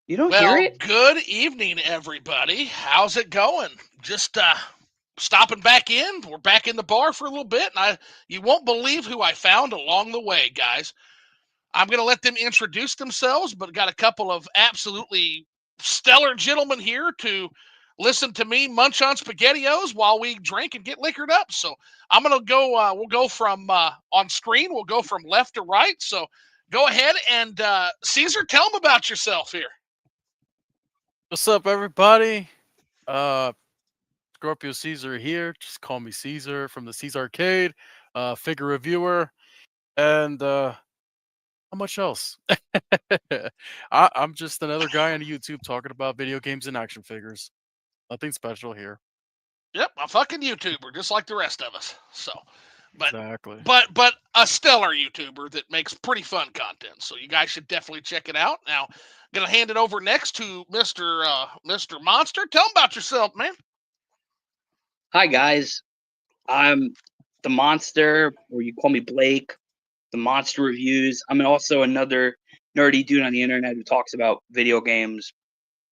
You don't hear Well, it? good evening, everybody. How's it going? Just stopping back in. We're back in the bar for a little bit, and you won't believe who I found along the way, guys. I'm going to let them introduce themselves, but got a couple of absolutely stellar gentlemen here to listen to me munch on SpaghettiOs while we drink and get liquored up. So I'm going to go. We'll go from on screen. We'll go from left to right. So go ahead and Caesar, tell them about yourself here. What's up, everybody? Uh, Scorpio Caesar here. Just call me Caesar from the CesArcade, figure reviewer, and how much else? I'm just another guy on YouTube talking about video games and action figures. Nothing special here. Yep, a fucking YouTuber, just like the rest of us. So, but Exactly. but a stellar YouTuber that makes pretty fun content. So you guys should definitely check it out. Now, I'm gonna hand it over next to Mr. Monster. Tell him about yourself, man. Hi guys, I'm the Monster, or you call me Blake. The Monster Reviews. I'm also another nerdy dude on the internet who talks about video games,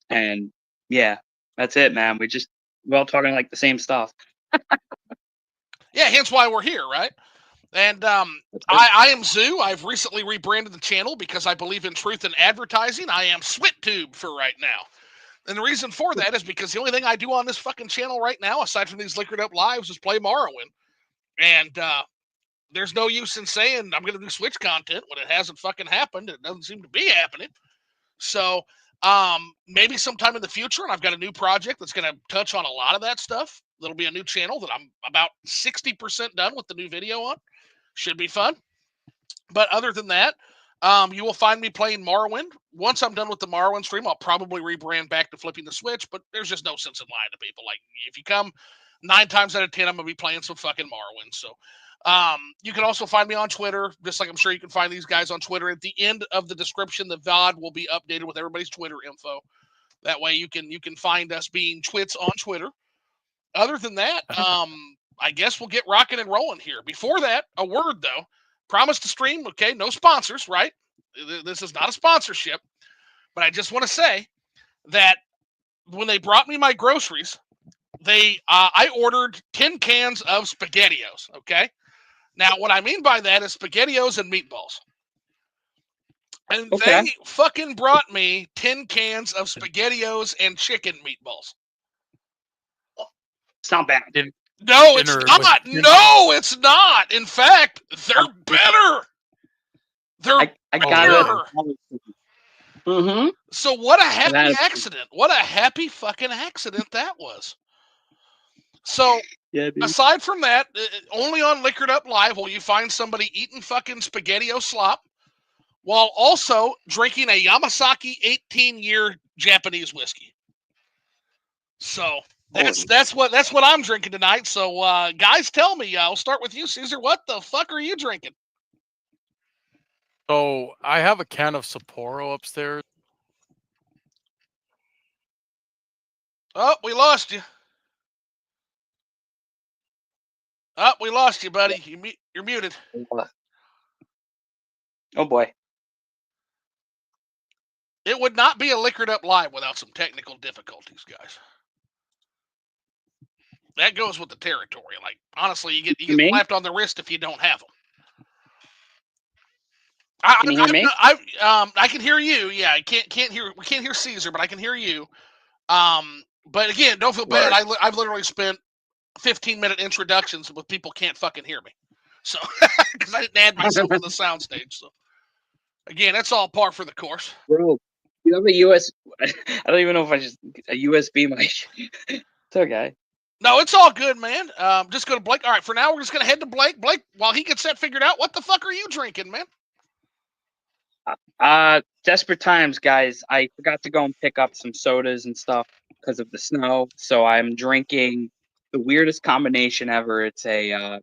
and yeah, that's it, man. We're all talking like the same stuff. Yeah, hence why we're here, right? And I am Zoo. I've recently rebranded the channel because I believe in truth in advertising. I am SwitTube for right now. And the reason for that is because the only thing I do on this fucking channel right now, aside from these liquored up lives, is play Morrowind. And there's no use in saying I'm going to do Switch content when it hasn't fucking happened. It doesn't seem to be happening. So maybe sometime in the future, and I've got a new project that's going to touch on a lot of that stuff. That'll be a new channel that I'm about 60% done with the new video on. Should be fun. But other than that, you will find me playing Morrowind. Once I'm done with the Morrowind stream, I'll probably rebrand back to Flipping the Switch, but there's just no sense in lying to people. Like, if you come 9 times out of 10, I'm going to be playing some fucking Morrowind. So, you can also find me on Twitter, just like I'm sure you can find these guys on Twitter. At the end of the description, the VOD will be updated with everybody's Twitter info. That way you can find us being twits on Twitter. Other than that, I guess we'll get rocking and rolling here. Before that, a word though. Promise to stream, okay? No sponsors, right? This is not a sponsorship, but I just want to say that when they brought me my groceries, I ordered 10 cans of SpaghettiOs, okay? Now, what I mean by that is SpaghettiOs and meatballs. And Okay. they fucking brought me 10 cans of SpaghettiOs and chicken meatballs. It's not bad. No, it's not. No, it's not. In fact, they're better. They're I better. Mm-hmm. So what a happy accident. What a happy fucking accident that was. So Yeah, dude. aside from that, only on Liquored Up Live will you find somebody eating fucking SpaghettiO slop while also drinking a Yamasaki 18-year Japanese whiskey. So that's what I'm drinking tonight. So guys, tell me. I'll start with you, Caesar. What the fuck are you drinking? So I have a can of Sapporo upstairs. Oh, we lost you. Oh, we lost you, buddy. You're muted. Oh boy. It would not be a Liquored Up Live without some technical difficulties, guys. That goes with the territory. Like, honestly, you get slapped on the wrist if you don't have them. Can you hear me? I can hear you. Yeah, we can't hear Caesar, but I can hear you. But again, don't feel bad. I've literally spent 15-minute introductions with people can't fucking hear me. So, because I didn't add myself to the soundstage. So, again, that's all par for the course. Bro, you have a US. I don't even know if a USB mic. It's okay. No, it's all good, man. Just go to Blake. All right, for now, we're just gonna head to Blake. Blake, while he gets that figured out, what the fuck are you drinking, man? Desperate times, guys. I forgot to go and pick up some sodas and stuff because of the snow. So I'm drinking the weirdest combination ever. It's the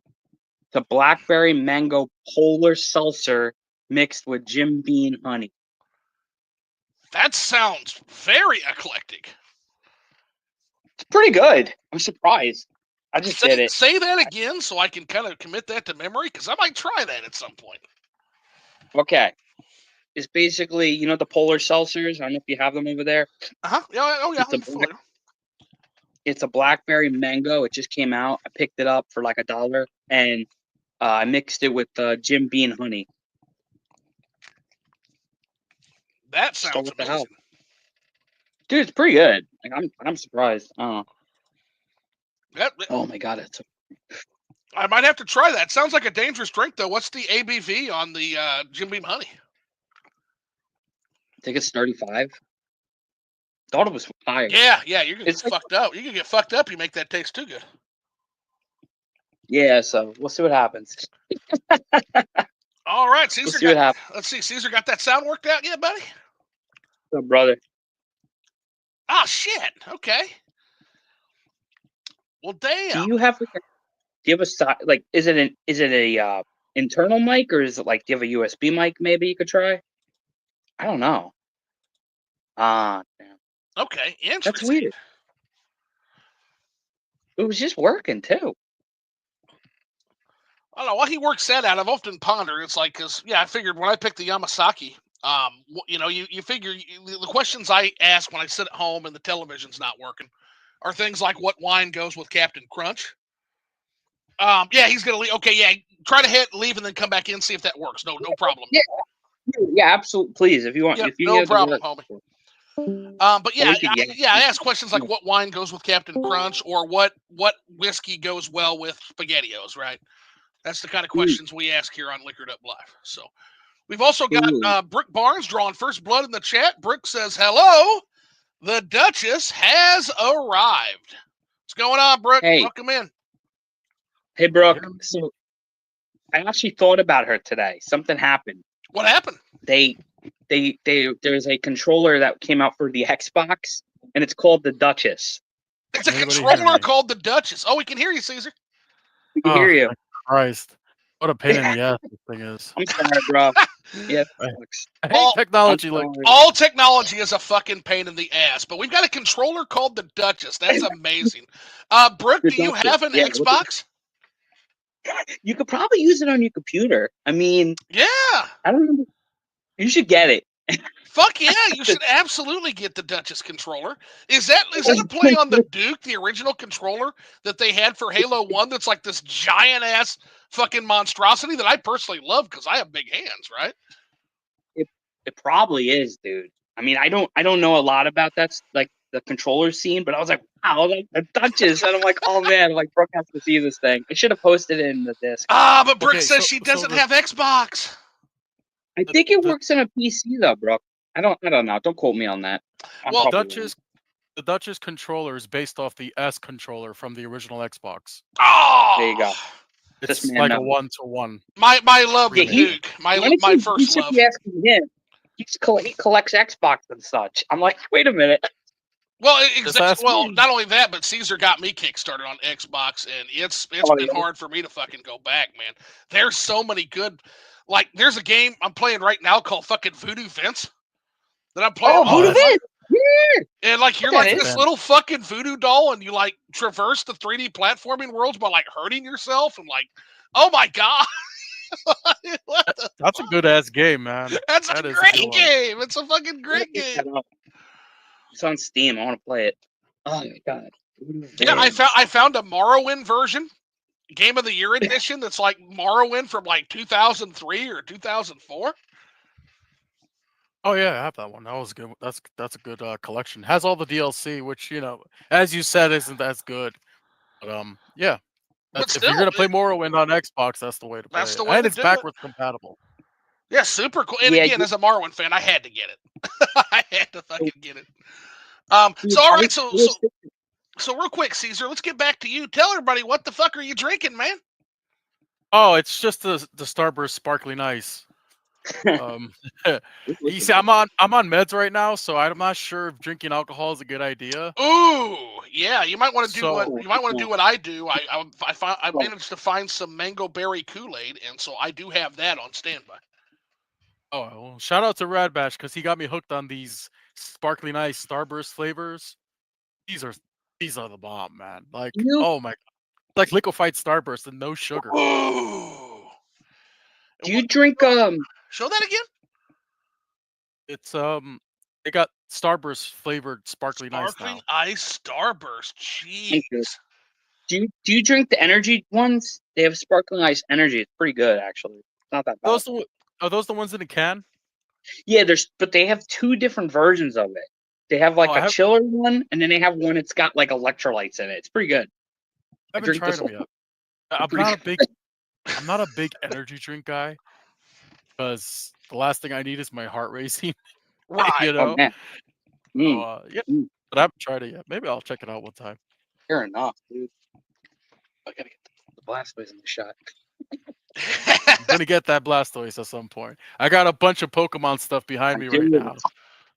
blackberry mango polar seltzer mixed with Jim Beam honey. That sounds very eclectic. It's pretty good. I'm surprised. I just did it. Say that again so I can kind of commit that to memory because I might try that at some point. Okay. is basically, you know, the polar seltzers. I don't know if you have them over there. Yeah. Oh yeah. It's a I'm familiar. It's a blackberry mango. It just came out. I picked it up for like $1, and I mixed it with Jim Beam honey. That Just sounds what the amazing. hell, dude! It's pretty good. Like I'm surprised. Oh my god, it's. I might have to try that. Sounds like a dangerous drink, though. What's the ABV on the Jim Beam honey? I think it's 35. Thought it was higher. Yeah. You can get It's like, fucked up. You can get fucked up. You make that taste too good. yeah, so we'll see what happens. All right, Caesar. We'll see what happens. Let's see. Caesar got that sound worked out yet, buddy? So, brother. Oh shit. Okay. Well, damn. Do you have a side, like, is it a internal mic, or is it like, do you have a USB mic maybe you could try? I don't know. Damn. Okay, interesting. That's weird. It was just working too. I don't know what he works that out. I've often pondered. It's like, cause I figured when I picked the Yamasaki, you figure the questions I ask when I sit at home and the television's not working are things like what wine goes with Captain Crunch. He's gonna leave. Okay, yeah, try to leave and then come back in, see if that works. No problem. Yeah, absolutely. Please, if you want, if you no need problem, work. homie. But I ask questions like what wine goes with Captain Crunch, or what whiskey goes well with SpaghettiOs, right? That's the kind of questions we ask here on Liquored Up Live. So we've also got Brooke Barnes drawing first blood in the chat. Brooke says, hello, the Duchess has arrived. What's going on, Brooke? Hey. Welcome in. Hey, Brooke. So I actually thought about her today. Something happened. What happened? There's a controller that came out for the Xbox, and it's called the Duchess. It's a controller called the Duchess. Oh, we can hear you, Caesar. We can hear you. Christ. What a pain in the ass this thing is. I'm sorry, bro. Yeah, I hate technology. All technology is a fucking pain in the ass, but we've got a controller called the Duchess. That's amazing. Brooke, do you have an Xbox? You could probably use it on your computer. I mean, yeah. I don't know. You should get it. Fuck yeah, you should absolutely get the Duchess controller. Is that a play on the Duke, the original controller that they had for Halo 1 that's like this giant ass fucking monstrosity that I personally love because I have big hands, right? It probably is, dude. I mean, I don't know a lot about that, like the controller scene, but I was like, wow, like the Duchess, and I'm like, oh man, I'm like, Brooke has to see this thing. I should have posted it in the disc. But Brooke says she doesn't have Xbox. I think it works on a PC though, Brooke. I don't know. Don't quote me on that. Well, the Duchess controller is based off the S controller from the original Xbox. Oh, there you go. It's like a 1-to-1. My love, the Duke. My first love. Him. He collects Xbox and such. I'm like, wait a minute. Well, not only that, but Caesar got me kickstarted on Xbox, and it's been hard for me to fucking go back, man. There's so many good, like, there's a game I'm playing right now called fucking Voodoo Vince that I'm playing. Oh, Voodoo Vince! Yeah. And like you're like this little fucking voodoo doll, and you like traverse the 3D platforming worlds by like hurting yourself, and like, oh my god. That's a good ass game, man. That's a great game. It's a fucking great game. It's on Steam. I want to play it. Oh my god. Yeah, I found a Morrowind version, Game of the Year edition. That's like Morrowind from like 2003 or 2004. Oh yeah, I have that one. That was good. That's a good collection. Has all the DLC, which as you said, isn't as good. But yeah. But still, if you're gonna play Morrowind on Xbox, that's the way to play it. And it's backwards compatible. Yeah, super cool. And again, as a Morrowind fan, I had to get it. I had to fucking get it. So all right, so real quick, Caesar, let's get back to you. Tell everybody what the fuck are you drinking, man? Oh, it's just the Starburst Sparkling Ice. You see, I'm on meds right now, so I'm not sure if drinking alcohol is a good idea. Ooh, yeah, you might want to do what I do. I managed to find some mango berry Kool-Aid, and so I do have that on standby. Oh, well, shout out to Rad Batch because he got me hooked on these Sparkling Ice Starburst flavors. These are the bomb, man. Like, oh my god, like liquefied Starburst and no sugar. Ooh. Do you drink Show that again. It's they got Starburst flavored sparkling ice now. Sparkling ice Starburst. Thank you. Jeez. Do you drink the energy ones? They have sparkling ice energy. It's pretty good actually. It's not that bad. Are those the ones in a can? Yeah, but they have two different versions of it. They have like a chiller one, and then they have one that's got like electrolytes in it. It's pretty good. I haven't tried them yet. I'm not a big energy drink guy because the last thing I need is my heart racing. Right. You know. Oh man. So, yeah, but I haven't tried it yet. Maybe I'll check it out one time. Fair enough, dude. I gotta get the Blastoise in the shot. I'm gonna get that Blastoise at some point. I got a bunch of Pokemon stuff behind me right now.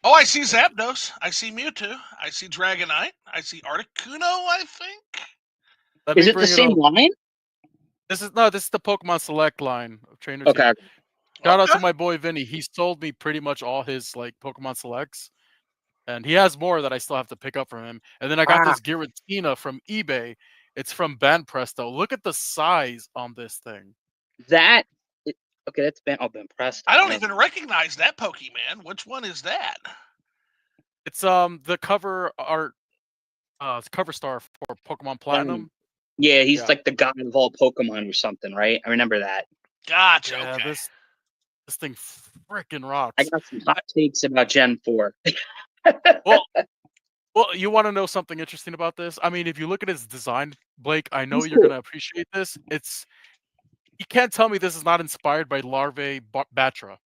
Oh, I see Zapdos. I see Mewtwo. I see Dragonite. I see Articuno, I think. Is it the same line? This is the Pokemon Select line of Trainer Okay. Team. Shout out to my boy Vinny. He's sold me pretty much all his like Pokemon Selects. And he has more that I still have to pick up from him. And then I got this Giratina from eBay. It's from Banpresto. Look at the size on this thing. Okay, that's Banpresto. I don't even recognize that Pokemon. Which one is that? It's the cover art, cover star for Pokemon Platinum. Yeah, he's like the god of all Pokemon or something, right? I remember that. Gotcha. Yeah, okay. this thing freaking rocks. I got some hot takes about Gen 4. Well, you want to know something interesting about this? I mean, if you look at his design, Blake, I know you're gonna appreciate this. You can't tell me this is not inspired by Larvae Batra.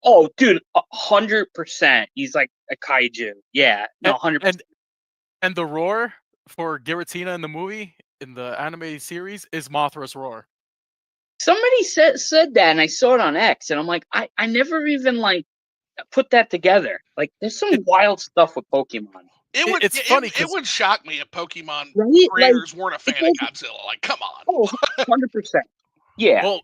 Oh, dude, 100%. He's like a kaiju. Yeah, no, 100%. And the roar for Giratina in the movie, in the anime series, is Mothra's roar. Somebody said that, and I saw it on X, and I'm like, I never even like put that together. Like, there's some wild stuff with Pokemon. It's funny. It would shock me if Pokemon creators weren't a fan of Godzilla. Like, come on. Oh, 100%. Yeah.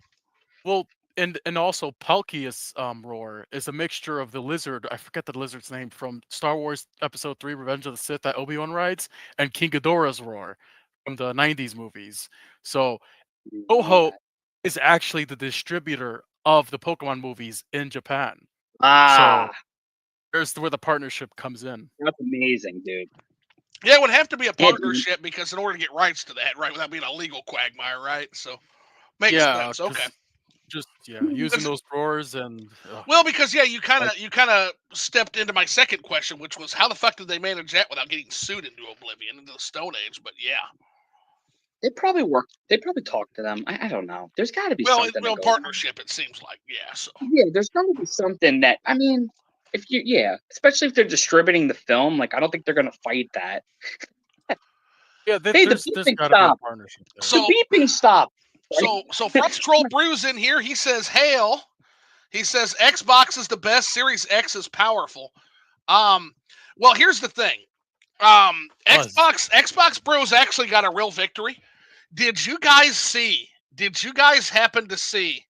Well, and also Palkia's roar is a mixture of the lizard. I forget the lizard's name from Star Wars Episode 3: Revenge of the Sith that Obi-Wan rides, and King Ghidorah's roar from the '90s movies. So Toho is actually the distributor of the Pokemon movies in Japan. So there's where the partnership comes in. That's amazing, dude. Yeah, it would have to be a partnership because in order to get rights to that, right, without being a legal quagmire, right? So makes sense. Okay. Just using those roars and well, because you kind of stepped into my second question, which was how the fuck did they manage that without getting sued into oblivion, into the Stone Age? But yeah, they probably worked. They probably talked to them. I don't know. There's got to be something. Well, partnership. It seems like So yeah, there's got to be something that I mean, especially if they're distributing the film. Like I don't think they're gonna fight that. Yeah, hey, the beeping stop. So the beeping stop. So Frost Troll Brews in here. He says, "Hail." He says, "Xbox is the best. Series X is powerful." Well, here's the thing. Xbox Bros actually got a real victory. Did you guys happen to see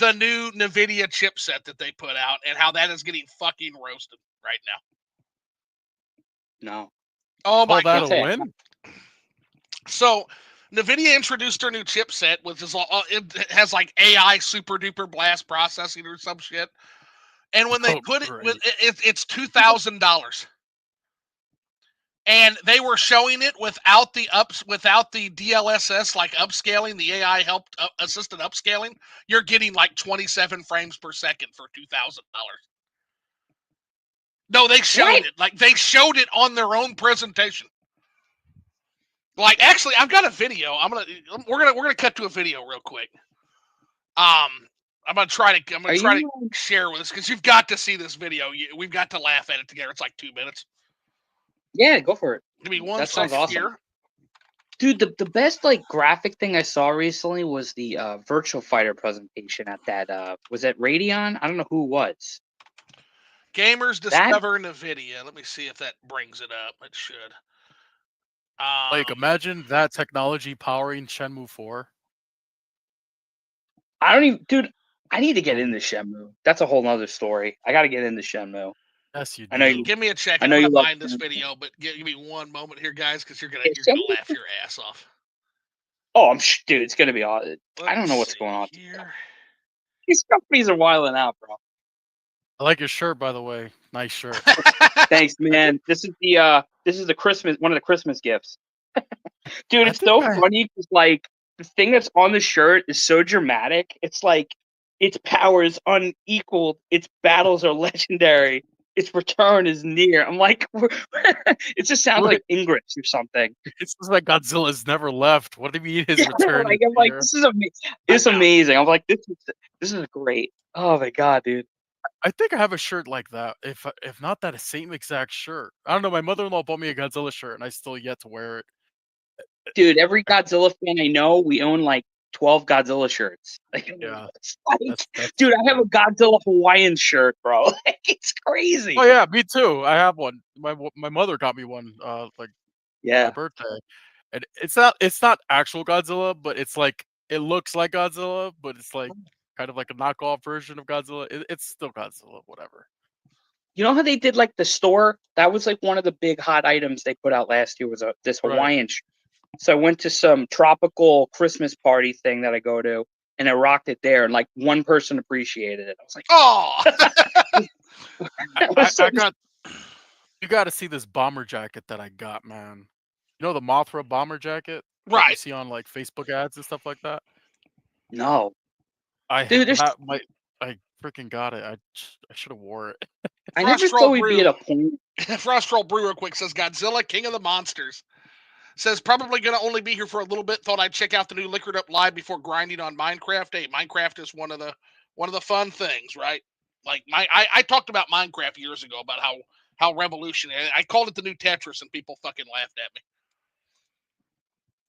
the new NVIDIA chipset that they put out and how that is getting fucking roasted right now? No. Oh my God. Win? So NVIDIA introduced their new chipset, which is it has like AI super duper blast processing or some shit. And when they put it's $2,000. And they were showing it without the DLSS, like upscaling, the AI helped assisted upscaling. You're getting like 27 frames per second for $2,000. No, they showed it. Like they showed it on their own presentation. Like actually, I've got a video. We're gonna cut to a video real quick. I'm gonna try to share with us because you've got to see this video. We've got to laugh at it together. It's like 2 minutes. Yeah, go for it. Give me one that sounds awesome. Here. Dude, the best like graphic thing I saw recently was the Virtual Fighter presentation at that was it Radeon? I don't know who it was. Gamers discover NVIDIA. Let me see if that brings it up. It should. Like imagine that technology powering Shenmue 4. Dude, I need to get into Shenmue. That's a whole nother story. I got to get into Shenmue. Yes, you do. I know give me a check. I know you find this video, but give me one moment here, guys, because you're gonna laugh your ass off. Oh, dude, it's gonna be awesome. I don't know what's going on here. These companies are wilding out, bro. I like your shirt, by the way. Nice shirt. Thanks, man. This is the Christmas one of the Christmas gifts. Dude, I it's think so I funny because like the thing that's on the shirt is so dramatic. It's like its power is unequaled. Its battles are legendary. Its return is near. I'm like, it just sounds like English or something. It's just like Godzilla's never left. What do you mean his Yeah, return is like I'm like, here? this is it's amazing. I'm like, this is great. Oh my god, dude. I think I have a shirt like that. If not that same exact shirt. I don't know. My mother-in-law bought me a Godzilla shirt, and I still yet to wear it. Dude, every Godzilla fan I know, we own like 12 Godzilla shirts. Like, Yeah, it's like, that's. dude, I have a Godzilla Hawaiian shirt, bro. Like, it's crazy. Oh yeah, me too. I have one. My mother got me one. Like for my Yeah. birthday, and it's not actual Godzilla, but it's like it looks like Godzilla, but it's like kind of like a knockoff version of Godzilla. It's still Godzilla, whatever. You know how they did like the store? That was like one of the big hot items they put out last year was this Right. Hawaiian shirt. So I went to some tropical Christmas party thing that I go to, and I rocked it there, and like one person appreciated it. I was like, Oh, that was so I got. You got to see this bomber jacket that I got, man. You know the Mothra bomber jacket that you right. see on like Facebook ads and stuff like that. no, I dude. There's I freaking got it. I should have wore it. I Frost never Troll thought we'd be Brew. at a point. Frost Troll Brew real quick says Godzilla, King of the Monsters. Says probably gonna only be here for a little bit. Thought I'd check out the new Liquored Up Live before grinding on Minecraft. Hey, Minecraft is one of the fun things, right? Like I talked about Minecraft years ago about how revolutionary. I called it the new Tetris, and people fucking laughed at me.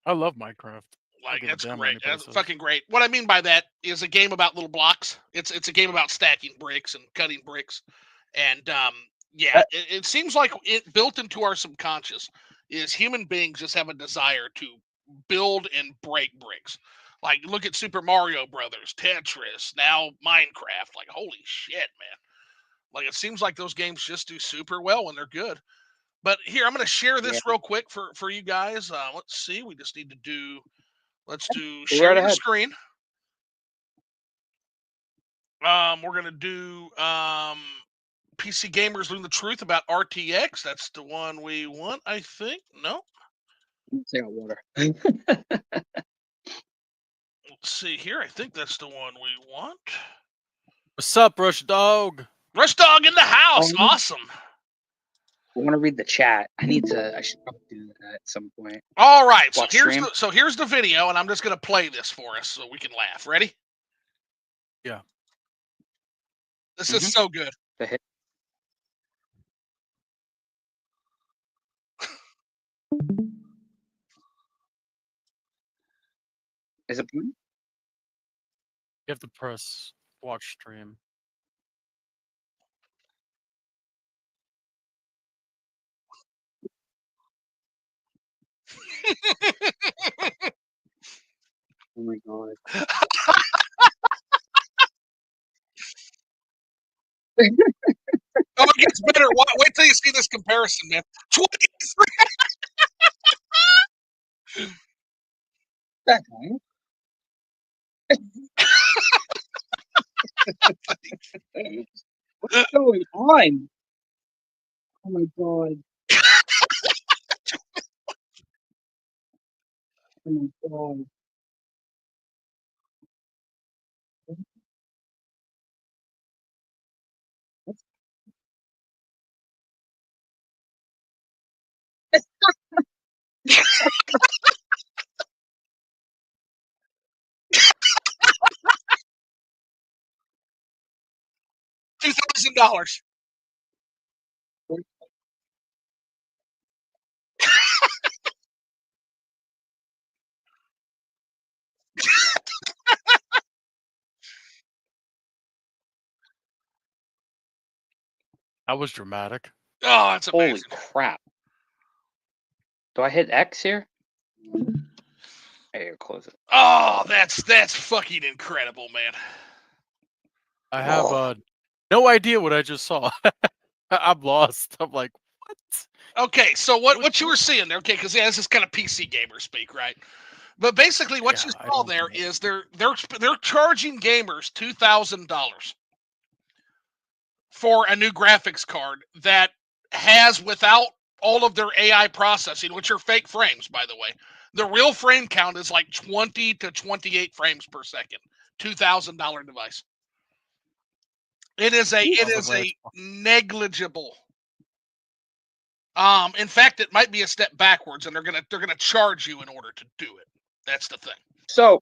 I love Minecraft. I Like give a that's damn what great. anybody That's says. fucking great. What I mean by that is a game about little blocks. It's a game about stacking bricks and cutting bricks, and yeah, it seems like it built into our subconscious is human beings just have a desire to build and break bricks. Like look at Super Mario Brothers, Tetris, now Minecraft. Like holy shit, man! Like it seems like those games just do super well when they're good. But here I'm going to share Yeah, this real quick for you guys. Let's see. We just need to do. Let's do go share right your ahead. screen. We're gonna do PC Gamers Learn the Truth about RTX. That's the one we want, I think. No, Take out water. let's see here. I think that's the one we want. What's up, Rush Dog? Rush Dog in the house. Oh, Awesome. I want to read the chat. I should probably do that at some point. All right. So Watch here's stream. here's the video, and I'm just gonna play this for us so we can laugh. Ready? Yeah. This is so good. The hit. Is it blue? You have to press watch stream. Oh my god. Oh, it gets better. Wait till you see this comparison, man. 23. That guy. What's going on? Oh my god. Oh my god. $2,000. That was dramatic. Oh, that's Holy amazing. crap. Do I hit X here? There, close it. Oh, that's fucking incredible, man. I have no idea what I just saw. I'm lost. I'm like, what? Okay, so what you were seeing there? Okay, because yeah, this is kind of PC gamer speak, right? But basically, what you Yeah, I saw don't there know. is they're charging gamers $2,000 for a new graphics card that has, without all of their AI processing, which are fake frames, by the way, the real frame count is like 20 to 28 frames per second. $2,000 device. It is a negligible. In fact, it might be a step backwards, and they're gonna charge you in order to do it. That's the thing. So,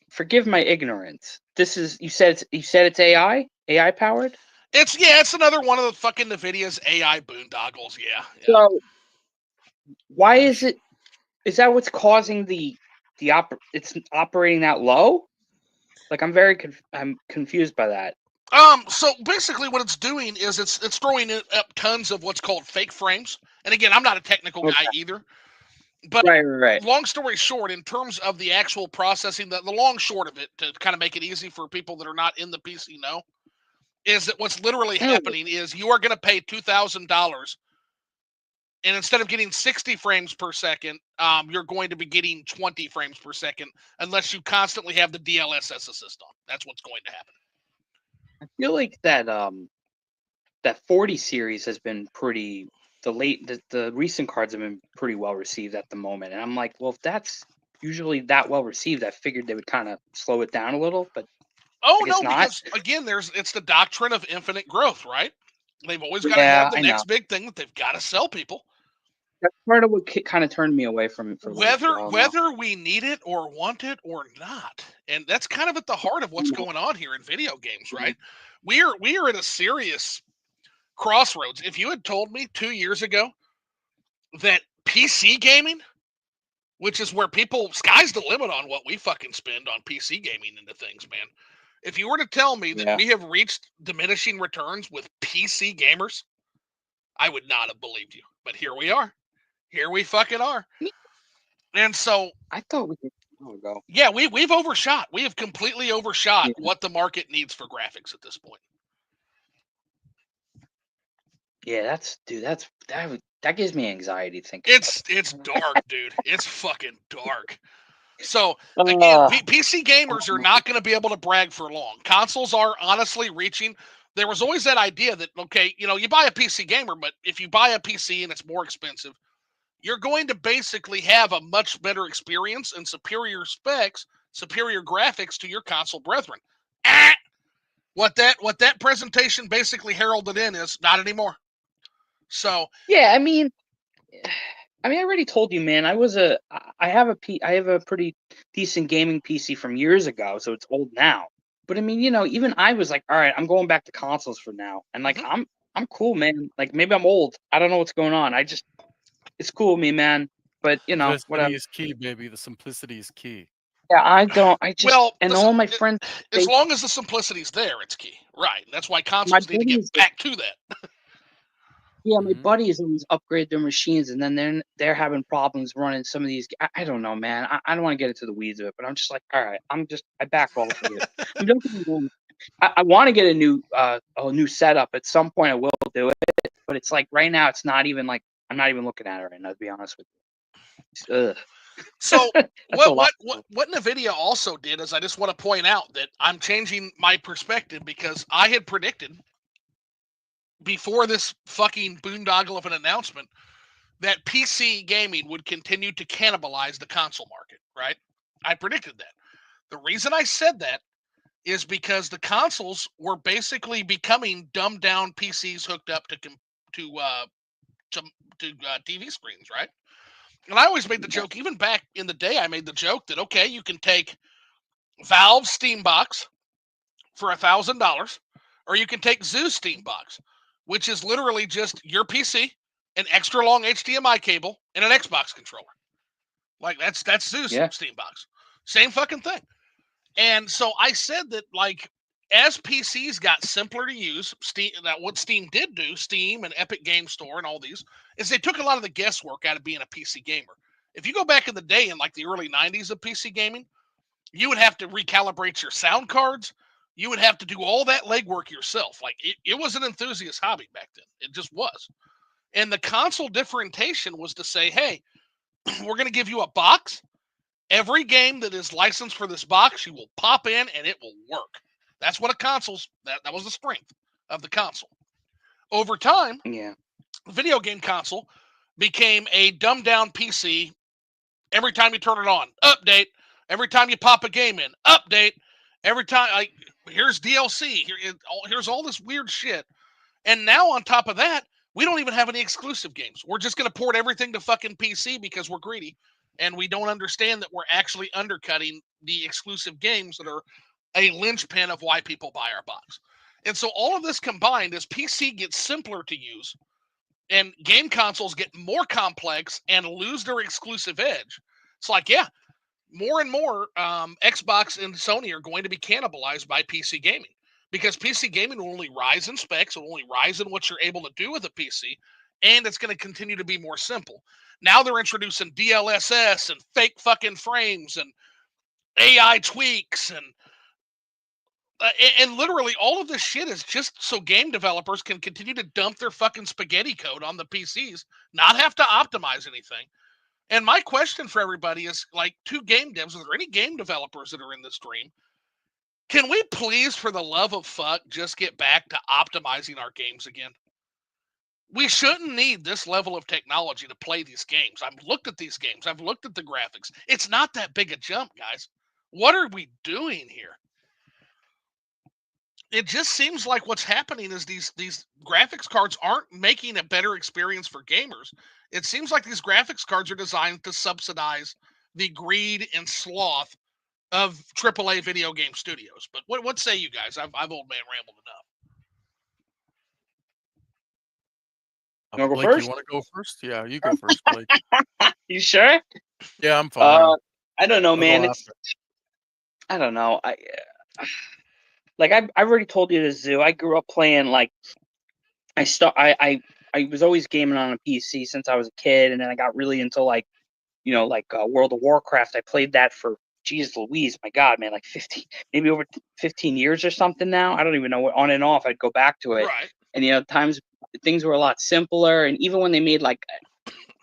forgive my ignorance. This is you said it's AI powered. It's another one of the fucking NVIDIA's AI boondoggles. Yeah. So, why is it? Is that what's causing it's operating that low? Like I'm confused by that. So basically, what it's doing is it's throwing up tons of what's called fake frames. And again, I'm not a technical guy either. But right. Long story short, in terms of the actual processing, the long short of it, to kind of make it easy for people that are not in the PC know, is that what's literally happening is you are going to pay $2,000, and instead of getting 60 frames per second, you're going to be getting 20 frames per second unless you constantly have the DLSS assist on. That's what's going to happen. I feel like that 40 series has been pretty. The recent cards have been pretty well received at the moment, and I'm like, well, if that's usually that well received, I figured they would kind of slow it down a little, but because again, it's the doctrine of infinite growth, right? They've always got to have the next big thing that they've got to sell people. That's part of what kind of turned me away from it. Whether we need it or want it or not, and that's kind of at the heart of what's going on here in video games, right? We are at a serious crossroads. If you had told me 2 years ago that PC gaming, which is where sky's the limit on what we fucking spend on PC gaming into things, man. If you were to tell me that we have reached diminishing returns with PC gamers, I would not have believed you. But here we are. Here we fucking are. And so I thought we could go. Yeah, we've overshot. We have completely overshot what the market needs for graphics at this point. Yeah, that gives me anxiety thinking. It's dark, dude. It's fucking dark. So again, PC gamers are not going to be able to brag for long. Consoles are honestly reaching. There was always that idea that, okay, you buy a PC gamer, but if you buy a PC and it's more expensive, you're going to basically have a much better experience and superior specs, superior graphics to your console brethren. What that presentation basically heralded in is not anymore. So yeah, I mean, I already told you, man. I have a pretty decent gaming PC from years ago, so it's old now. But I mean, even I was like, all right, I'm going back to consoles for now, and like I'm cool, man. Like maybe I'm old. I don't know what's going on. It's cool with me, man. But simplicity is key, baby. The simplicity is key. Yeah, all my friends. As long as the simplicity's there, it's key, right? That's why consoles need to get back to that. Yeah, my buddies always upgrade their machines, and then they're having problems running some of these. I don't know, man. I don't want to get into the weeds of it, but I'm just like, all right, I back off of it. I want to get a new setup at some point. I will do it, but it's like right now, it's not even like I'm not even looking at it right now. To be honest with you. Ugh. So what NVIDIA also did is I just want to point out that I'm changing my perspective because I had predicted before this fucking boondoggle of an announcement that PC gaming would continue to cannibalize the console market, right? I predicted that. The reason I said that is because the consoles were basically becoming dumbed down PCs hooked up to TV screens, right? And I always made the joke, even back in the day, I made the joke that, okay, you can take Valve's Steam Box for $1,000, or you can take Zoo's Steam Box, which is literally just your PC, an extra long HDMI cable, and an Xbox controller. Like that's Zoo's Steam Box. Same fucking thing. And so I said that, like, as PCs got simpler to use, what Steam did do, Steam and Epic Game Store and all these, is they took a lot of the guesswork out of being a PC gamer. If you go back in the day in like the early 90s of PC gaming, you would have to recalibrate your sound cards. You would have to do all that legwork yourself. Like it was an enthusiast hobby back then. It just was. And the console differentiation was to say, hey, we're going to give you a box. Every game that is licensed for this box, you will pop in and it will work. That's what a console's, that was the strength. of the console. Over time, Yeah. the video game console became a dumbed down PC. Every time you turn it on, update. Every time you pop a game in, update. Every time, like, here's DLC. Here's all this weird shit. And now on top of that, we don't even have any exclusive games. We're just going to port everything to fucking PC because we're greedy. And we don't understand that we're actually undercutting the exclusive games that are a linchpin of why people buy our box. And so all of this combined, as PC gets simpler to use and game consoles get more complex and lose their exclusive edge, it's like, yeah, more and more Xbox and Sony are going to be cannibalized by PC gaming, because PC gaming will only rise in specs, it will only rise in what you're able to do with a PC, and it's going to continue to be more simple. Now they're introducing DLSS and fake fucking frames and AI tweaks and literally all of this shit is just so game developers can continue to dump their fucking spaghetti code on the PCs, not have to optimize anything. And my question for everybody is, like, to game devs, are there any game developers that are in this stream? Can we please, for the love of fuck, just get back to optimizing our games again? We shouldn't need this level of technology to play these games. I've looked at these games. I've looked at the graphics. It's not that big a jump, guys. What are we doing here? It just seems like what's happening is these graphics cards aren't making a better experience for gamers. It seems like these graphics cards are designed to subsidize the greed and sloth of AAA video game studios. But what say you guys? I've old man rambled enough. You wanna go Blake, first? you want to go first? Yeah, you go first, Blake. You sure? Yeah, I'm fine. I don't know, I'll man. go It's I don't know. Like I've already told you this, Zoo. I grew up playing like I was always gaming on a PC since I was a kid, and then I got really into like World of Warcraft. I played that for geez Louise, my God, man, like 15, maybe over 15 years or something now. I don't even know what, on and off. I'd go back to it, Right. and times things were a lot simpler. And even when they made like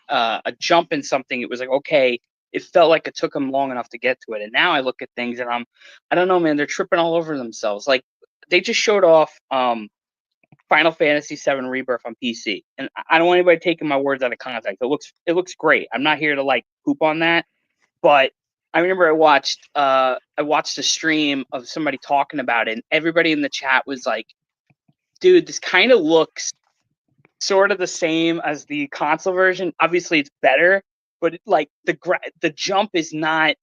a jump in something, it was like okay. It felt like it took them long enough to get to it. And now I look at things and I don't know, man. They're tripping all over themselves. Like they just showed off Final Fantasy VII Rebirth on PC, and I don't want anybody taking my words out of context. It looks great. I'm not here to like poop on that, but I remember I watched a stream of somebody talking about it, and everybody in the chat was like, "Dude, this kind of looks sort of the same as the console version. Obviously, it's better, but like the jump is not.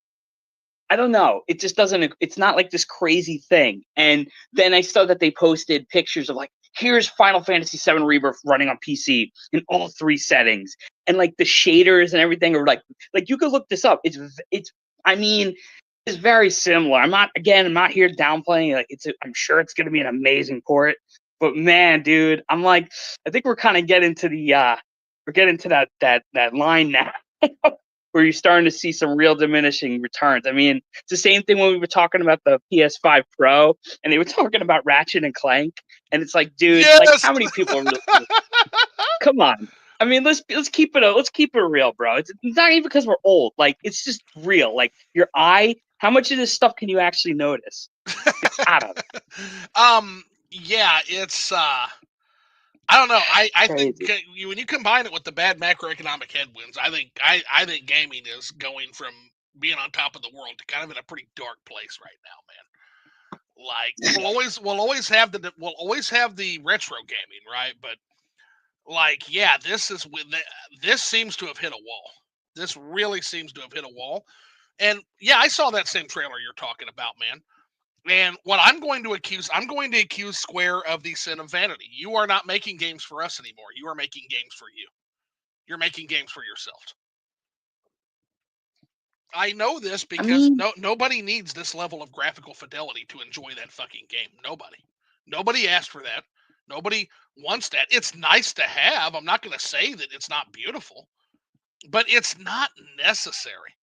I don't know. It just doesn't. It's not like this crazy thing." And then I saw that they posted pictures of like, here's Final Fantasy VII Rebirth running on PC in all 3 settings, and like the shaders and everything are like you could look this up. I mean, it's very similar. I'm not here downplaying. Like I'm sure it's gonna be an amazing port, but man, dude, I'm like, I think we're kind of getting to that line now. Where you're starting to see some real diminishing returns. I mean, it's the same thing when we were talking about the PS5 Pro, and they were talking about Ratchet and Clank, and it's like, dude, yes! like how many people are really? Come on. I mean, let's keep it real, bro. It's not even because we're old. Like, it's just real. Like your eye. How much of this stuff can you actually notice? I don't know. Yeah, it's I don't know. I think Crazy. when you combine it with the bad macroeconomic headwinds, I think gaming is going from being on top of the world to kind of in a pretty dark place right now, man. Like we'll always have the retro gaming, right? But like, yeah, this seems to have hit a wall. This really seems to have hit a wall. And yeah, I saw that same trailer you're talking about, man. And what I'm going to accuse Square of the sin of vanity. You are not making games for us anymore. You are making games for you. You're making games for yourself. I know this because nobody needs this level of graphical fidelity to enjoy that fucking game. Nobody asked for that. Nobody wants that. It's nice to have. I'm not going to say that it's not beautiful, but it's not necessary.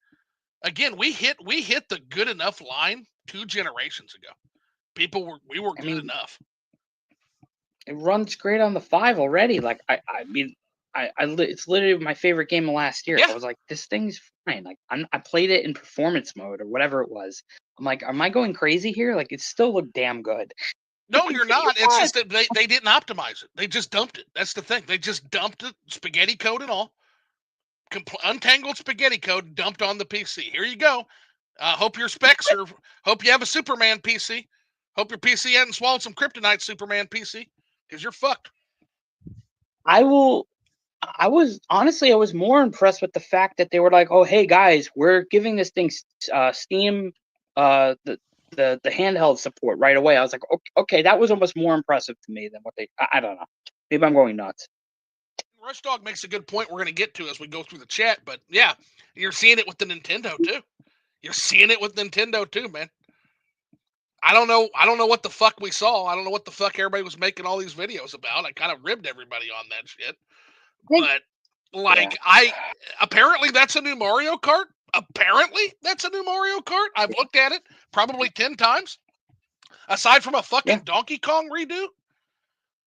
Again, we hit the good enough line 2 generations ago. We were good enough. It runs great on the 5 already. Like I mean, it's literally my favorite game of last year. Yeah. I was like, this thing's fine. Like I played it in performance mode or whatever it was. I'm like, am I going crazy here? Like it still looked damn good. No, you're not. It's just that they didn't optimize it. They just dumped it. That's the thing. They just dumped it, spaghetti code and all. Untangled spaghetti code dumped on the PC. Here you go. Hope your specs are. Hope you have a Superman PC. Hope your PC hasn't swallowed some kryptonite, Superman PC, because you're fucked. I was more impressed with the fact that they were like, oh, hey guys, we're giving this thing Steam the handheld support right away. I was like, okay, that was almost more impressive to me than what they. I don't know. Maybe I'm going nuts. Rush Dog makes a good point we're going to get to as we go through the chat, but yeah, you're seeing it with the Nintendo too. You're seeing it with Nintendo too, man. I don't know what the fuck we saw. I don't know what the fuck everybody was making all these videos about. I kind of ribbed everybody on that shit. But like apparently that's a new Mario Kart. Apparently that's a new Mario Kart. I've looked at it probably 10 times. Aside from a fucking Donkey Kong redo.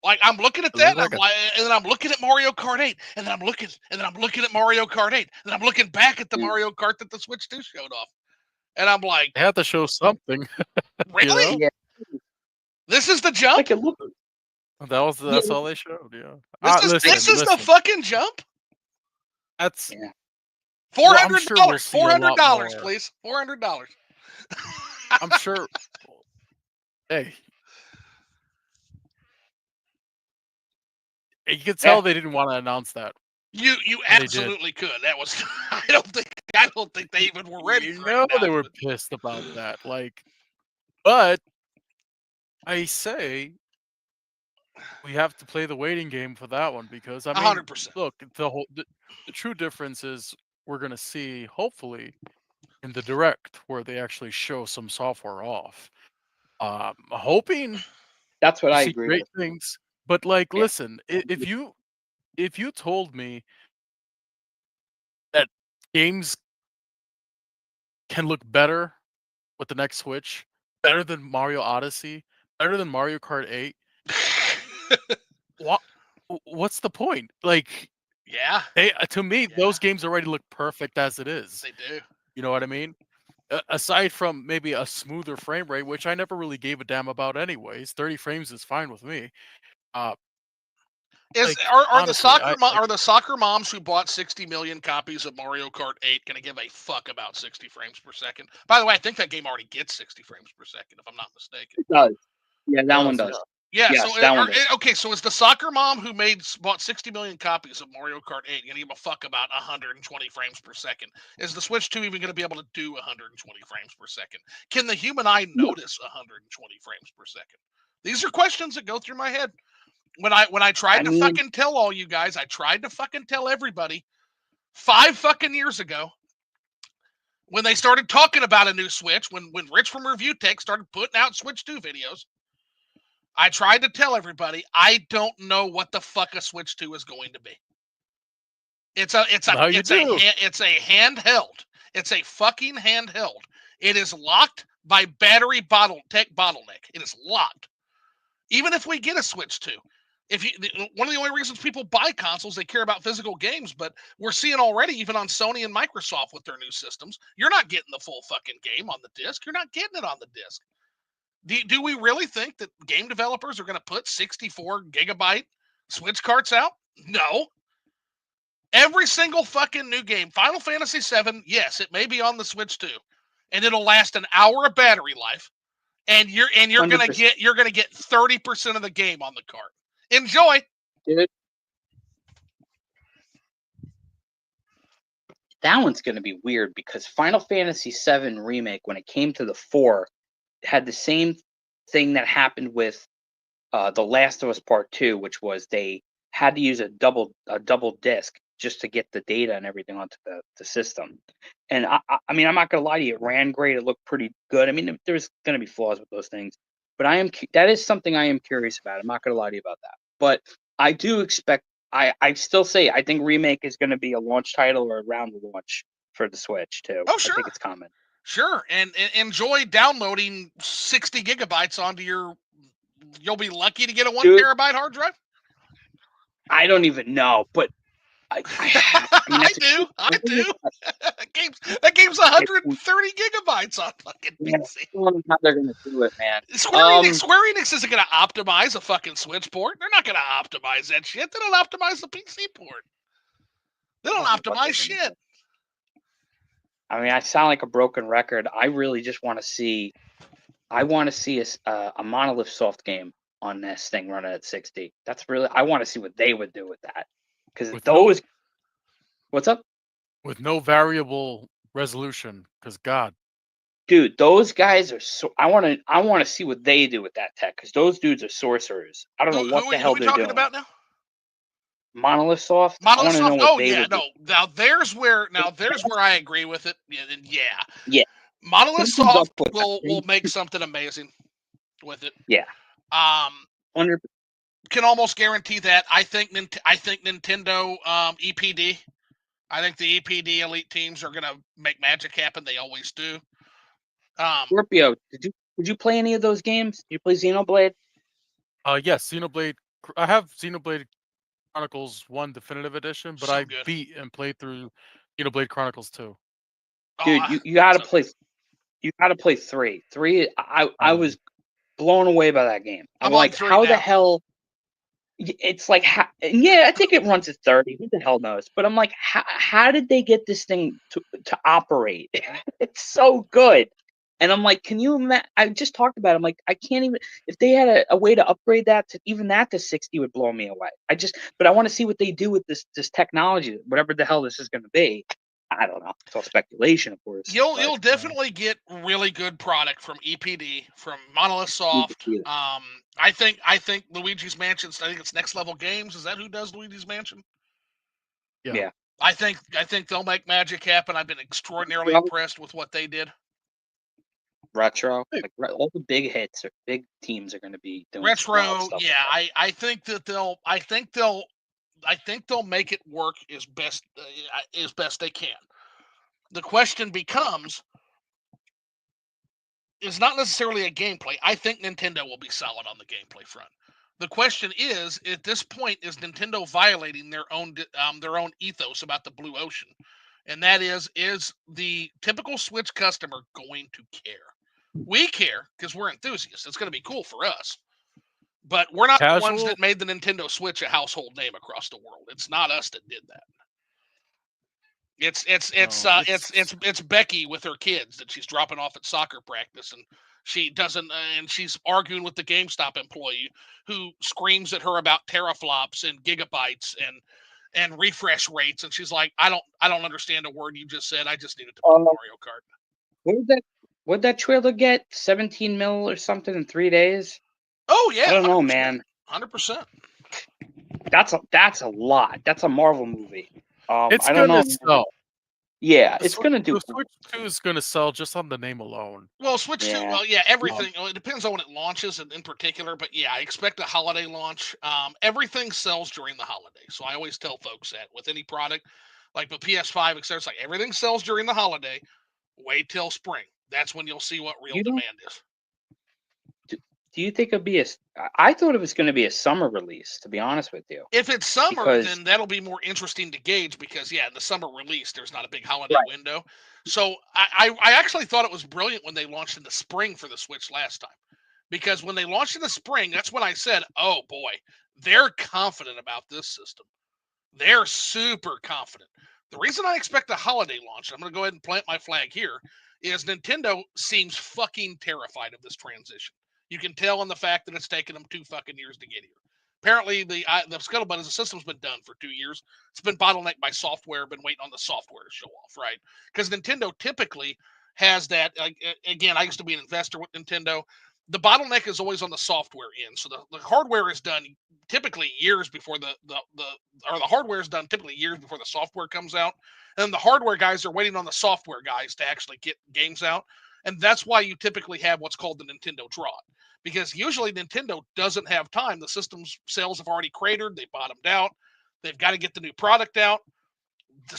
Like I'm looking at that, and then I'm looking at Mario Kart 8, and then I'm looking at Mario Kart 8, and then I'm looking back at the Mario Kart that the Switch 2 showed off, and I'm like, they had to show something. really? You know? Yeah. This is the jump. That's all they showed. Yeah. This is the fucking jump. That's $400. Well, sure $400, please. $400. I'm sure. Hey. You could tell they didn't want to announce that. You absolutely could. That was I don't think they even were ready. They were pissed about that. Like, but I say we have to play the waiting game for that one because I mean, 100%. Look, the true difference is we're gonna see hopefully in the direct where they actually show some software off. Hoping that's what I see agree great with. things, but like, listen, if you told me that games can look better with the next Switch, better than Mario Odyssey, better than Mario Kart 8, what's the point? Like, yeah, to me, those games already look perfect as it is. They do. You know what I mean? Aside from maybe a smoother frame rate, which I never really gave a damn about anyways. 30 frames is fine with me. Are honestly, the soccer moms who bought 60 million copies of Mario Kart 8 going to give a fuck about 60 frames per second? By the way, I think that game already gets 60 frames per second, if I'm not mistaken. It does. Yeah, that one does. Yeah, yes, so that one does. Okay, so is the soccer mom who bought 60 million copies of Mario Kart 8 going to give a fuck about 120 frames per second? Is the Switch 2 even going to be able to do 120 frames per second? Can the human eye notice 120 frames per second? These are questions that go through my head. When I tried to fucking tell all you guys, I tried to fucking tell everybody 5 fucking years ago when they started talking about a new Switch, when Rich from Review Tech started putting out Switch 2 videos, I tried to tell everybody I don't know what the fuck a Switch 2 is going to be. It's a handheld. It's a fucking handheld. It is locked by battery bottleneck. It is locked. Even if we get a Switch 2, one of the only reasons people buy consoles, they care about physical games, but we're seeing already, even on Sony and Microsoft with their new systems, you're not getting the full fucking game on the disc. You're not getting it on the disc. Do we really think that game developers are going to put 64 gigabyte Switch carts out? No. Every single fucking new game, Final Fantasy VII, yes, it may be on the Switch too, and it'll last an hour of battery life, and you're gonna get 30% of the game on the cart. Enjoy. Dude. That one's going to be weird because Final Fantasy VII Remake, when it came to the 4, had the same thing that happened with The Last of Us Part 2, which was they had to use a double disc just to get the data and everything onto the system. And I mean, I'm not going to lie to you, it ran great. It looked pretty good. I mean, there's going to be flaws with those things, but that is something I am curious about. I'm not going to lie to you about that. But I do expect, I still say, I think Remake is going to be a launch title or around the launch for the Switch too. Oh, sure. I think it's coming. Sure, and enjoy downloading 60 gigabytes onto you'll be lucky to get a 1 terabyte hard drive. I don't even know, but I mean, I do. That game's 130 gigabytes on fucking Yeah, PC. I don't know how they're gonna do it, man. Square Enix isn't gonna optimize a fucking Switch port. They're not gonna optimize that shit. They don't optimize the PC port. They don't optimize shit. I mean, I sound like a broken record. I really just want to see. I want to see a Monolith Soft game on this thing running at 60. That's really. I want to see what they would do with that. Because those. What's up? With no variable resolution, because God, dude, those guys are so. I want to see what they do with that tech because those dudes are sorcerers. I don't know what the hell who are we they're talking doing. about now? Monolith Soft. Monolith Soft. Oh yeah, no. Now there's where I agree with it. Yeah. Yeah. Monolith Soft will make something amazing with it. Yeah. 100%. Can almost guarantee that. I think Nintendo EPD. I think the EPD elite teams are gonna make magic happen. They always do. Scorpio, did you play any of those games? Did you play Xenoblade? Yes, Xenoblade. I have Xenoblade Chronicles 1 Definitive Edition, but I beat and played through Xenoblade Chronicles 2. Dude, you gotta play. You gotta play 3. 3. I was blown away by that game. I'm like, how the hell? It's like, yeah, I think it runs at 30. Who the hell knows? But I'm like, how did they get this thing to operate? It's so good. And I'm like, can you imagine? I just talked about it. I'm like, I can't even, if they had a way to upgrade that to even that to 60 would blow me away. But I want to see what they do with this technology, whatever the hell this is going to be. I don't know. It's all speculation, of course. You'll definitely get really good product from EPD, from Monolith Soft. I think Luigi's Mansion. I think it's Next Level Games. Is that who does Luigi's Mansion? Yeah. I think they'll make magic happen. I've been extraordinarily impressed with what they did. Retro, like all the big hits or big teams are going to be doing retro. Yeah, I think they'll make it work as best they can. The question becomes is not necessarily a gameplay. I think Nintendo will be solid on the gameplay front. The question is, at this point, is Nintendo violating their own ethos about the blue ocean? And that is the typical Switch customer going to care? We care because we're enthusiasts. It's going to be cool for us. But we're not the ones that made the Nintendo Switch a household name across the world. It's not us that did that. It's Becky with her kids that she's dropping off at soccer practice, and she doesn't, and she's arguing with the GameStop employee who screams at her about teraflops and gigabytes and refresh rates, and she's like, I don't understand a word you just said. I just needed to play Mario Kart. What'd that trailer get? 17 mil or something in 3 days? Oh yeah, I don't know, man. 100%. That's a lot. That's a Marvel movie. It's I don't know. Sell. Yeah, it's gonna do. The Switch 2 is gonna sell just on the name alone. Well, Switch 2, everything. It depends on when it launches in particular, but yeah, I expect a holiday launch. Everything sells during the holiday, so I always tell folks that with any product, like the PS5, etc., it's like everything sells during the holiday. Wait till spring. That's when you'll see what real demand is. Do you think it'll be I thought it was going to be a summer release, to be honest with you. If it's summer, then that'll be more interesting to gauge because, yeah, the summer release, there's not a big holiday window. So I actually thought it was brilliant when they launched in the spring for the Switch last time. Because when they launched in the spring, that's when I said, oh, boy, they're confident about this system. They're super confident. The reason I expect a holiday launch, I'm going to go ahead and plant my flag here, is Nintendo seems fucking terrified of this transition. You can tell in the fact that it's taken them 2 fucking years to get here. Apparently, the scuttlebutt is the system's been done for 2 years. It's been bottlenecked by software. Been waiting on the software to show off, right? Because Nintendo typically has that. Again, I used to be an investor with Nintendo. The bottleneck is always on the software end. So the hardware is done typically years before the hardware is done typically years before the software comes out, and the hardware guys are waiting on the software guys to actually get games out. And that's why you typically have what's called the Nintendo drought. Because usually Nintendo doesn't have time. The system's sales have already cratered. They bottomed out. They've got to get the new product out.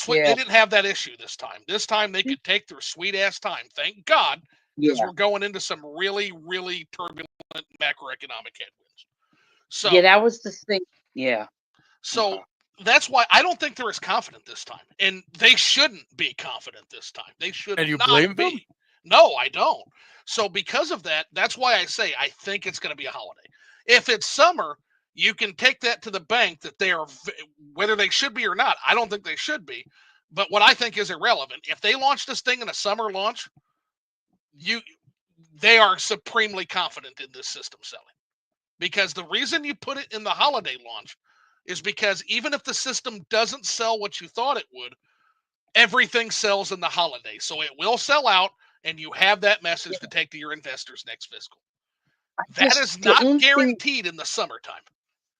They didn't have that issue this time. This time they could take their sweet-ass time. Thank God, because we're going into some really, really turbulent macroeconomic headwinds. So yeah, that was the thing. Yeah. So that's why I don't think they're as confident this time, and they shouldn't be confident this time. They should And you not blame be. them? No, I don't. So because of that, that's why I say I think it's going to be a holiday. If it's summer, you can take that to the bank that they are, whether they should be or not. I don't think they should be, but what I think is irrelevant. If they launch this thing in a summer launch, they are supremely confident in this system selling. Because the reason you put it in the holiday launch is because even if the system doesn't sell what you thought it would, everything sells in the holiday. So it will sell out, and you have that message to take to your investors next fiscal. That is the not only thing, guaranteed in the summertime.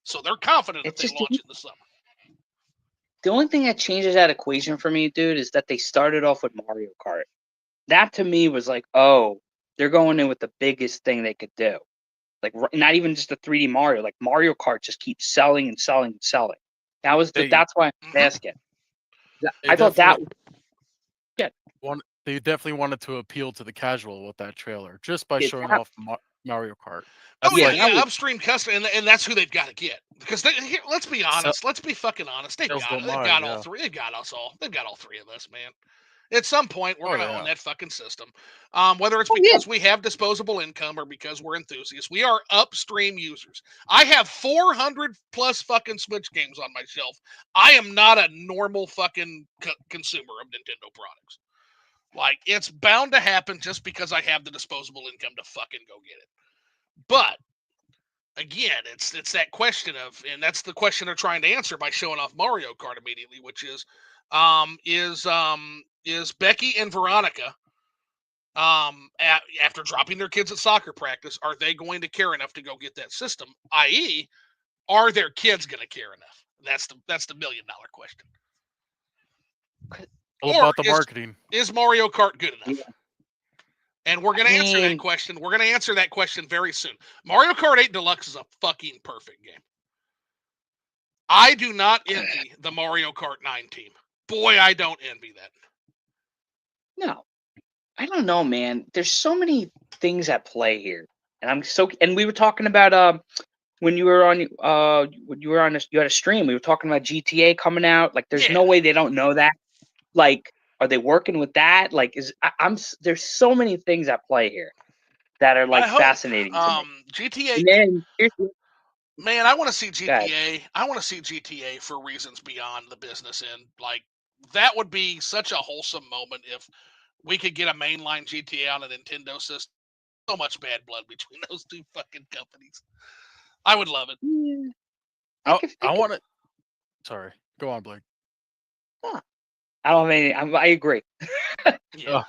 So they're confident if it's they just launch in the summer. the only thing that changes that equation for me, dude, is that they started off with Mario Kart. That to me was like, oh, they're going in with the biggest thing they could do. Like not even just the 3D Mario, like Mario Kart just keeps selling and selling and selling. That's why I'm asking. I thought that was They definitely wanted to appeal to the casual with that trailer, just by Yeah, showing that- off Mario Kart. Oh That's yeah, like upstream customer, and that's who they've got to get. Because let's be honest, let's be fucking honest. They've sales got don't they've lie, got all yeah. three. They've got us all. They've got all three of us, man. At some point, we're Oh, gonna yeah. own that fucking system. Whether it's Oh, yeah. because we have disposable income or because we're enthusiasts, we are upstream users. I have 400 plus fucking Switch games on my shelf. I am not a normal fucking consumer of Nintendo products. Like, it's bound to happen just because I have the disposable income to fucking go get it. But again, it's that question of, and that's the question they're trying to answer by showing off Mario Kart immediately, which is Becky and Veronica, after dropping their kids at soccer practice, are they going to care enough to go get that system? I.e., are their kids going to care enough? That's the $1 million question. All Or about the marketing. is Mario Kart good enough? Yeah. And we're going to answer that question. We're going to answer that question very soon. Mario Kart 8 Deluxe is a fucking perfect game. I do not envy the Mario Kart 9 team. Boy, I don't envy that. No, I don't know, man. There's so many things at play here, and we were talking about when you were on you had a stream. We were talking about GTA coming out. Like, there's no way they don't know that. Like, are they working with that? Like, there's so many things at play here that are like fascinating to me. GTA. And then Man, I want to see GTA. I want to see GTA for reasons beyond the business end. Like, that would be such a wholesome moment if we could get a mainline GTA on a Nintendo system. So much bad blood between those two fucking companies. I would love it. I want to. Sorry, go on, Blake. I don't have any. I agree. Yeah.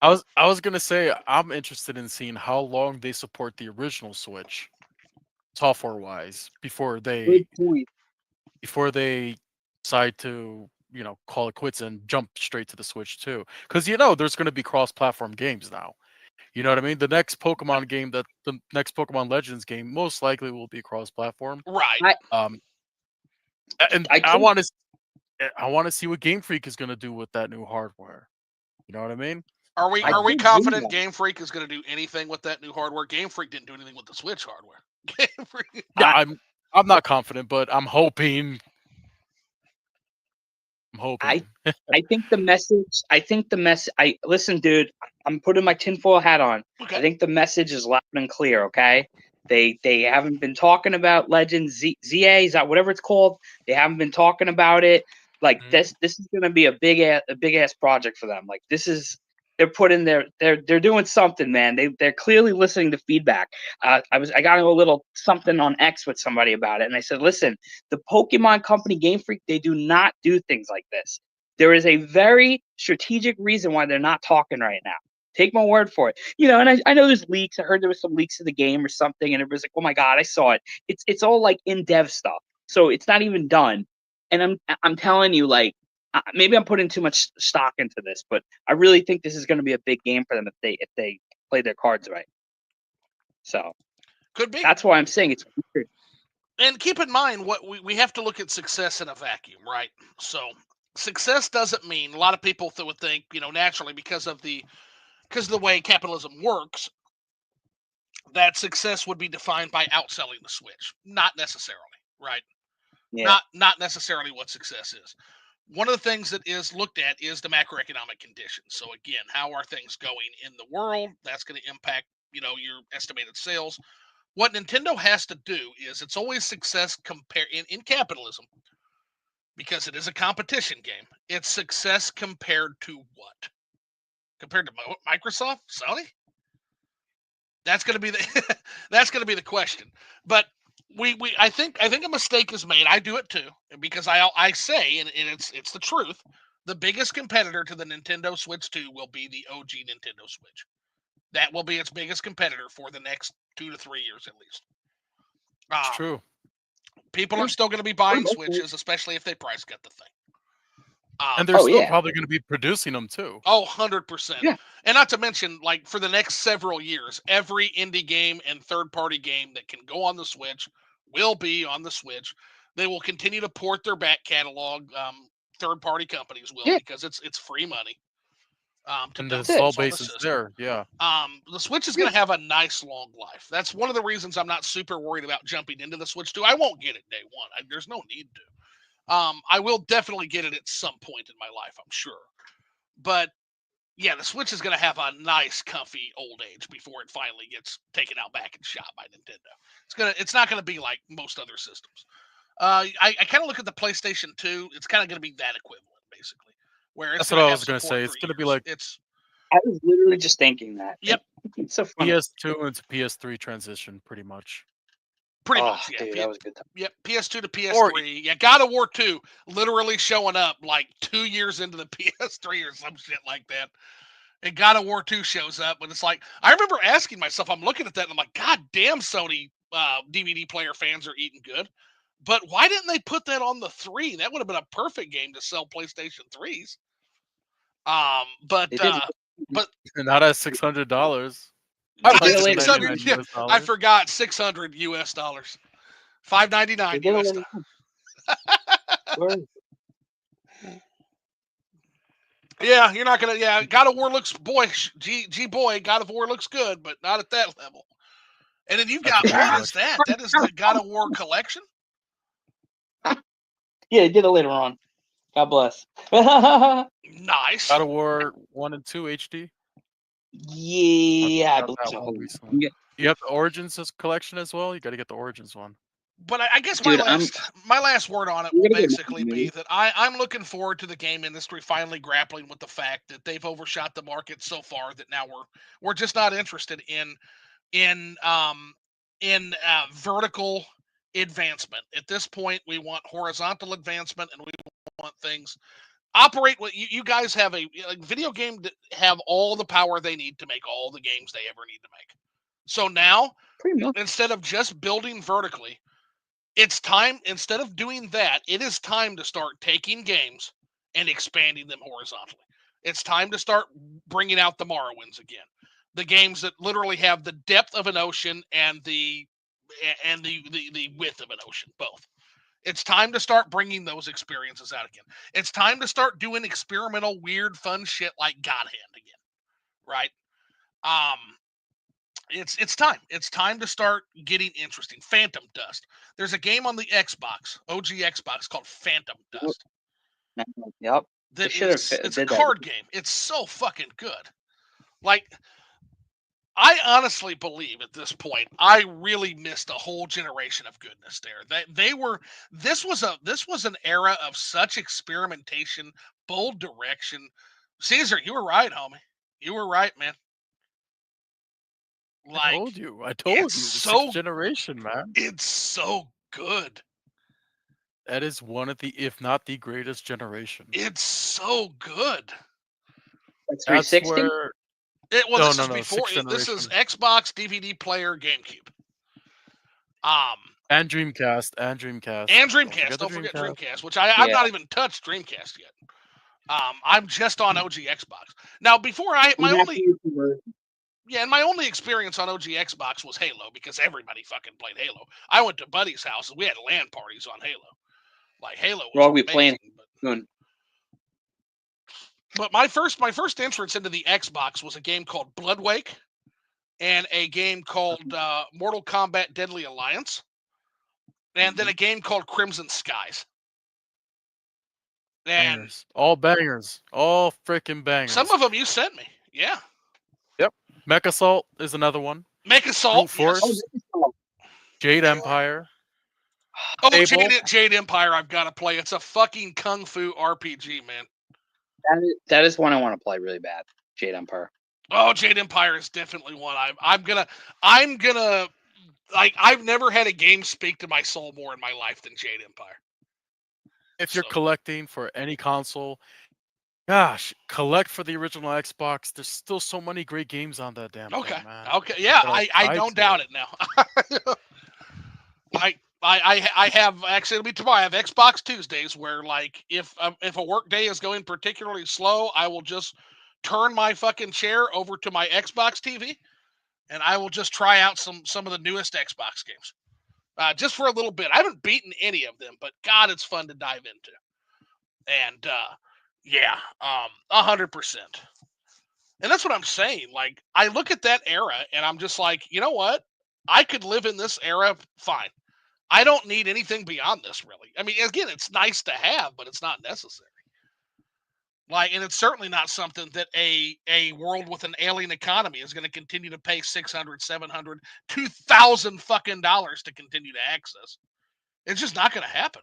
I was gonna say I'm interested in seeing how long they support the original Switch, software wise, before they Good point. decide to call it quits and jump straight to the Switch too. Because there's gonna be cross-platform games now. You know what I mean? The next Pokemon game, the next Pokemon Legends game, most likely will be cross-platform. Right. And I want to see what Game Freak is gonna do with that new hardware. You know what I mean? Are we think confident Zynga- Game Freak is going to do anything with that new hardware? Game Freak didn't do anything with the Switch hardware. Game Freak. Yeah, I'm not confident, but I'm hoping. I think the message. I listen, dude. I'm putting my tinfoil hat on. Okay. I think the message is loud and clear. Okay. They haven't been talking about Legends ZA, is that whatever it's called? They haven't been talking about it. Like, this is gonna be a big ass project for them. Like, they're putting they're doing something, man. They're clearly listening to feedback. I got a little something on X with somebody about it, and I said, listen, the Pokemon company Game Freak, they do not do things like this. There is a very strategic reason why they're not talking right now. Take my word for it. And I know there's leaks. I heard there was some leaks of the game or something, and it was like, oh my god, I saw it. It's all like in dev stuff, so it's not even done. And I'm telling you, like, maybe I'm putting too much stock into this, but I really think this is going to be a big game for them if they play their cards right. So Could be. That's why I'm saying it's weird. And keep in mind, what we have to look at success in a vacuum, right? So success doesn't mean, a lot of people would think, naturally because of the way capitalism works, that success would be defined by outselling the Switch. Not necessarily, right? Yeah. not necessarily what success is. One of the things that is looked at is the macroeconomic conditions. So again, how are things going in the world? That's going to impact, your estimated sales. What Nintendo has to do is it's always success in capitalism, because it is a competition game. It's success compared to what? Compared to Microsoft, Sony? That's going to be the that's going to be the question. But I think a mistake is made. I do it too, because I say, and it's the truth. The biggest competitor to the Nintendo Switch 2 will be the OG Nintendo Switch. That will be its biggest competitor for the next 2 to 3 years at least. It's true. People are still going to be buying Switches, especially if they price cut the thing. And they're still probably going to be producing them too. 100%. Yeah. And not to mention, like, for the next several years, every indie game and third-party game that can go on the Switch will be on the Switch. They will continue to port their back catalog. Third-party companies will, because it's free money. And the install base is there, yeah. The Switch is going to have a nice long life. That's one of the reasons I'm not super worried about jumping into the Switch 2. I won't get it day one. There's no need to. I will definitely get it at some point in my life, I'm sure. But yeah, the Switch is going to have a nice, comfy old age before it finally gets taken out back and shot by Nintendo. It's not going to be like most other systems. I kind of look at the PlayStation 2. It's kind of going to be that equivalent, basically. Where it's That's what I was going to say. It's going to be like I was literally just thinking that. Yep. It's so funny. PS2 into PS3 transition, pretty much. Pretty much, yeah. Dude, that was a good time. Yep, PS2 to PS3. Yeah, God of War 2 literally showing up like 2 years into the PS3 or some shit like that. And God of War 2 shows up, but it's like, I remember asking myself, I'm looking at that and I'm like, God damn, Sony DVD player fans are eating good. But why didn't they put that on the 3? That would have been a perfect game to sell PlayStation 3s. But not at $600. Yeah, I forgot $600 US. $599 US. Yeah, you're not gonna. Yeah, God of War looks God of War looks good, but not at that level. And then you've got what is that? That is the God of War collection. Yeah, they did it later on. God bless. Nice. God of War 1 and 2 HD. Yeah, I believe so. You have the Origins collection as well. You got to get the Origins one. But I guess my last word on it will basically be that I'm looking forward to the game industry finally grappling with the fact that they've overshot the market so far that now we're just not interested in vertical advancement. At this point, we want horizontal advancement, and we want things operate. What you guys have a video game that have all the power they need to make all the games they ever need to make. So now, instead of just building vertically, it's time, instead of doing that, it is time to start taking games and expanding them horizontally. It's time to start bringing out the Morrowinds again. The games that literally have the depth of an ocean and the width of an ocean, both. It's time to start bringing those experiences out again. It's time to start doing experimental, weird, fun shit like God Hand again, right? It's time. It's time to start getting interesting. Phantom Dust. There's a game on the Xbox, OG Xbox, called Phantom Dust. Yep. It's a card game. It's so fucking good. Like, I honestly believe at this point, I really missed a whole generation of goodness there. This was an era of such experimentation, bold direction. Caesar, you were right, homie. You were right, man. I told you. The sixth generation, man. It's so good. That is one of the, if not the greatest generation. It's so good. That's 360? This is before. This is Xbox, DVD player, GameCube. And Dreamcast. Don't forget Dreamcast, which I've not even touched Dreamcast yet. I'm just on OG Xbox. Now, before my only experience on OG Xbox was Halo, because everybody fucking played Halo. I went to buddies' houses. We had LAN parties on Halo. Like, Halo was amazing. Playing. But my first entrance into the Xbox was a game called Bloodwake and a game called Mortal Kombat Deadly Alliance. and then a game called Crimson Skies. And Bangers. All bangers. All freaking bangers. some of them you sent me. Yeah. Yep. Mech Assault is another one. Make Assault. Brute Force. Yes. Jade Empire. Oh, Fable. Jade Empire, I've got to play. It's a fucking kung fu RPG, man. That is one I want to play really bad. Jade Empire. Oh, Jade Empire is definitely one. I'm gonna like, I've never had a game speak to my soul more in my life than Jade Empire. If you're collecting for any console, gosh, collect for the original Xbox. There's still so many great games on that damn thing, man. Okay, yeah, But I don't doubt it now. I have, actually, it'll be tomorrow. I have Xbox Tuesdays where, like, if a work day is going particularly slow, I will just turn my fucking chair over to my Xbox TV, and I will just try out some of the newest Xbox games, just for a little bit. I haven't beaten any of them, but God, it's fun to dive into. And yeah, 100%. And that's what I'm saying. Like, I look at that era, and I'm just like, you know what? I could live in this era fine. I don't need anything beyond this, really. I mean, again, it's nice to have, but it's not necessary. Like, and it's certainly not something that a world with an alien economy is going to continue to pay $600, $700, $2,000 fucking dollars to continue to access. It's just not going to happen.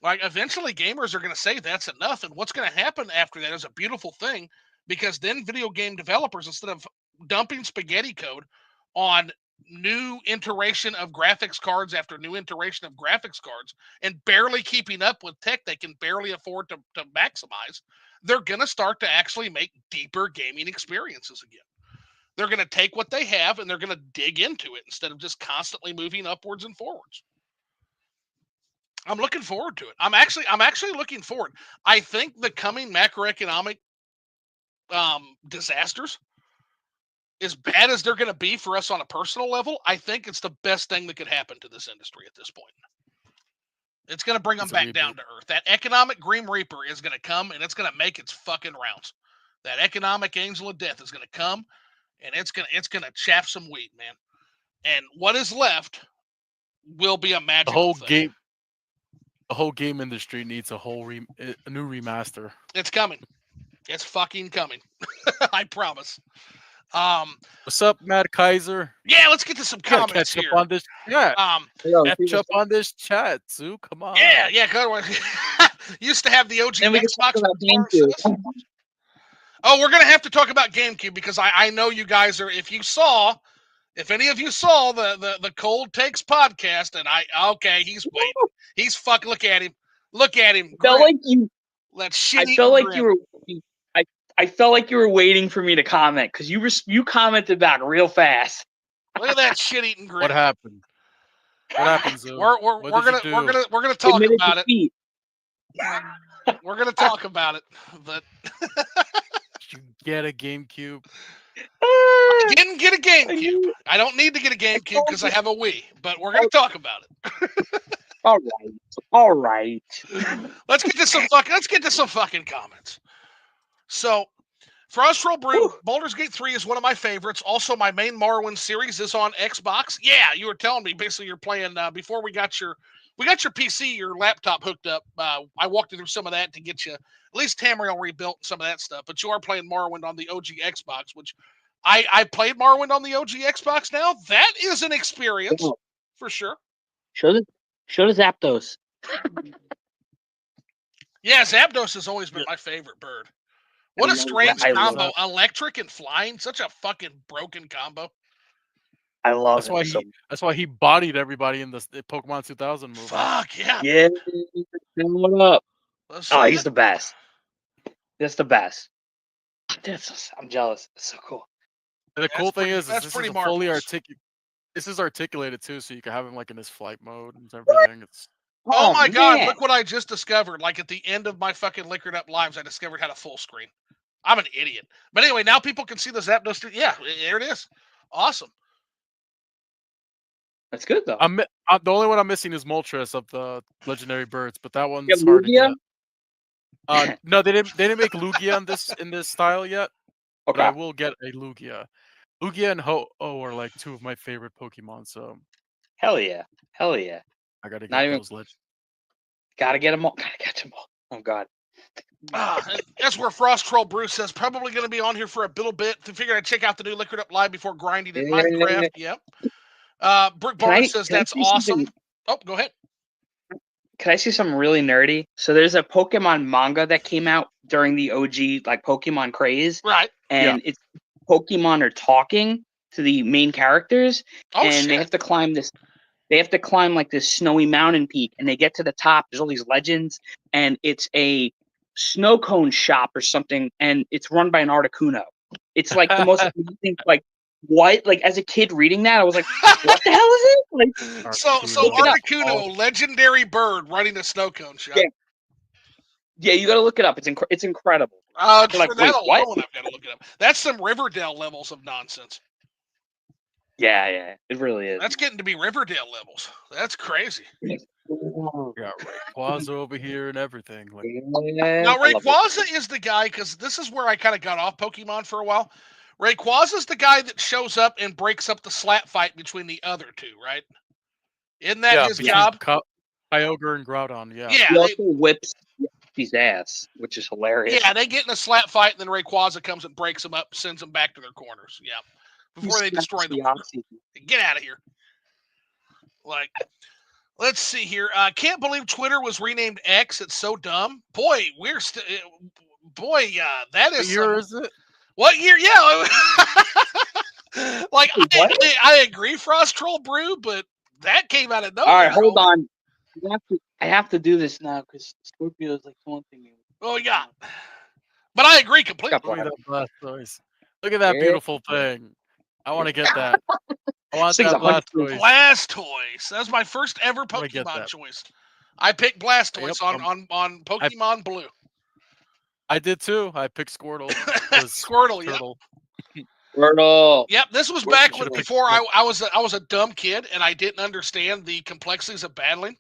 Like, eventually gamers are going to say that's enough, and what's going to happen after that is a beautiful thing, because then video game developers, instead of dumping spaghetti code on new iteration of graphics cards after new iteration of graphics cards and barely keeping up with tech they can barely afford to maximize, they're going to start to actually make deeper gaming experiences again. They're going to take what they have and they're going to dig into it instead of just constantly moving upwards and forwards. I'm looking forward to it. I'm actually looking forward. I think the coming macroeconomic disasters, as bad as they're going to be for us on a personal level, I think it's the best thing that could happen to this industry at this point. It's going to bring them back down to earth. That economic Grim Reaper is going to come, and it's going to make its fucking rounds. That economic Angel of Death is going to come, and it's going to chaff some weed, man. And what is left will be a magical thing. The whole game industry needs a new remaster. It's coming. It's fucking coming. I promise. What's up, Matt Kaiser? Yeah, let's get to some comments catch here. Up on this chat. Catch up on this chat, Sue. Come on. Yeah. Good. Used to have the OG Xbox. Oh, we're gonna have to talk about GameCube, because I know you guys are. If any of you saw the Cold Takes podcast, and he's waiting. He's fucking. Look at him. Felt like you. That shit. I felt like you were. I felt like you were waiting for me to comment, because you commented back real fast. Look at that shit-eating grin. What happened? What happened, Zoo? We're gonna talk about it. We're gonna talk about it, but you get a GameCube. I didn't get a GameCube. I don't need to get a GameCube because I have a Wii, but we're gonna talk about it. All right. Let's get to some fucking comments. So, Frostro Brew, Baldur's Gate 3 is one of my favorites. Also, my main Morrowind series is on Xbox. Yeah, you were telling me basically you're playing before we got your PC, your laptop hooked up. I walked you through some of that to get you at least Tamriel rebuilt and some of that stuff. But you are playing Morrowind on the OG Xbox, which I played Morrowind on the OG Xbox now. That is an experience for sure. Show the Zapdos. Yeah, Zapdos has always been my favorite bird. What a strange combo. Electric and flying. Such a fucking broken combo. I love That's why he bodied everybody in the Pokemon 2000 movie. Fuck, yeah. Yeah. What up? Oh, he's the best. That's the best. I'm jealous. It's so cool. And the cool thing is this is pretty fully articulated. This is articulated too, so you can have him like in his flight mode and everything. Oh my God, look what I just discovered. Like at the end of my fucking Liquored Up lives, I discovered how to full screen. I'm an idiot. But anyway, now people can see the Zapdos. Yeah, there it is. Awesome. That's good though. The only one I'm missing is Moltres of the Legendary Birds, but that one's hard to get. No, they didn't make Lugia in this style yet. Okay. But I will get a Lugia. Lugia and Ho-Oh are like two of my favorite Pokemon, so Hell yeah. Hell yeah. I gotta Not get even- those legends. Gotta get them all. Gotta catch them all. Oh god. And that's where Frost Troll Bruce says probably going to be on here for a little bit to figure out check out the new Liquid Up Live before grinding in Yeah. Minecraft. Yep. Brick Can I- Barnes says can I that's say something? awesome. Oh, go ahead. Can I see something really nerdy? So there's a Pokemon manga that came out during the OG like Pokemon craze, Right. and it's Pokemon are talking to the main characters, Oh and shit. they have to climb this. They have to climb like this snowy mountain peak, and they get to the top. There's all these legends, and it's a snow cone shop or something, and it's run by an Articuno. It's like the most amazing. Like what? Like as a kid reading that, I was like, "What the hell is it?" Like So Articuno. Look it up. Articuno, legendary bird running a snow cone shop. Yeah. Yeah, you got to look it up. It's incredible. For like, that wait, what? alone, I've got to look it up. That's some Riverdale levels of nonsense. Yeah, it really is. That's getting to be Riverdale levels. That's crazy. We got Rayquaza over here and everything. Like, Now, I love it. Rayquaza is the guy, because this is where I kind of got off Pokemon for a while. Rayquaza's the guy that shows up and breaks up the slap fight between the other two, right? Isn't that his between job? Kyogre and Groudon, yeah. Yeah, He also whips his ass, which is hilarious. they get in a slap fight, and then Rayquaza comes and breaks them up, sends them back to their corners. Yeah, before they destroy the world. Get out of here. Like, let's see here. Can't believe Twitter was renamed X. It's so dumb. Boy, we're still. Boy, that is. What year is it? What year? Yeah. Like, What? I agree, Frost Troll Brew, but that came out of nowhere. All right, hold on. I have to do this now because Scorpio is like taunting me. Oh, yeah. But I agree completely. Look at that Blastoise. Look at that Yeah. beautiful thing. I want to get that. I want Thing's that 100%. Blastoise. Blastoise. That's my first ever wanna get Pokemon that. choice. I picked Blastoise Yep, on Pokemon Blue. I did too. I picked Squirtle. 'cause Squirtle, yeah. Turtle. Wordle. Yep, this was Where's back the when, Squirtle? before I was a dumb kid and I didn't understand the complexities of battling.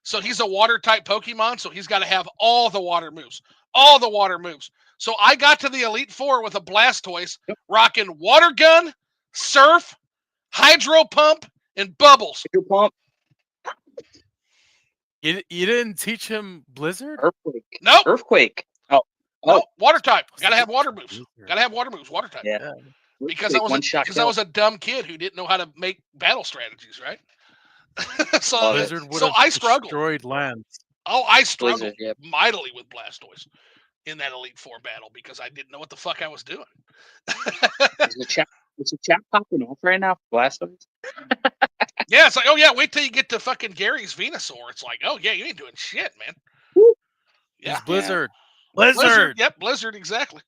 So he's a water type Pokemon, so he's got to have all the water moves. All the water moves. So I got to the Elite Four with a Blastoise, rocking Water Gun, Surf, Hydro Pump, and Bubbles. Your pump. You didn't teach him Blizzard? Earthquake. Nope. Earthquake. Nope. Water type. Gotta have water moves. Gotta have water moves. Water type. Yeah. Because I was a dumb kid who didn't know how to make battle strategies, right? so Love it. Blizzard would so have I struggled. destroyed lands. Oh, I struggled Blizzard, yep. mightily with Blastoise in that Elite Four battle because I didn't know what the fuck I was doing. Is the chat popping off right now for Blastoise? Yeah, it's like, oh yeah, wait till you get to fucking Gary's Venusaur. It's like, oh yeah, you ain't doing shit, man. Woo. Yeah. It's Blizzard. Blizzard. Yep, Blizzard, exactly.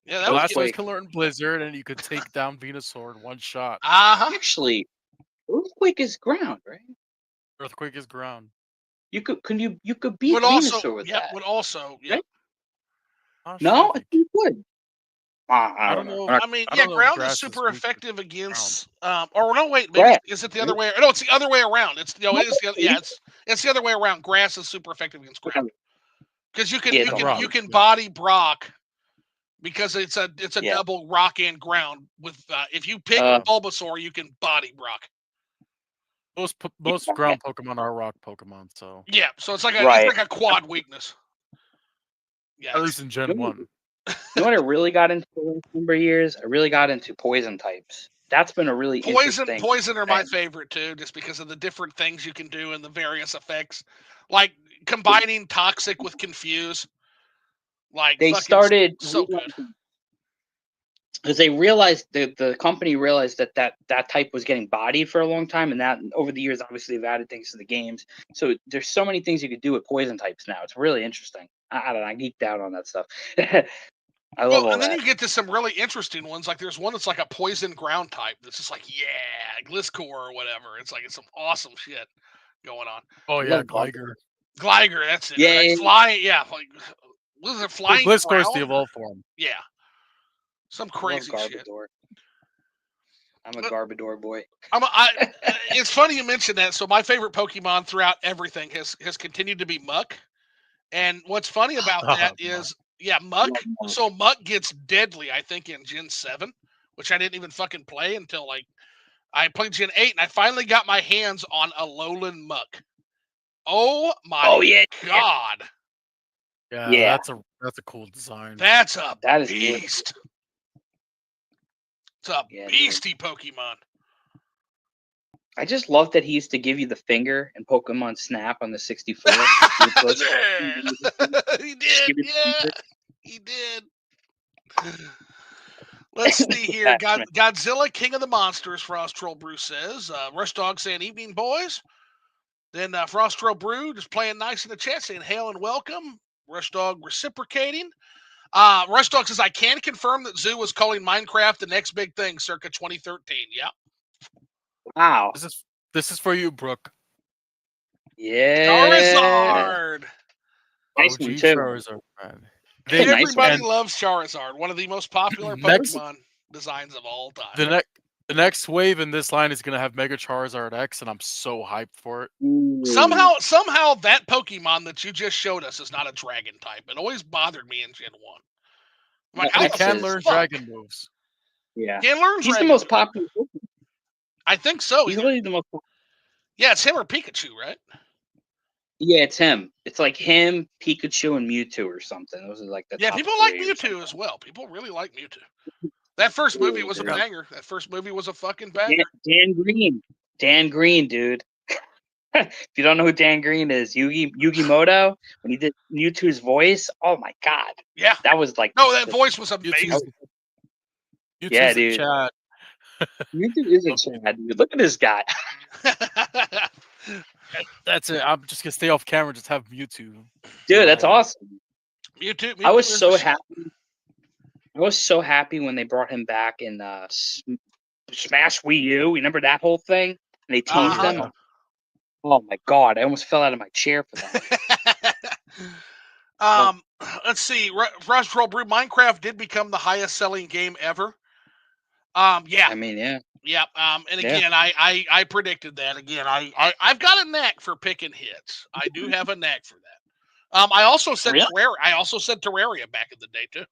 Yeah, that was Blastoise can learn Blizzard, and you could take down Venusaur in one shot. Actually, Earthquake is ground, right? Earthquake is ground. You could beat Would Venusaur also, with yep, that. would also, yep. Right? Oh, No, I shit. think you would. I don't know. I mean, I yeah, don't know if ground grass is is super weak to effective against. Or no, wait, maybe Grass. is it the other way? No, it's the other way around. It's it's the other way around. Grass is super effective against ground because you can Yeah, you can body Brock because it's a Yeah. double rock and ground with if you pick Bulbasaur, you can body Brock. Most ground Pokemon are rock Pokemon, so Yeah, so it's like a quad weakness. Yeah, at least in Gen 1. You know what I really got into the last number of years? I really got into poison types. That's been a really interesting. Poison are my trend. favorite too, just because of the different things you can do and the various effects, like combining toxic with confuse. Like They fucking started so good. because they realized the company realized that type was getting bodied for a long time, and that over the years, obviously, they've added things to the games. So there's so many things you could do with poison types now. It's really interesting. I don't know. I geeked out on that stuff. I love all And then that. you get to some really interesting ones. Like there's one that's like a poison ground type that's just like Gliscor or whatever. It's like it's some awesome shit going on. Oh yeah, love Gligar. Gligar, that's it. Yeah, Right? yeah, Flying, yeah. Like was it flying? Gliscor's the ground? evolved form. Yeah. Some I love crazy shit. Garbodor. I'm a Garbodor boy. It's funny you mentioned that. So my favorite Pokemon throughout everything has continued to be Muck. And what's funny about that is, Muck. Love Muck. So Muck gets deadly, I think, in Gen 7, which I didn't even fucking play until like I played Gen 8, and I finally got my hands on a Alolan Muck. Oh my god! Yeah, that's a cool design. That's a That is really beast. It's a Yeah, dude. beastie Pokemon. I just love that he used to give you the finger in Pokemon Snap on the 64. he Just did, give you the yeah, finger. he did. Let's see here. Attachment. Godzilla, King of the Monsters, Frost Troll Brew says. Rush Dog saying, evening, boys. Then Frost Troll Brew just playing nice in the chat saying, hail and welcome. Rush Dog reciprocating. Rush Dog says, I can confirm that Zoo was calling Minecraft the next big thing circa 2013. Yeah. Wow. This is for you, Brooke. Yeah. Charizard. Nice OG one, too. Charizard, man. Nice Everybody one. loves Charizard, one of the most popular Next- Pokemon designs of all time. The next wave in this line is gonna have Mega Charizard X, and I'm so hyped for it. Ooh. Somehow that Pokemon that you just showed us is not a dragon type. It always bothered me in Gen 1. I'm like, Well, how It the can is- learn fuck? dragon moves. Yeah. Can learn He's the dragon most moves. popular. I think so. He's Either- literally the most popular. yeah, it's him or Pikachu, right? Yeah, it's him. It's like him, Pikachu, and Mewtwo or something. Those are like the Yeah, top people like three or Mewtwo something. as well. People really like Mewtwo. That first movie was a dude. banger. That first movie was a fucking banger. Dan Green. Dan Green, dude. If you don't know who Dan Green is, Yugi Moto, when he did Mewtwo's voice, oh my god. Yeah. That was like No, that voice was amazing. Mewtwo's Yeah, a dude. Chad. Mewtwo is a Chad, dude. Look at this guy. That's it. I'm just gonna stay off camera. Just have Mewtwo. Dude, that's awesome. Mewtwo I was is so the shit. happy. I was so happy when they brought him back in Smash Wii U. Remember that whole thing? And they teased Uh-huh. him. Oh my god! I almost fell out of my chair for that. Let's see. Rush Troll Brew Minecraft did become the highest selling game ever. Yeah. I mean, yeah. Yeah. And again, I predicted that. Again, I've got a knack for picking hits. I do have a knack for that. I also said Really? Terraria. I also said Terraria back in the day too.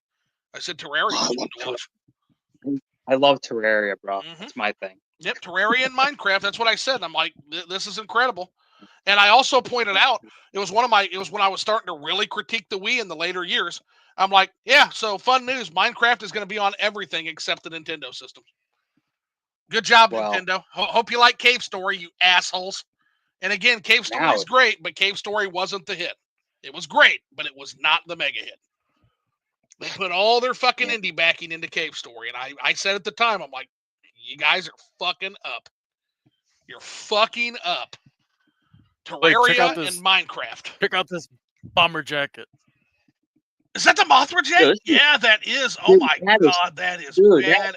I said Terraria was one to watch. I love Terraria, bro. Mhm. That's my thing. Yep, Terraria and Minecraft. That's what I said. I'm like, this is incredible. And I also pointed out it was when I was starting to really critique the Wii in the later years. I'm like, yeah, so fun news. Minecraft is going to be on everything except the Nintendo systems. Good job, Well- Nintendo. Hope you like Cave Story, you assholes. And again, Cave Story is great, but Cave Story wasn't the hit. It was great, but it was not the mega hit. They put all their fucking indie backing into Cave Story. And I said at the time, I'm like, you guys are fucking up. You're fucking up. Terraria and Minecraft. Check out this bomber jacket. Is that the Mothra jacket? Yeah, that is. Oh my god, that is badass.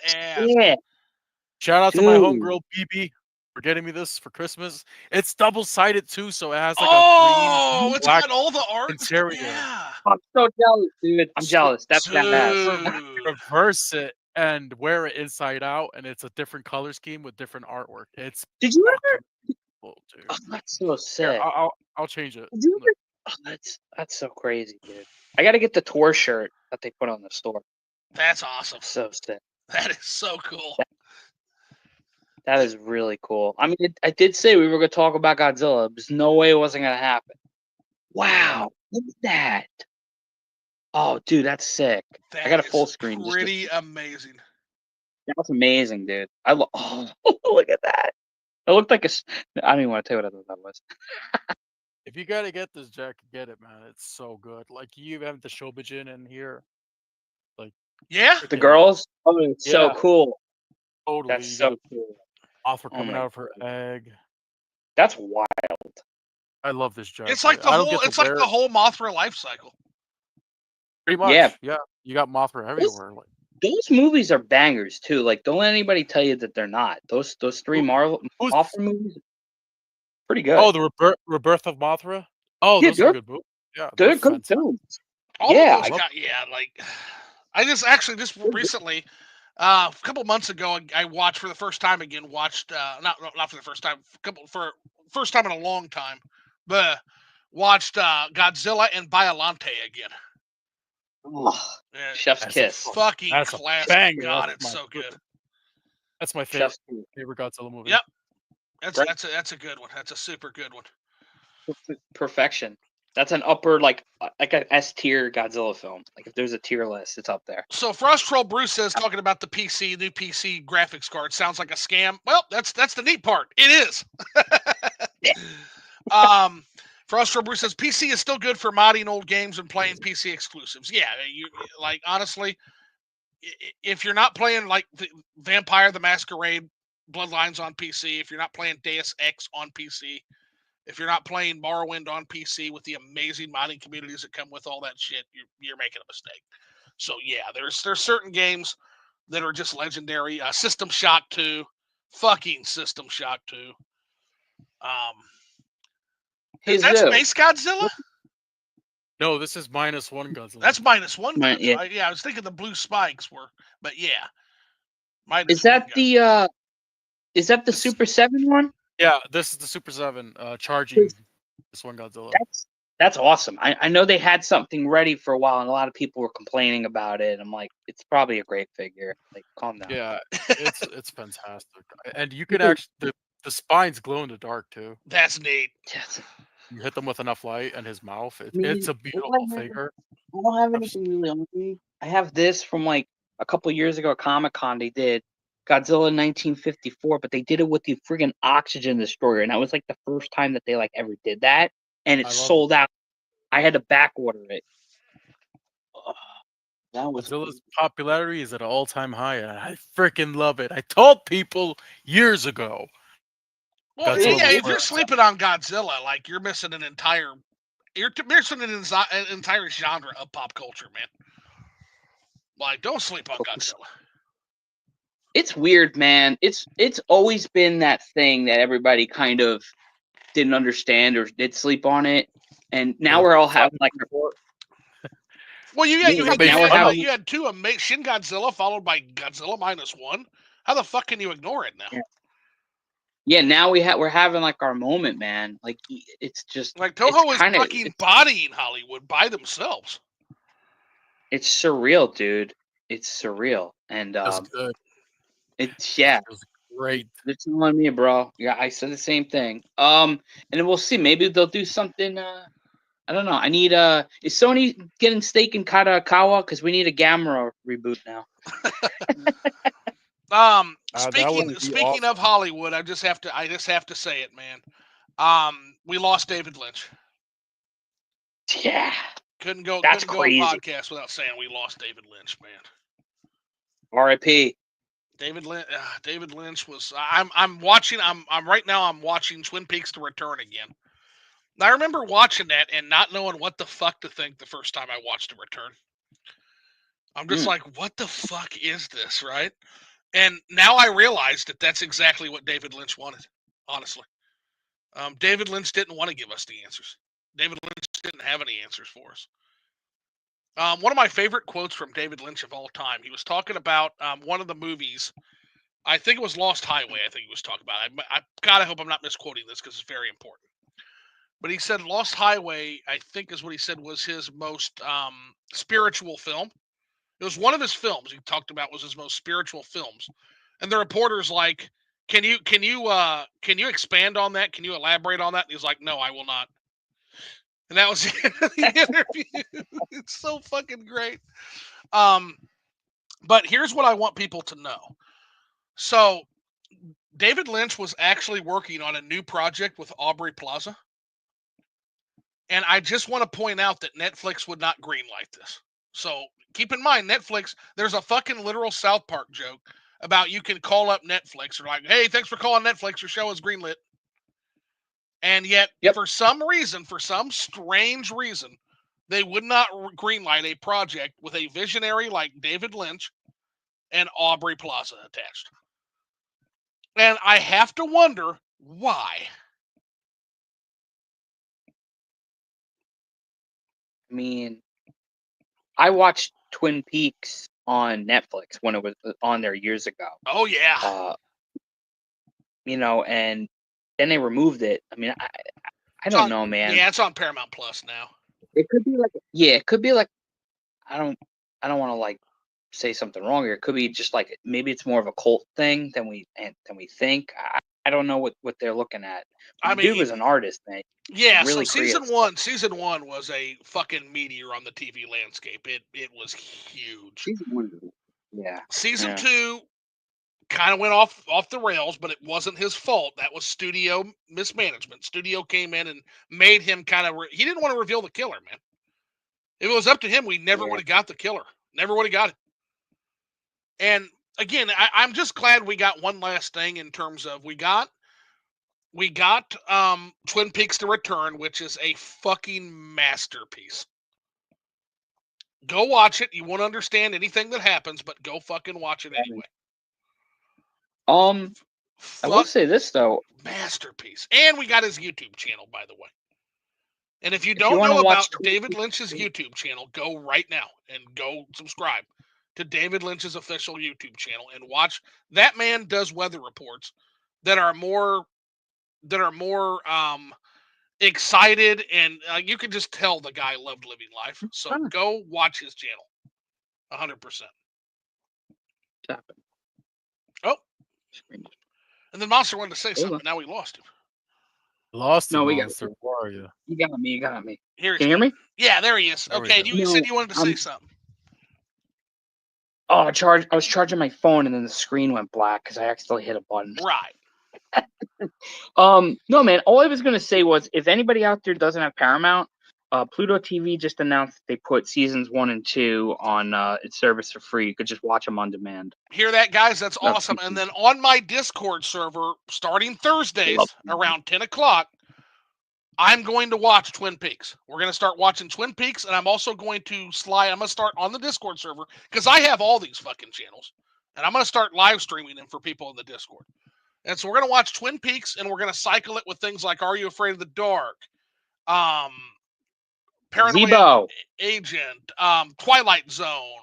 Yeah. Shout out to my homegirl BB for getting me this for Christmas. It's double-sided too, so it has like a green, it's black got all the art. interior. Yeah. I'm so jealous, dude. I'm jealous. That's badass. Reverse it and wear it inside out, and it's a different color scheme with different artwork. It's Did you ever? cool, dude. Oh, that's so sick. Here, I'll change it. Did you ever? Oh, that's so crazy, dude. I got to get the tour shirt that they put on the store. That's awesome. So sick. That is so cool. That is really cool. I mean, I did say we were going to talk about Godzilla. There's no way it wasn't going to happen. Wow. Look at that. Oh, dude, that's sick. I got a full screen. Pretty amazing. That's amazing, dude. Oh, look at that. It looked like I don't even want to tell you what I thought that was. If you gotta get this jacket, get it, man. It's so good. Like you have the Shobijin in here. Like the girls. Oh, it's so cool. Totally. That's so cool. Offer coming out of her egg. That's wild. I love this jacket. It's like the whole. It's like the whole Mothra life cycle. Pretty much. Yeah. You got Mothra everywhere. Those movies are bangers too. Like, don't let anybody tell you that they're not. Those three Mothra movies, pretty good. Oh, the Rebirth of Mothra. Oh, yeah, those are good movies. Yeah, they're good films. Like I just recently, a couple months ago, I watched for the first time again. Watched not for the first time, for first time in a long time, but watched Godzilla and Biollante again. Oh, Chef's kiss. Fucking classic. God, it's so good. That's my favorite Chef's Kiss. Godzilla movie. Yep. Right. That's a good one. That's a super good one. Perfection. That's an upper like a S tier Godzilla film. Like if there's a tier list, it's up there. So Frost Troll Bruce says talking about the new PC graphics card sounds like a scam. Well, that's the neat part. It is. Frost Troll Bruce says PC is still good for modding old games and playing PC exclusives. Yeah, you like honestly, if you're not playing like the Vampire the Masquerade Bloodlines on PC, if you're not playing Deus Ex on PC, if you're not playing Morrowind on PC with the amazing modding communities that come with all that shit, you're making a mistake. So yeah, there's certain games that are just legendary. System Shock 2, fucking System Shock 2. Is that Space Godzilla? No, this is -1 Godzilla. That's -1 Godzilla. Yeah. I was thinking the blue spikes were, but yeah. Is that the Super 7 one? Yeah, this is the Super 7 charging this one Godzilla. That's awesome. I know they had something ready for a while, and a lot of people were complaining about it. I'm like, it's probably a great figure. Like, calm down. Yeah, it's fantastic, and you can actually the spines glow in the dark too. That's neat. Yes. You hit them with enough light, and his mouth. It's a beautiful figure. I don't have anything really on me. I have this from like a couple years ago at Comic-Con. They did Godzilla 1954, but they did it with the friggin' Oxygen Destroyer, and that was like the first time that they like ever did that, and it sold out. I had to back order it. That was Godzilla's popularity is at an all-time high, and I freaking love it. I told people years ago. Well, yeah, if you're sleeping on Godzilla, like you're missing an entire genre of pop culture, man. Like, don't sleep on Godzilla. It's weird, man. It's always been that thing that everybody kind of didn't understand or did sleep on it, and now we're all having like. Well, you had two amazing Shin Godzilla followed by Godzilla -1. How the fuck can you ignore it now? Yeah, now we're having like our moment, man. Like it's just like Toho is fucking bodying Hollywood by themselves. It's surreal, dude. It's surreal, and that's good. It's great. It's on me, bro. Yeah, I said the same thing. And then we'll see. Maybe they'll do something. I don't know. I need is Sony getting stake in Kadokawa? Because we need a Gamera reboot now. Speaking of Hollywood, I just have to say it, man. We lost David Lynch. Yeah. Couldn't go crazy. on podcast without saying we lost David Lynch, man. R.I.P. David Lynch was. I'm watching Twin Peaks: The Return again. I remember watching that and not knowing what the fuck to think the first time I watched The Return. I'm just like, what the fuck is this, right? And now I realized that that's exactly what David Lynch wanted, honestly. David Lynch didn't want to give us the answers. David Lynch didn't have any answers for us. One of my favorite quotes from David Lynch of all time, he was talking about one of the movies. I think it was Lost Highway. I think he was talking about. I hope I'm not misquoting this because it's very important. But he said Lost Highway, I think is what he said was his most spiritual film. It was one of his films he talked about was his most spiritual films. And the reporter's like, can you expand on that? Can you elaborate on that? And he's like, no, I will not. And that was the interview. It's so fucking great. But here's what I want people to know. So David Lynch was actually working on a new project with Aubrey Plaza. And I just want to point out that Netflix would not greenlight this. So keep in mind, Netflix, there's a fucking literal South Park joke about you can call up Netflix or like, hey, thanks for calling Netflix. Your show is greenlit. And yet, for some strange reason, they would not greenlight a project with a visionary like David Lynch and Aubrey Plaza attached. And I have to wonder why. I mean, I watched Twin Peaks on Netflix when it was on there years ago. Oh, yeah. And then they removed it. I mean, I don't know, man. Yeah, it's on Paramount Plus now. It could be like, I don't want to like say something wrong here. It could be just like maybe it's more of a cult thing than we think. I don't know what they're looking at. I The mean, dude was an artist, man. Yeah, Really so creative season one was a fucking meteor on the TV landscape. It was huge. Season 1, yeah. Season Yeah. 2 kind of went off the rails, but it wasn't his fault. That was studio mismanagement. Studio came in and made him kind of. He didn't want to reveal the killer, man. If it was up to him, we never would have got the killer. Never would have got it. And again, I'm just glad we got one last thing in terms of we got Twin Peaks: The Return, which is a fucking masterpiece. Go watch it. You won't understand anything that happens, but go fucking watch it anyway. I will say this though, masterpiece. And we got his YouTube channel, by the way. And if you you don't wanna know about watch David Lynch's YouTube channel, go right now and go subscribe to David Lynch's official YouTube channel and watch. That man does weather reports that are more excited, and you can just tell the guy loved living life. So go watch his channel. 100%. Oh. And then Monster wanted to say something, but now we lost him. Lost him, No, we got Monster. Where are you? You got me. You got me. Here Can you hear me? Yeah, there he is. There we Okay, go. you said you wanted to say something. Oh, I was charging my phone and then the screen went black because I accidentally hit a button. Right. No, man. All I was gonna say was, if anybody out there doesn't have Paramount, Pluto TV just announced they put seasons 1 and 2 on its service for free. You could just watch them on demand. Hear that, guys? That's awesome. And then on my Discord server, starting Thursdays around 10 o'clock, I'm going to watch Twin Peaks. We're going to start watching Twin Peaks, and I'm also going to I'm going to start on the Discord server, because I have all these fucking channels, and I'm going to start live streaming them for people in the Discord. And so we're going to watch Twin Peaks, and we're going to cycle it with things like Are You Afraid of the Dark? Paranoid Agent, Twilight Zone,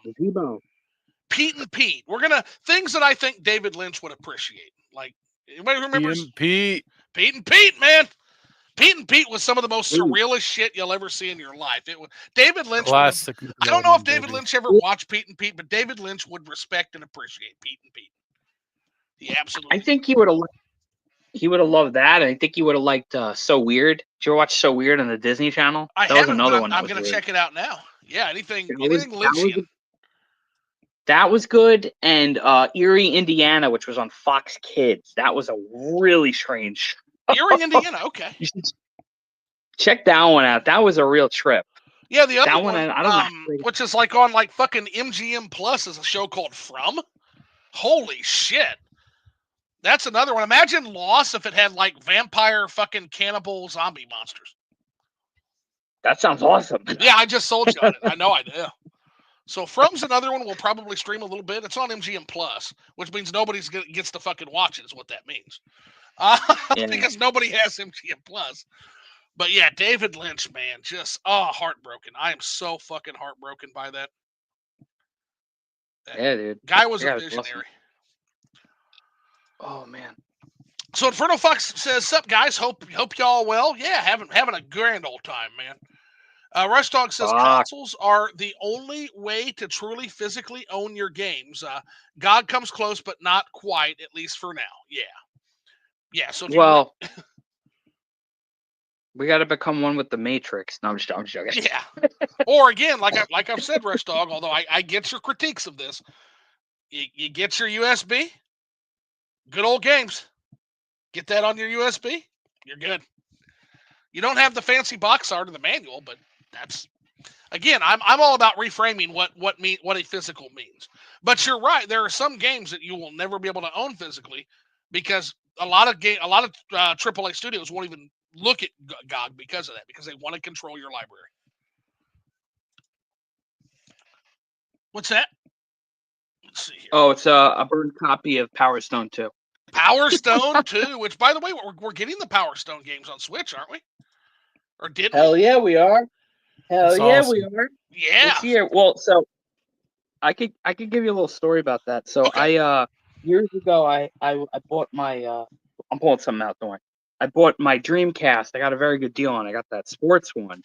Pete and Pete. We're gonna things that I think David Lynch would appreciate. Like, anybody remembers Pete and Pete, man? Pete and Pete was some of the most surrealist shit you'll ever see in your life. It was David Lynch. Classic. I don't know if David Lynch ever watched Pete and Pete, but David Lynch would respect and appreciate Pete and Pete. He absolutely. I think he would have. He would have loved that, and I think he would have liked So Weird. Did you ever watch So Weird on the Disney Channel? That was another one. I'm going to check it out now. Yeah, anything Lynchian. That was good, and Erie, Indiana, which was on Fox Kids. That was a really strange. Erie, Indiana. Okay. You should check that one out. That was a real trip. Yeah, the other that one I don't know. Which is like on like fucking MGM Plus, is a show called From. Holy shit. That's another one. Imagine Lost if it had like vampire fucking cannibal zombie monsters. That sounds awesome. Yeah, I just sold you on it. I know I do. So From's another one we'll probably stream a little bit. It's on MGM Plus, which means nobody's gets to fucking watch it is what that means. Because nobody has MGM Plus. But yeah, David Lynch, man, just heartbroken. I am so fucking heartbroken by that. Yeah, dude. Guy was a visionary. Oh man. So Inferno Fox says, "Sup guys? Hope y'all well. Yeah, having a grand old time, man." Rush Dog says consoles are the only way to truly physically own your games. God comes close, but not quite, at least for now. Yeah. So we got to become one with the Matrix. No, I'm just joking. Yeah. Or again, like I've said, Rush Dog. Although I get your critiques of this, you get your USB. Good old games. Get that on your USB. You're good. You don't have the fancy box art of the manual, but that's again, I'm all about reframing what a physical means. But you're right. There are some games that you will never be able to own physically because a lot of AAA studios won't even look at GOG because of that, because they want to control your library. What's that? Let's see here. Oh, it's a burned copy of Power Stone 2. Power Stone 2, which, by the way, we're getting the Power Stone games on Switch, aren't we? Or did we? Hell yeah, we are. Hell yeah, awesome. We are. Yeah. This year. Well, so I could give you a little story about that. So okay. I years ago I bought my I'm pulling something out, don't worry. I bought my Dreamcast. I got a very good deal on it. I got that sports one.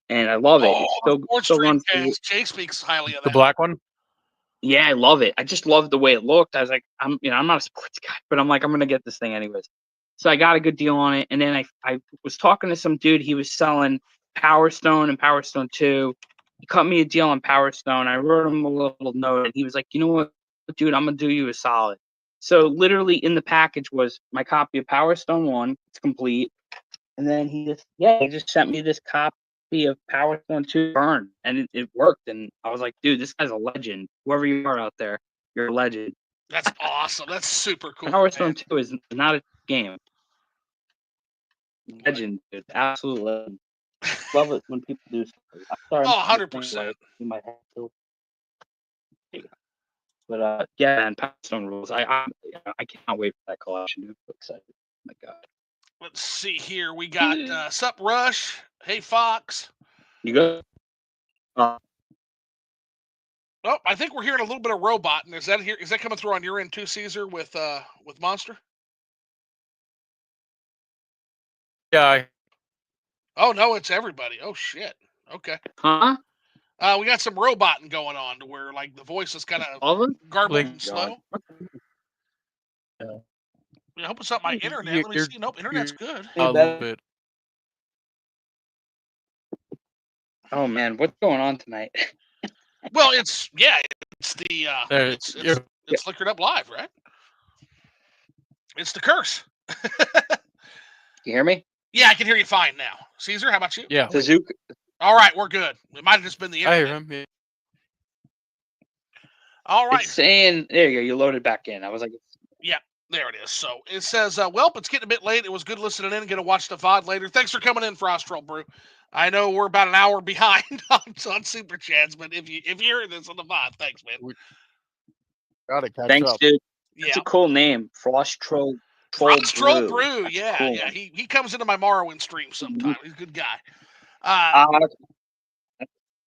And I love it. It still runs. Jay speaks highly of that. The black one? Yeah, I love it. I just loved the way it looked. I was like, I'm not a sports guy, but I'm like, I'm gonna get this thing anyways. So I got a good deal on it, and then I was talking to some dude. He was selling Power Stone and Power Stone 2. He cut me a deal on Power Stone. I wrote him a little note, and he was like, you know what, dude, I'm gonna do you a solid. So literally in the package was my copy of Power Stone 1. It's complete. And then he just sent me this copy of Power Stone 2 Burn, and it worked. And I was like, dude, this guy's a legend. Whoever you are out there, you're a legend. That's awesome. That's super cool. Power Stone 2 is not a game. Legend, dude. Absolute legend. Love it when people do stuff. I'm sorry. 100%. You might have to. But yeah, man, Power Stone rules. I cannot wait for that collection, dude. I'm so excited. Oh my God. Let's see here. We got Sup Rush. Hey Fox. You good? Oh, I think we're hearing a little bit of robot. And is that coming through on your end too, Caesar, with Monster? Yeah. Oh no, it's everybody. Oh shit. Okay. Huh? We got some roboting going on to where like the voice is kind of All of them? garbled and slow. Yeah. I hope it's not my internet. Let me see. Nope, internet's good. A little bit. Oh man, what's going on tonight? Well, it's the it's Liquored Up Live, right? It's the curse. You hear me? Yeah, I can hear you fine now. Caesar, how about you? Yeah. Suzuki. All right, we're good. It might have just been the internet. I hear him. Yeah. All right. It's saying there you go. You loaded back in. I was like, yeah, there it is. So it says, "Welp, it's getting a bit late. It was good listening in. Gonna watch the VOD later. Thanks for coming in, Frost Troll Brew. I know we're about an hour behind on Super Chats, but if you hear this on the VOD, thanks, man. Gotta catch thanks, up. dude. It's a cool name, Frost Troll. Frost Troll Brew. That's Yeah, cool. yeah. He comes into my Morrowind stream sometime. He's a good guy.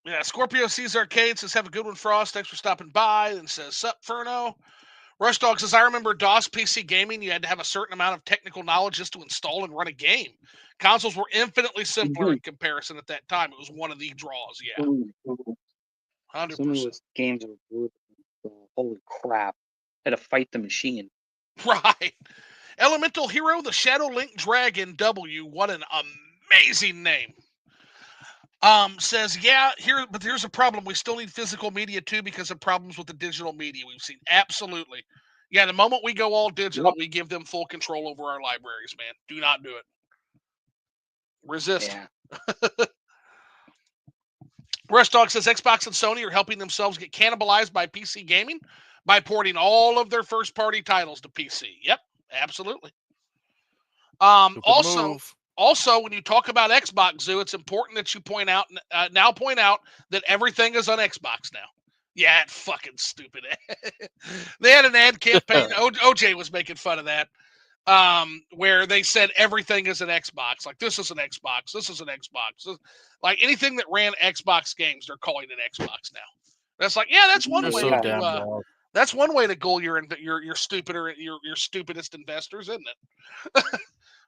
Yeah, Scorpio CesArcade says, have a good one, Frost. Thanks for stopping by. And says, sup, Furno. Rush Dog says, I remember DOS PC gaming. You had to have a certain amount of technical knowledge just to install and run a game. Consoles were infinitely simpler in comparison at that time. It was one of the draws, yeah. 100%. Some of those games are brutal. Holy crap. I had to fight the machine. Right. Elemental Hero, the Shadow Link Dragon W. What an amazing name. Says, yeah, but here's a problem. We still need physical media too because of problems with the digital media we've seen. Absolutely. Yeah, the moment we go all digital, we give them full control over our libraries, man. Do not do it. Resist. Yeah. Rush Dog says Xbox and Sony are helping themselves get cannibalized by PC gaming by porting all of their first-party titles to PC. Yep, absolutely. Also, when you talk about Xbox Zoo, it's important that you point out that everything is on Xbox now. Yeah, it's fucking stupid. They had an ad campaign. OJ was making fun of that, where they said everything is an Xbox. Like, this is an Xbox. This is an Xbox. Like, anything that ran Xbox games, they're calling it Xbox now. That's like, yeah, that's one way to that's one way to goal your stupidest investors, isn't it?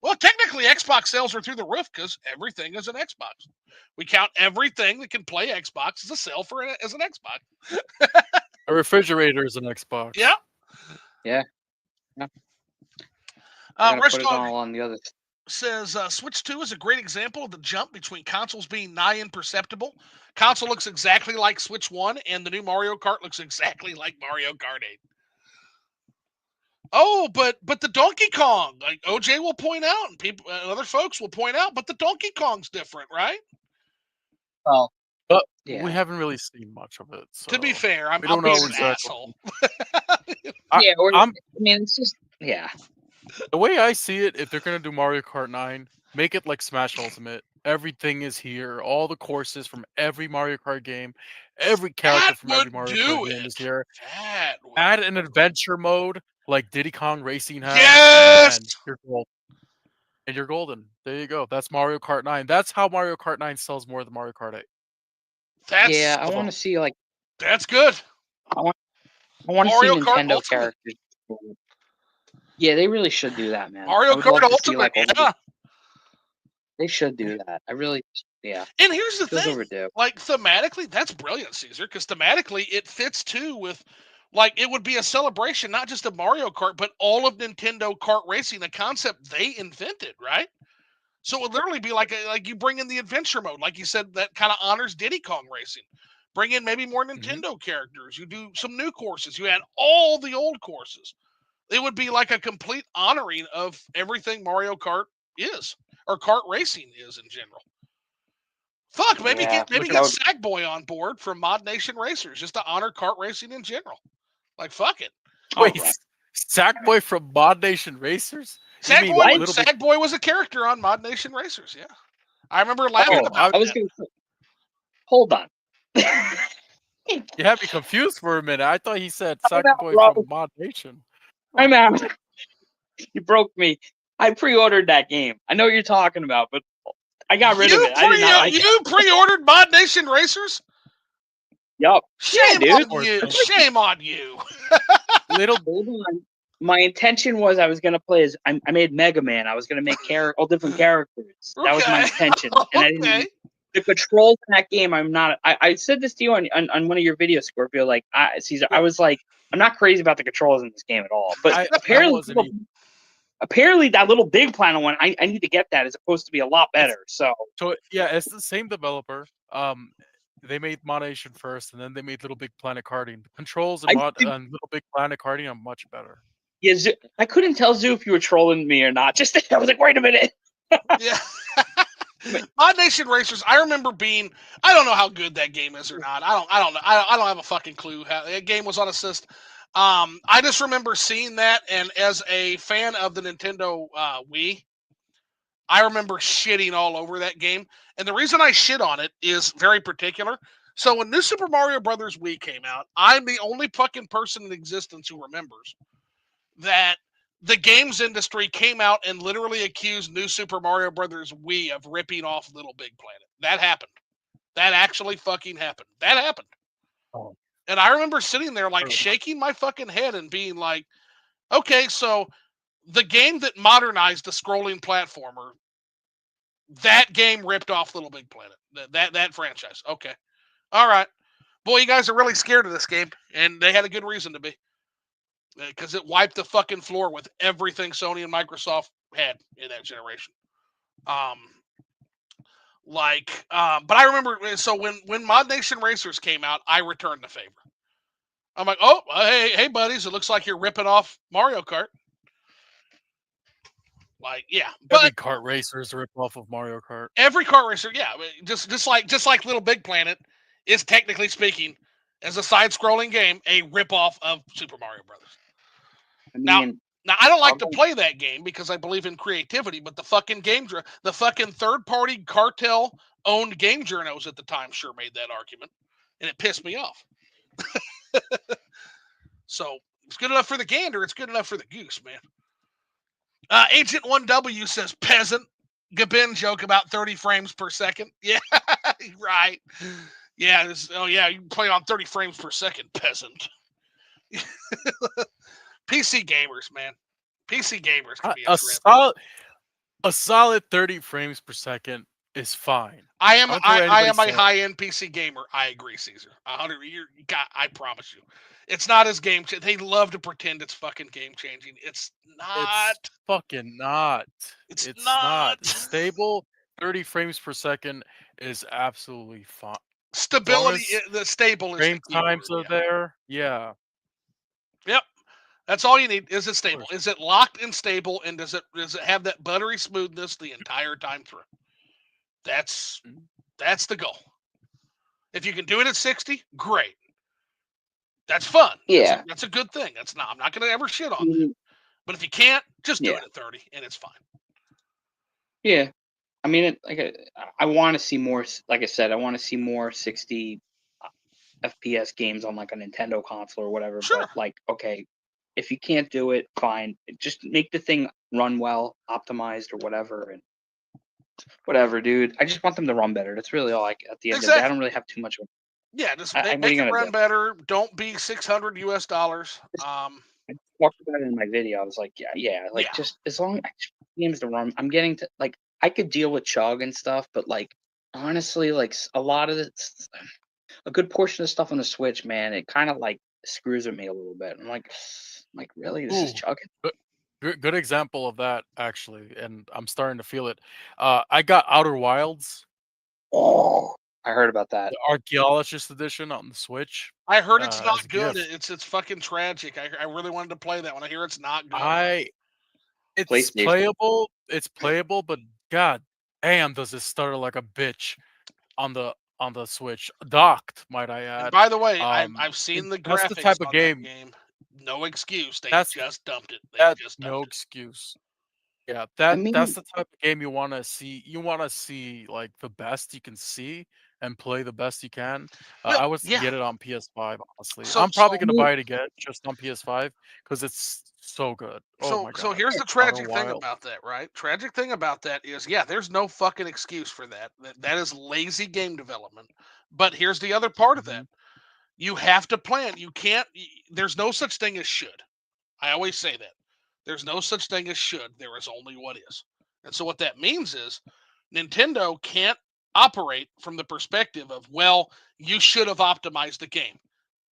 Well, technically, Xbox sales are through the roof because everything is an Xbox. We count everything that can play Xbox as a sale as an Xbox. A refrigerator is an Xbox. Yeah. Yeah. Rush put it all on the other. Says Switch 2 is a great example of the jump between consoles being nigh imperceptible. Console looks exactly like Switch 1, and the new Mario Kart looks exactly like Mario Kart 8. Oh, but the Donkey Kong, like OJ will point out, and people, other folks will point out, but the Donkey Kong's different, right? Well, but yeah. We haven't really seen much of it. So to be fair, I'm being an asshole. It's just The way I see it, if they're gonna do Mario Kart 9, make it like Smash Ultimate. Everything is here. All the courses from every Mario Kart game, every character from every Mario Kart game is here. Add an adventure mode like Diddy Kong Racing has. Yes! And you're golden. And you're golden. There you go. That's Mario Kart 9. That's how Mario Kart 9 sells more than Mario Kart 8. I want to see like. That's good. I want to see Nintendo characters. Yeah, they really should do that, man. Mario Kart Ultimate, yeah. They should do that. I really. Yeah. And here's the Feels thing, overdue. like thematically, that's brilliant, Caesar, because thematically it fits too with, like, it would be a celebration not just of Mario Kart, but all of Nintendo kart racing, a concept they invented, right? So it would literally be like you bring in the adventure mode, like you said, that kind of honors Diddy Kong racing. Bring in maybe more Nintendo characters. You do some new courses. You add all the old courses. It would be like a complete honoring of everything Mario Kart is, or kart racing is in general. Fuck, maybe Yeah, get Look at Sackboy on board from Mod Nation Racers just to honor kart racing in general. Like, fuck it. wait, Alright. Sackboy from Mod Nation Racers? You mean what? Little Big? Sackboy was a character on Mod Nation Racers. Yeah, I remember laughing Oh, about I was that. going to say, hold on. You had me confused for a minute. I thought he said I'm out, Sackboy bro. from Mod Nation. I'm out. You broke me. I pre-ordered that game. I know what you're talking about, but I got rid of it. I did not like it. You pre-ordered Mod Nation Racers? Yup. Shame dude. on you. Or- Shame on you. Little Hold on. My intention was I was gonna play as I made Mega Man. I was gonna make all different characters. That was my Okay. intention, and I didn't. Okay. The controls in that game, I'm not. I said this to you on one of your videos, Scorpio. Like, Caesar, I was like, I'm not crazy about the controls in this game at all. But I apparently, wasn't either. apparently, that little big planet one, I need to get that. Is supposed to be a lot better. So So yeah, it's the same developer. They made Mod Nation first, and then they made Little Big Planet Karting. The controls and I Mod think- and Little Big Planet Karting are much better. yeah, I couldn't tell Zoo if you were trolling me or not. Just I was like, wait a minute. Yeah. Mod Nation Racers, I remember being, I don't know how good that game is or not. I don't know. I don't have a fucking clue how that game was on assist. I just remember seeing that, and as a fan of the Nintendo Wii, I remember shitting all over that game. And the reason I shit on it is very particular. So when New Super Mario Brothers Wii came out, I'm the only fucking person in existence who remembers that the games industry came out and literally accused New Super Mario Brothers Wii of ripping off Little Big Planet. That happened. That actually fucking happened. That happened. Oh. And I remember sitting there like shaking my fucking head and being like, okay, so the game that modernized the scrolling platformer, that game ripped off Little Big Planet. That franchise. Okay. All right. Boy, you guys are really scared of this game, and they had a good reason to be. Because it wiped the fucking floor with everything Sony and Microsoft had in that generation. But I remember, so when Mod Nation Racers came out, I returned the favor. I'm like, oh, hey, buddies, it looks like you're ripping off Mario Kart. Like, yeah, Every but kart racer is a ripoff of Mario Kart. every kart racer, yeah, just like Little Big Planet is technically speaking, as a side-scrolling game, a ripoff of Super Mario Brothers. I mean, Now, I don't like to play that game because I believe in creativity, but the fucking the fucking third-party cartel-owned game journos at the time sure made that argument, and it pissed me off. So, it's good enough for the gander, it's good enough for the goose, man. Agent 1W says, peasant. Gabin joke about 30 frames per second. Yeah, right. Yeah, you play on 30 frames per second, peasant. PC gamers, man. PC gamers can be a trip. A solid 30 frames per second is fine. I am don't care what a anybody says. high-end PC gamer. I agree, Caesar. 100. I promise you, it's not as game. They love to pretend it's fucking game changing. It's not. It's fucking not. It's It's not. not. Stable 30 frames per second is absolutely fine. Stability. Long as The stable is frame the key times word, are there. Yeah. Yep. That's all you need. Is it stable? Is it locked and stable? And does it have that buttery smoothness the entire time through? That's the goal. If you can do it at 60, great. That's fun. yeah. That's a good thing. I'm not going to ever shit on Mm-hmm. that. But if you can't, just do Yeah. it at 30 and it's fine. Yeah. I mean, I want to see more. Like I said, I want to see more 60 FPS games on like a Nintendo console or whatever. Sure. But like, okay, if you can't do it, fine. Just make the thing run well, optimized or whatever, and whatever, dude. I just want them to run better. That's really all. Like at the end of the day, I don't really have too much of. Yeah, just what are make you it gonna run do? better. Don't be $600 US. I talked about it in my video. I was like, yeah, like just as long as games to run. I'm getting to like I could deal with chug and stuff, but like honestly, like a lot of a good portion of stuff on the Switch, man, it kind of like screws with me a little bit. I'm like, really, this is Ooh, chugging? good example of that actually, and I'm starting to feel it. I got Outer Wilds, Oh, I heard about that. the Archaeologist edition on the Switch, I heard it's as not a good. gift. It's fucking tragic. I really wanted to play that one. I hear it's not good. It's PlayStation. playable, but god damn, does it stutter like a bitch on the Switch. Docked, might I And add. by the way, I've And seen the that's the graphics type of on that game. game. No excuse. They That's just dumped it. They that's just no dumped it. excuse. Yeah, I that's mean, the type of game you wanna see. You wanna see, like, the best you can see and play the best you can. Well, I was to yeah. get it on PS5, honestly. So I'm probably so gonna buy it again just on PS5 because it's so good. Oh so my so god. here's the Outer tragic thing Wild. about that, right? Tragic thing about that is, yeah, there's no fucking excuse for that. That is lazy game development. But here's the other part of that. Mhm. You have to plan. You can't. There's no such thing as should. I always say that. There's no such thing as should. There is only what is. And so what that means is Nintendo can't operate from the perspective of, well, you should have optimized the game.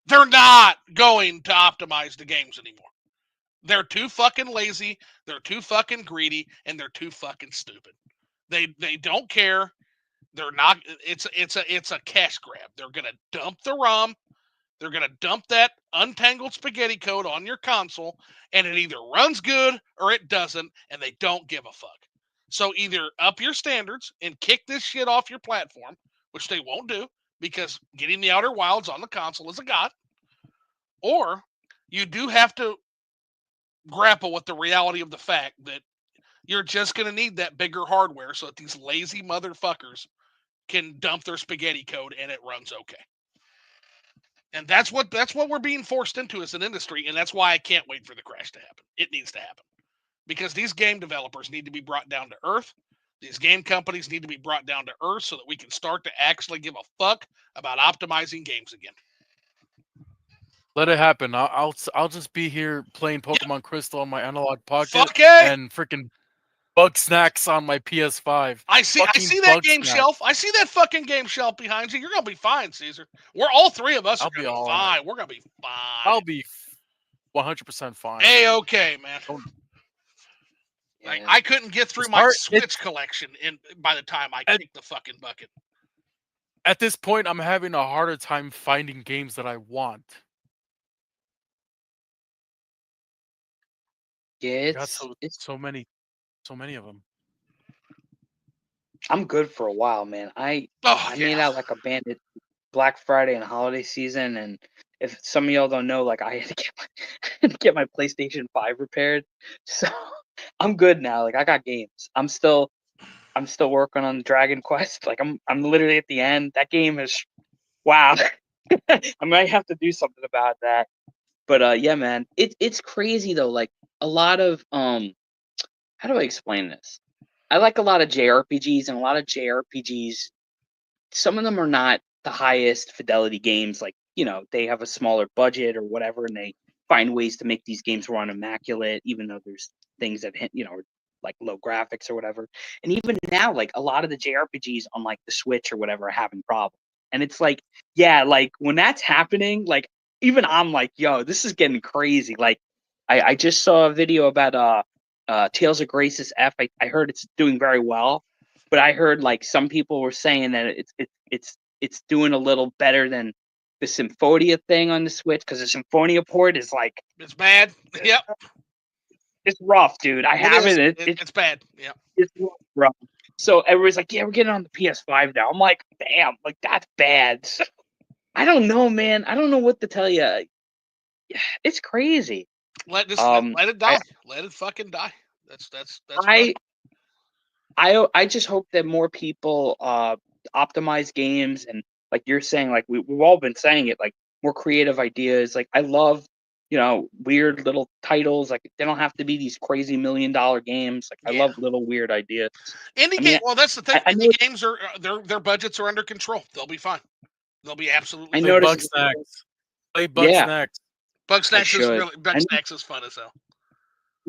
They're not going to optimize the games anymore. They're too fucking lazy, they're too fucking greedy, and they're too fucking stupid. They don't care. They're not it's a cash grab. They're gonna dump the ROM. They're going to dump that untangled spaghetti code on your console, and it either runs good or it doesn't, and they don't give a fuck. So either up your standards and kick this shit off your platform, which they won't do because getting the Outer Wilds on the console is a god, or you do have to grapple with the reality of the fact that you're just going to need that bigger hardware so that these lazy motherfuckers can dump their spaghetti code and it runs okay. And that's what we're being forced into as an industry, and that's why I can't wait for the crash to happen. It needs to happen because these game developers need to be brought down to earth. These game companies need to be brought down to earth so that we can start to actually give a fuck about optimizing games again. Let it happen. I'll just be here playing Yep. Pokemon Crystal on my analog pocket Fuck it. and freaking Bug Snacks on my PS5. I see Fucking that Bug game Snacks. shelf. I see that fucking game shelf behind you. You're gonna be fine, Caesar. We're all three of us are I'll gonna be be alright. fine. We're gonna be fine. I'll be 100% fine. A-okay, man. Don't Like yeah. I couldn't get through It's my hard. Switch collection by the time I At kicked the fucking bucket. at this point, I'm having a harder time finding games that I want. Yeah, I got it's. so many of them. I'm good for a while, man. Oh I made yeah. out like a bandit Black Friday and holiday season, and if some of y'all don't know, like I had to get I had to get my PlayStation 5 repaired, so I'm good now. Like I got games. I'm still working on Dragon Quest. Like I'm literally at the end. That game is wow. I might have to do something about that. But yeah, man, it's crazy though. Like a lot of how do I explain this? I like a lot of JRPGs, and a lot of JRPGs, some of them are not the highest fidelity games. Like, they have a smaller budget or whatever, and they find ways to make these games run immaculate, even though there's things that hit, are like low graphics or whatever. And even now, like a lot of the JRPGs on like the Switch or whatever are having problems. And it's like, yeah, like when that's happening, like even I'm like, yo, this is getting crazy. Like I just saw a video about Tales of Grace's F. I heard it's doing very well, but I heard like some people were saying that it's doing a little better than the Symphonia thing on the Switch, because the Symphonia port is like It's bad. Yep. it's rough, dude. I It have is. it. It's bad. Yep. It's rough. So everybody's like, yeah, we're getting on the PS5 now. I'm like, damn, like that's bad. I don't know, man. I don't know what to tell you. It's crazy. Let it I die. Let it fucking die. That's what I I just hope that more people optimize games, and like you're saying, like we've all been saying it, like more creative ideas. Like I love, weird little titles. Like they don't have to be these crazy $1 million games. Like I yeah. love little weird ideas. Indie I game. mean, Well, that's the thing. I know Indie games are their budgets are under control. They'll be fine. They'll be absolutely I Play fine. Bug noticed. Snacks. Play Bug Yeah, Snacks. Bug I Snacks is should. really Bug Snacks is fun as hell.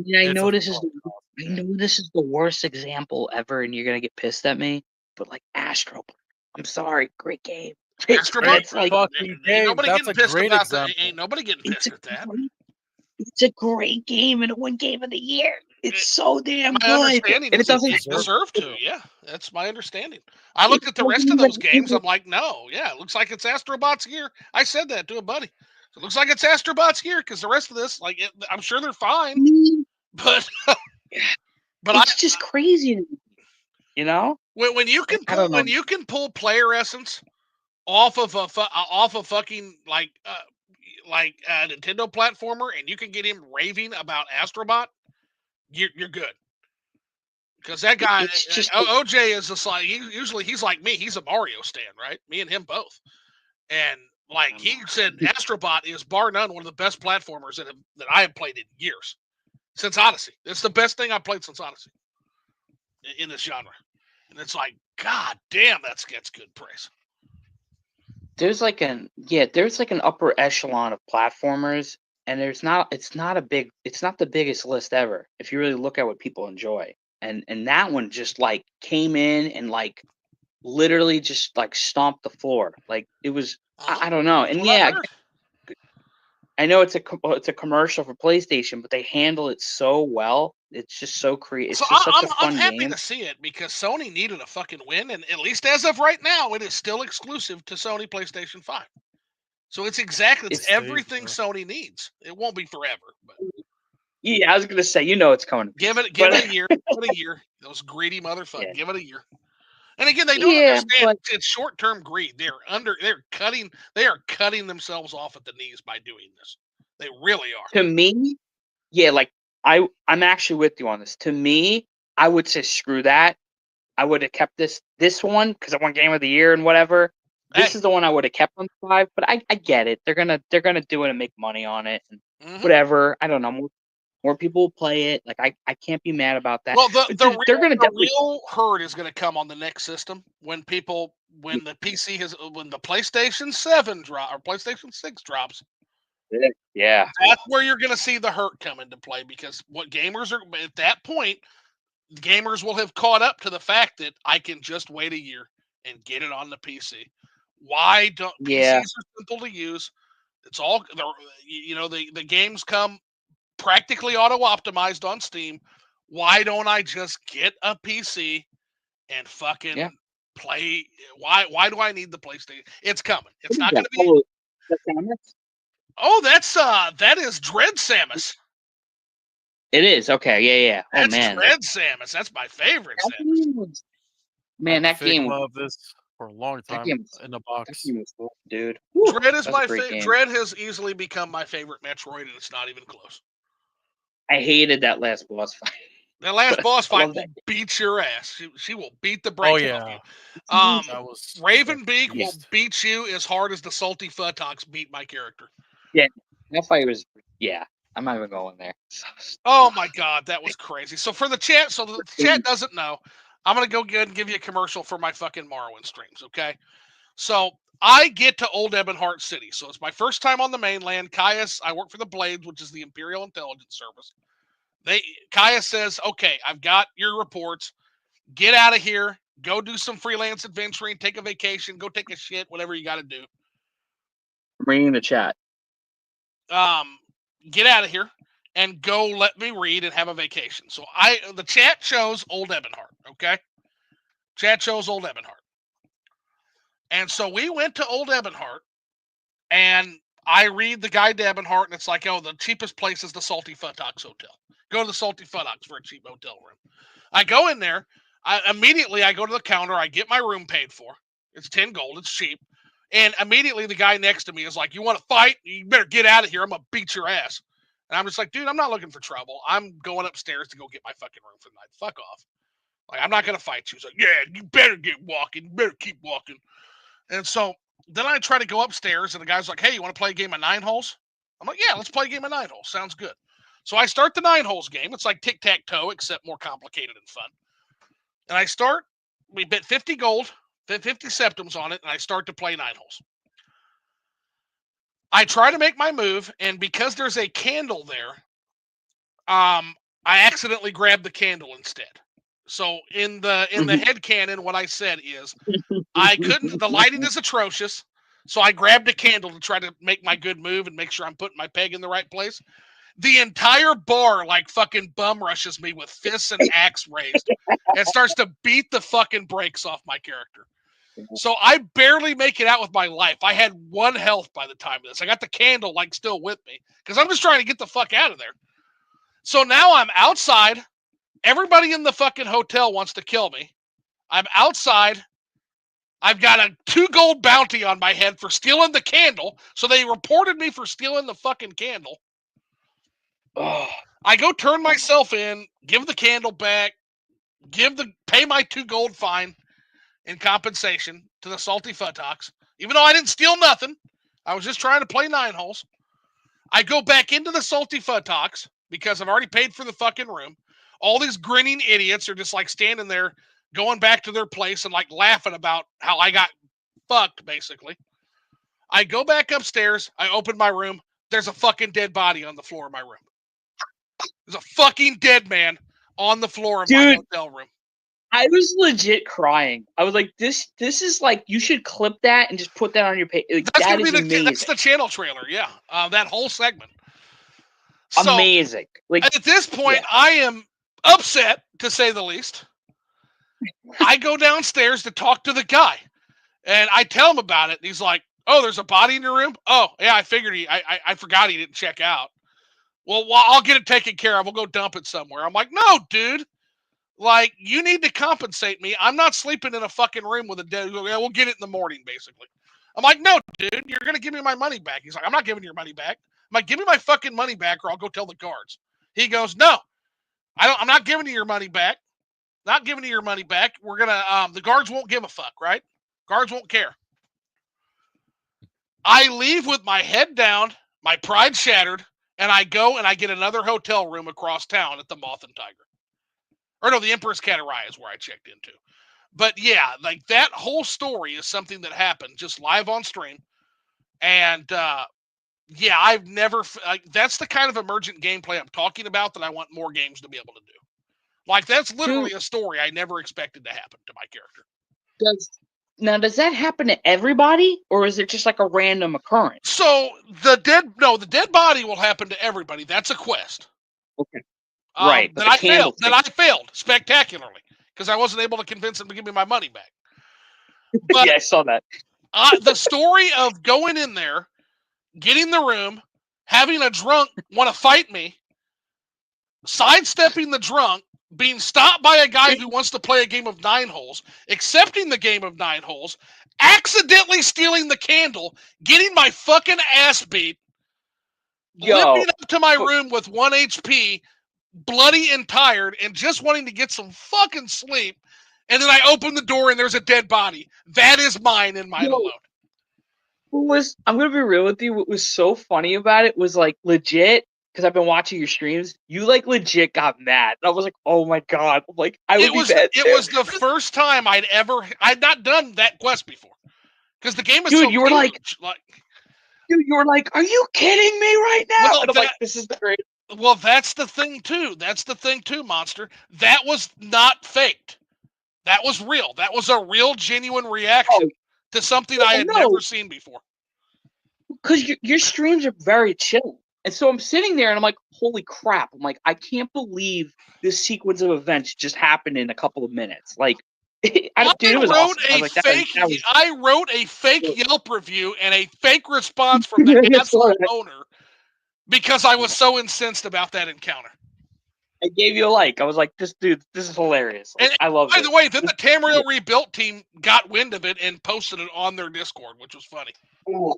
Yeah, I It's a know this is oh, I know this is the worst example ever, and you're gonna get pissed at me. But like Astro, I'm sorry, great game. Astrobot, It's like fucking ain't game. nobody That's getting a pissed great about that. example. Ain't nobody getting it's pissed a at that. great, it's a great game and it won Game of the Year. It's so damn My good, understanding and is it doesn't. it deserved deserved to. Yeah, that's my understanding. I It looked at the doesn't rest of those games. even. I'm like, no, yeah, it looks like it's Astrobot's year. I said that to a buddy. It looks like it's Astrobot's year because the rest of this, like, I'm sure they're fine, but I It's just crazy, you know. when you Like, can I don't know. pull player essence off of a fucking Nintendo platformer and you can get him raving about Astrobot, you're good. Because that guy, It's just OJ is just like, usually he's like me. He's a Mario stan, right? Me and him both. And like he said, Astrobot is bar none one of the best platformers that I have played in years. Since Odyssey. It's the best thing I've played since Odyssey in this genre. And it's like, God damn, that gets good praise. there's like an upper echelon of platformers, and it's not the biggest list ever if you really look at what people enjoy. And that one just like came in and like literally just like stomped the floor. Like it was, I don't know. That's And what I yeah, heard. I know it's a commercial for PlayStation, but they handle it so well. It's just so creative. So It's just such a I'm fun happy game. to see it because Sony needed a fucking win, and at least as of right now, it is still exclusive to Sony PlayStation 5. So it's It's everything Sony needs. It won't be forever, but yeah, I was gonna say, it's coming to give PC, it but a year. Give it a year. Those greedy motherfuckers. yeah, Give it a year. And again, they don't yeah, understand but it's short term greed. They are cutting themselves off at the knees by doing this. They really are. to me, yeah, like I'm actually with you on this. To me, I would say screw that. I would have kept this one because I won Game of the Year and whatever. This Hey. is the one I would have kept on 5, but I get it. They're gonna do it and make money on it and Mm-hmm. whatever. I don't know. More people will play it. Like I can't be mad about that. Well, But they're gonna the definitely. real hurt is going to come on the next system when the PC when the PlayStation 7 drop or PlayStation 6 drops. Yeah. That's where you're going to see the hurt come into play because what gamers are at that point, gamers will have caught up to the fact that I can just wait a year and get it on the PC. Why don't Yeah. PCs are simple to use? It's all the games come practically auto optimized on Steam. Why don't I just get a PC and fucking play? Why do I need the PlayStation? It's coming. It's not going to be. Oh, that's Samus? Oh, that is Dread Samus. It is okay. Yeah. Oh That's man, Dread Samus. That's my favorite that Samus. game was, man, that game was of this for a long time in the that box. game was cool, dude. Whew, Dread is that was a my great favorite. game. Dread has easily become my favorite Metroid, and it's not even close. I hated that last boss fight. That last boss I fight love will that. beat your ass. She will beat the brakes off yeah. you. That was Ravenbeak will beast. beat you as hard as the salty Futtox beat my character. Yeah, that fight was. Yeah, I'm not even going there. Oh my god, that was crazy. So for the chat, the chat doesn't know, I'm gonna go ahead and give you a commercial for my fucking Morrowind streams, okay? So I get to Old Ebonheart City. So it's my first time on the mainland. Caius, I work for the Blades, which is the Imperial Intelligence Service. Caius says, okay, I've got your reports. Get out of here. Go do some freelance adventuring, take a vacation, go take a shit, whatever you gotta do. I'm reading the chat. Get out of here and go let me read and have a vacation. So the chat shows Old Ebonheart, okay? Chat shows Old Ebonheart. And so we went to Old Ebonheart and I read the guide to Ebonheart and it's like, oh, the cheapest place is the Salty Futtox Hotel. Go to the Salty Futtox for a cheap hotel room. I go in there. Immediately I go to the counter. I get my room paid for. It's 10 gold. It's cheap. And immediately the guy next to me is like, you want to fight? You better get out of here. I'm going to beat your ass. And I'm just like, dude, I'm not looking for trouble. I'm going upstairs to go get my fucking room for the night. Fuck off. Like, I'm not going to fight you. He's like, yeah, you better get walking. You better keep walking. And so then I try to go upstairs and the guy's like, hey, you want to play a game of 9 holes? I'm like, yeah, let's play a game of 9 holes. Sounds good. So I start the 9 holes game. It's like tic-tac-toe, except more complicated and fun. And we bet 50 gold, 50 septims on it, and I start to play 9 holes. I try to make my move, and because there's a candle there, I accidentally grab the candle instead. So in the headcanon, what I said is I couldn't. The lighting is atrocious, so I grabbed a candle to try to make my good move and make sure I'm putting my peg in the right place. The entire bar like fucking bum rushes me with fists and axe raised and starts to beat the fucking brakes off my character. So I barely make it out with my life. I had 1 health by the time of this. I got the candle like still with me because I'm just trying to get the fuck out of there. So now I'm outside. Everybody in the fucking hotel wants to kill me. I'm outside. I've got a 2 gold bounty on my head for stealing the candle. So they reported me for stealing the fucking candle. Oh, I go turn myself in, give the candle back, pay my 2 gold fine in compensation to the salty futtocks. Even though I didn't steal nothing, I was just trying to play 9 holes. I go back into the salty futtocks because I've already paid for the fucking room. All these grinning idiots are just like standing there, going back to their place and like laughing about how I got fucked, basically. I go back upstairs. I open my room. There's a fucking dead body on the floor of my room. There's a fucking dead man on the floor of my hotel room. I was legit crying. I was like, "This is like you should clip that and just put that on your page." Like, That's that gonna is be amazing. that's the channel trailer, yeah. That whole segment. So, Amazing. Like at this point, I am upset to say the least. I go downstairs to talk to the guy, and I tell him about it. And he's like, "Oh, there's a body in your room? Oh, yeah, I figured I forgot he didn't check out. Well, I'll get it taken care of. We'll go dump it somewhere." I'm like, "No, dude. Like, you need to compensate me. I'm not sleeping in a fucking room with a dead. Yeah, we'll get it in the morning, basically." I'm like, "No, dude, you're gonna give me my money back." He's like, "I'm not giving your money back." I'm like, "Give me my fucking money back, or I'll go tell the guards." He goes, "No, I'm not giving you your money back. Not giving you your money back. We're gonna the guards won't give a fuck, right? Guards won't care." I leave with my head down, my pride shattered, and I go and I get another hotel room across town at the Moth and Tiger. Or no, the Empress Catariah is where I checked into. But yeah, like that whole story is something that happened just live on stream. And yeah, I've never like that's the kind of emergent gameplay I'm talking about that I want more games to be able to do. Like that's literally a story I never expected to happen to my character. Does that happen to everybody, or is it just like a random occurrence? So the dead body will happen to everybody. That's a quest. Okay. Right. That I failed spectacularly because I wasn't able to convince him to give me my money back. But yeah, I saw that. The story of going in there, getting the room, having a drunk want to fight me, sidestepping the drunk, being stopped by a guy who wants to play a game of 9 holes, accepting the game of 9 holes, accidentally stealing the candle, getting my fucking ass beat, limping up to my room with 1 HP, bloody and tired, and just wanting to get some fucking sleep. And then I open the door and there's a dead body. That is mine and mine alone. I'm gonna be real with you. What was so funny about it was like legit, because I've been watching your streams. You like legit got mad. And I was like, oh my god. I'm like, it was the first time I'd not done that quest before. Because the game is dude, so you were huge. Dude, you were like, are you kidding me right now? Well, and I'm like, this is great. Well, that's the thing too, Monster. That was not faked. That was real. That was a real, genuine reaction to something I had never seen before. Because your streams are very chill. And so I'm sitting there and I'm like, holy crap. I'm like, I can't believe this sequence of events just happened in a couple of minutes. Like, it was awesome. I wrote a fake Yelp review and a fake response from the asshole owner because I was so incensed about that encounter. I gave you a like. I was like, this is hilarious. Like, I love it. By the way, then the Tamriel Rebuilt team got wind of it and posted it on their Discord, which was funny. Oh,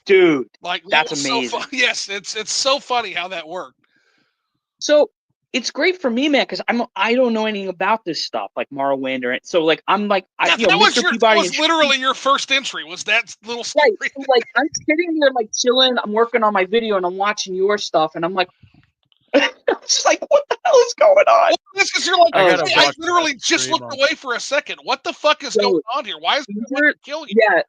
dude, like that's amazing. So yes, it's so funny how that worked. So it's great for me, man, because I don't know anything about this stuff, like Morrowind or so. Like I'm like, that was literally your first entry. Was that little story? Right. So, like I'm sitting there like chilling. I'm working on my video and I'm watching your stuff, and I'm like. I'm just like, what the hell is going on? Well, that's because you're like, I literally just looked away for a second. What the fuck is going on here? Why is it killing you? Yeah,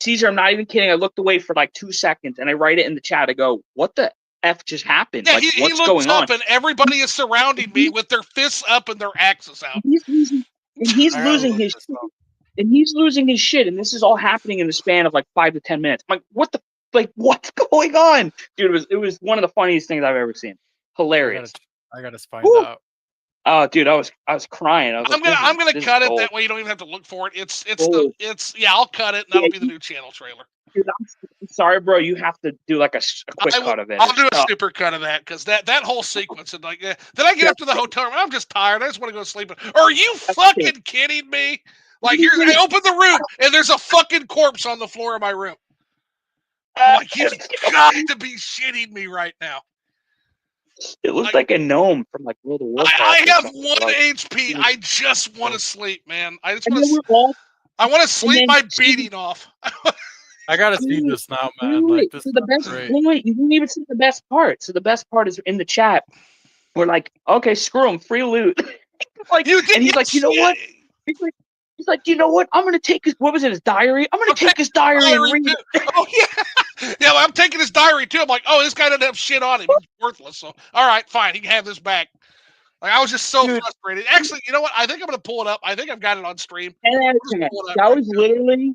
Caesar, I'm not even kidding. I looked away for like 2 seconds and I write it in the chat. I go, what the f just happened? Yeah, Like, he what's looks going up on? and everybody is surrounding me with their fists up and their axes out. He's losing, and he's I gotta losing look his this shit. up. And he's losing his shit, and this is all happening in the span of like 5 to 10 minutes. I'm like, what the, like, what's going on, dude? It was one of the funniest things I've ever seen. Hilarious. I gotta find Woo! out. Oh, dude, I was crying. I was like, I'm gonna this cut is it gold. that way you don't even have to look for it. Gold. Yeah, I'll cut it and that'll be the new channel trailer. Dude, I'm sorry, bro. You have to do like a quick cut of it. I'll do a tough. super cut of that because that whole sequence and like then I get up to the hotel room. I'm just tired. I just want to go to sleep. Are you fucking kidding me? Like here, I open the room and there's a fucking corpse on the floor of my room. I'm like, you've got to be shitting me right now. It looks like a gnome from like World of Warcraft. I or have something. 1 Like, HP. I just want to sleep, man. I just and want then to. we're all, I want to sleep then my beating off. I gotta see Dude, this now, man. Like this so is the best great. point, you didn't even see the best part. So the best part is in the chat. We're like, okay, screw him, free loot. Like, You did, and he's like, you know what? He's like, you know what? I'm gonna take his, what was it, his diary? I'm gonna take his diary and read it. Oh yeah, yeah. Well, I'm taking his diary too. I'm like, oh, this guy doesn't have shit on him. He's worthless. So all right, fine. He can have this back. Like I was just so Dude. frustrated. Actually, you know what? I think I'm gonna pull it up. I think I've got it on stream. 10 out of 10. That was literally,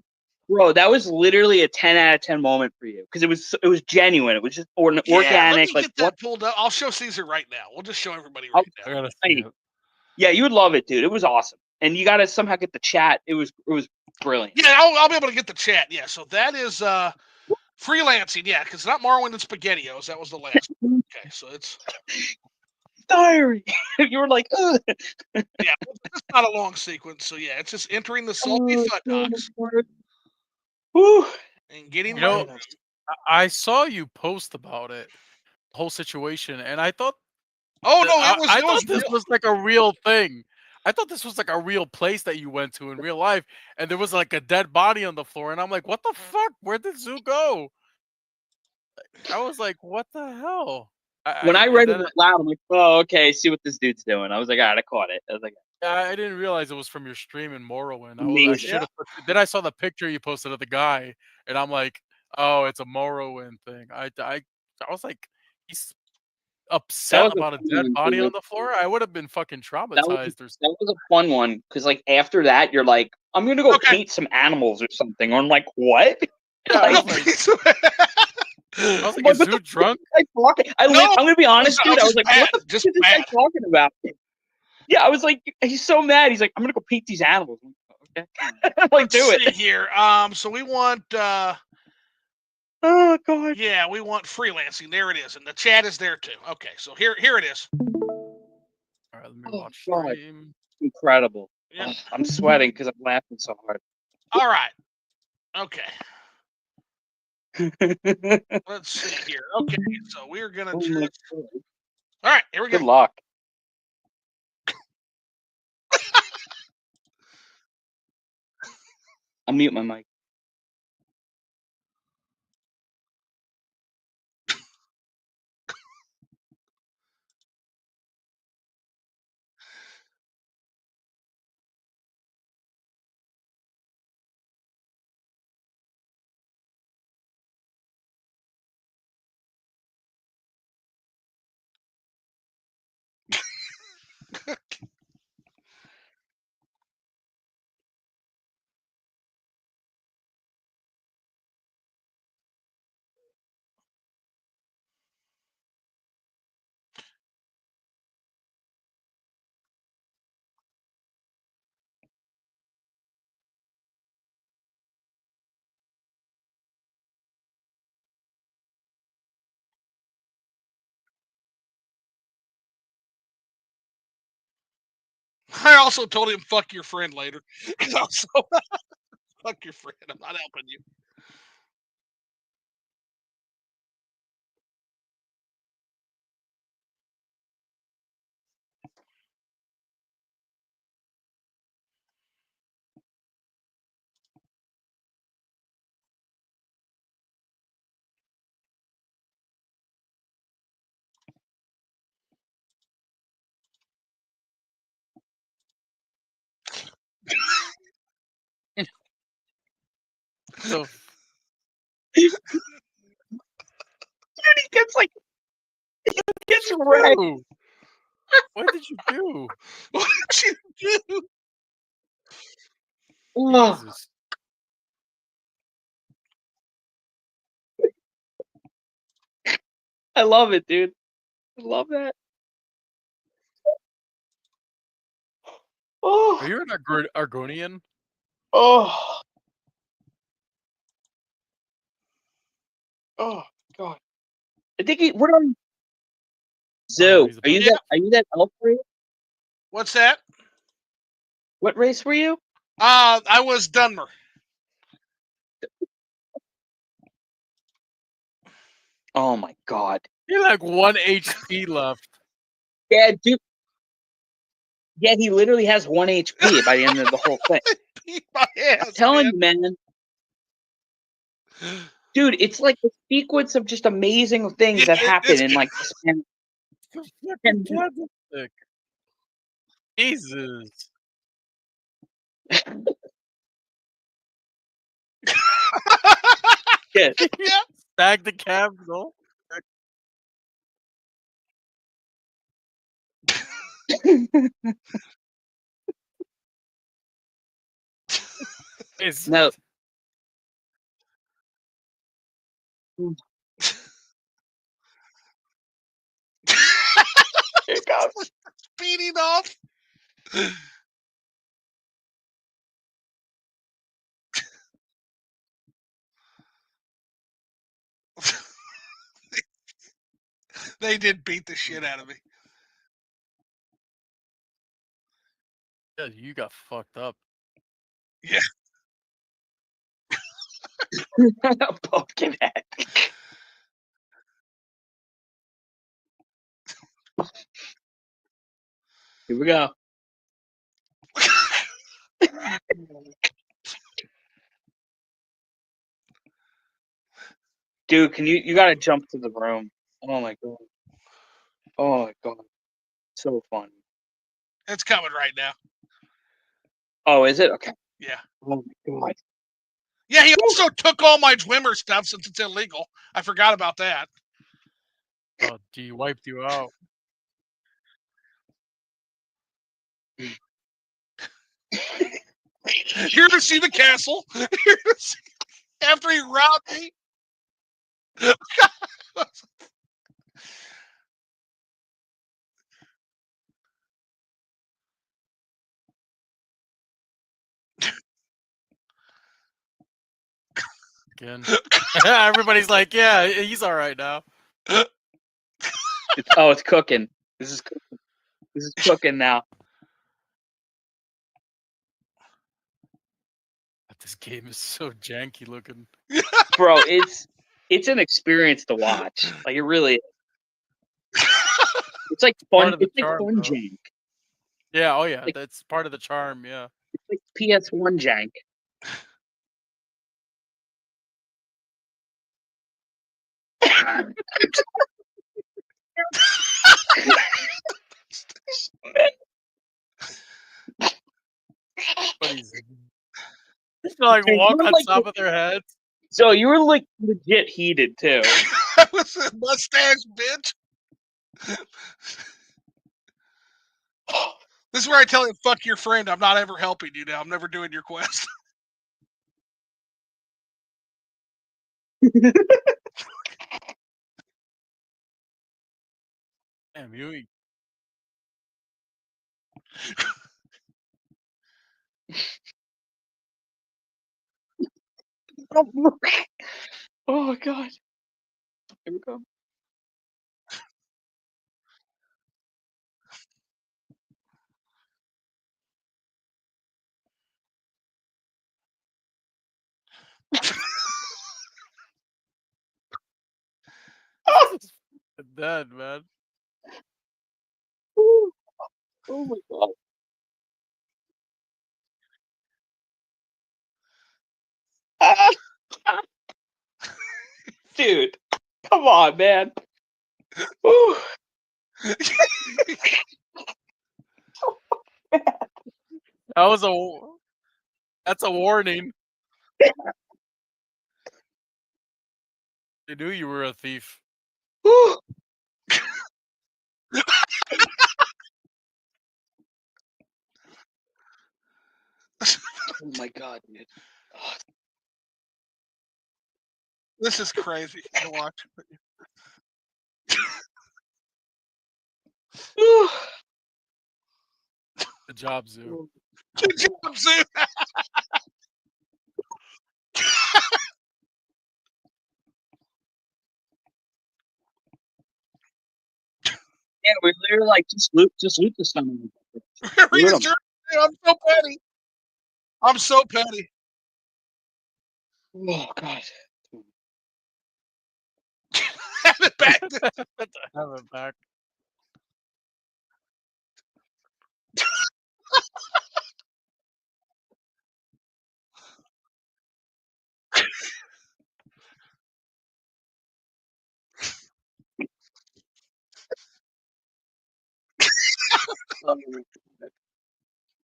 bro. That was literally a 10 out of 10 moment for you because it was genuine. It was just organic. Let me like get that pulled up. I'll show Caesar right now. We'll just show everybody I'll- right now. I gotta see it. Yeah, you would love it, dude. It was awesome, and you got to somehow get the chat. It was brilliant. Yeah, I'll be able to get the chat. Yeah, so that is freelancing. Yeah, because it's not Morrowind and SpaghettiOs. That was the last one. Okay, so it's diary. You were like, ugh. Yeah, it's not a long sequence. So yeah, it's just entering the salty buttocks Woo. and getting. You know, I saw you post about it, the whole situation, and I thought, oh no, it was. I thought this was like a real thing. I thought this was like a real place that you went to in real life, and there was like a dead body on the floor, and I'm like, what the fuck? Where did Zoo go? I was like, what the hell? When I read it out loud, I'm like, oh, okay, see what this dude's doing. I was like, all right, I caught it. I was like, I didn't realize it was from your stream in Morrowind. I amazing. should have. Then I saw the picture you posted of the guy, and I'm like, oh, it's a Morrowind thing. I was like, he's upset about a dead body on the floor. I would have been fucking traumatized. That was a fun one because like after that, you're like, I'm gonna go paint some animals or something. Or I'm like, what? Yeah, I was like, is Zoo drunk? I'm gonna be honest, dude. I was like, what the fuck is this guy talking about? Yeah, I was like, he's so mad. He's like, I'm gonna go paint these animals. Okay, like do it here. So we want. Oh god. Yeah, we want freelancing. There it is, and the chat is there too. Okay, so here it is. All right, let me watch stream. Incredible. Yeah. Oh, I'm sweating because I'm laughing so hard. All right. Okay. Let's see here. Okay, so we're gonna just. All right, here we go. Good luck. I'll mute my mic. I also told him, fuck your friend later. Also, fuck your friend. I'm not helping you. So Dude, he gets like It's red. do? What did you do? What did you do? Ugh. Jesus. I love it, dude. I love that. Oh, Are you an Argonian? oh, oh, God. I think what are you? Oh, no, Zoo. he's a Are you bot. Yeah. that? Are you that elf race? What's that? What race were you? I was Dunmer. Oh my God. You're like 1 HP left. Yeah, dude. Yeah, he literally has 1 HP by the end of the whole thing. Beat my ass, I'm telling man. you, man. Dude, it's like a sequence of just amazing things Yeah, that happen it's in like the span of Fucking 10 minutes. candlestick. Jesus. Yeah. yeah. Stag the capital. It's No. Here it comes. Beating off. They did beat the shit out of me. Yeah, you got fucked up. Yeah. Pumpkin head. Here we go. Dude, you gotta jump to the room. Oh my God. Oh my God. So fun. It's coming right now. Oh, is it? Okay. Yeah. Oh my God. Yeah, he also took all my Dwimmer stuff since it's illegal. I forgot about that. Oh, he wiped you out. Here to see the castle. Here to see, after he robbed me. Again. Everybody's like, yeah, he's all right now. It's cooking. This is cooking. This is cooking now. This game is so janky looking. Bro, it's an experience to watch. Like it really is. It's like fun. Part of the It's like charm, fun though. jank. Yeah, oh yeah, Like- that's part of the charm, yeah. It's like PS1 jank. Buddies. Just like Dude, you walk were on like top of their heads. so you were like legit heated too. I was a mustache bitch. This is where I tell him, fuck your friend. I'm not ever helping you now. I'm never doing your quest. Damn, you. Oh my God. Here we go. Dead, man. Oh my God. Dude, come on, man. Woo. That was that's a warning. They knew you were a thief. Woo. Oh my god, dude. This is crazy to watch. Good job, Zoo. Good job, Zoo. Yeah, we're literally like just loot the stomach. Read his journal. I'm so petty. I'm so petty. Oh god. Have it back. Have it back.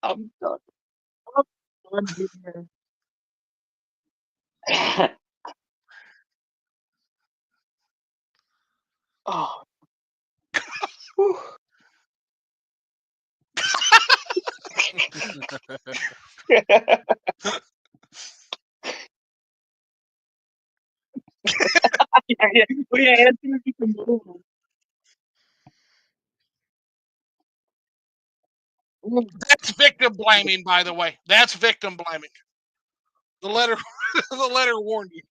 I'm done. I'm done here. Oh. Whew. Yeah. Oh, yeah, Anthony, you can move. That's victim blaming, by the way. That's victim blaming. The letter, the letter warned you.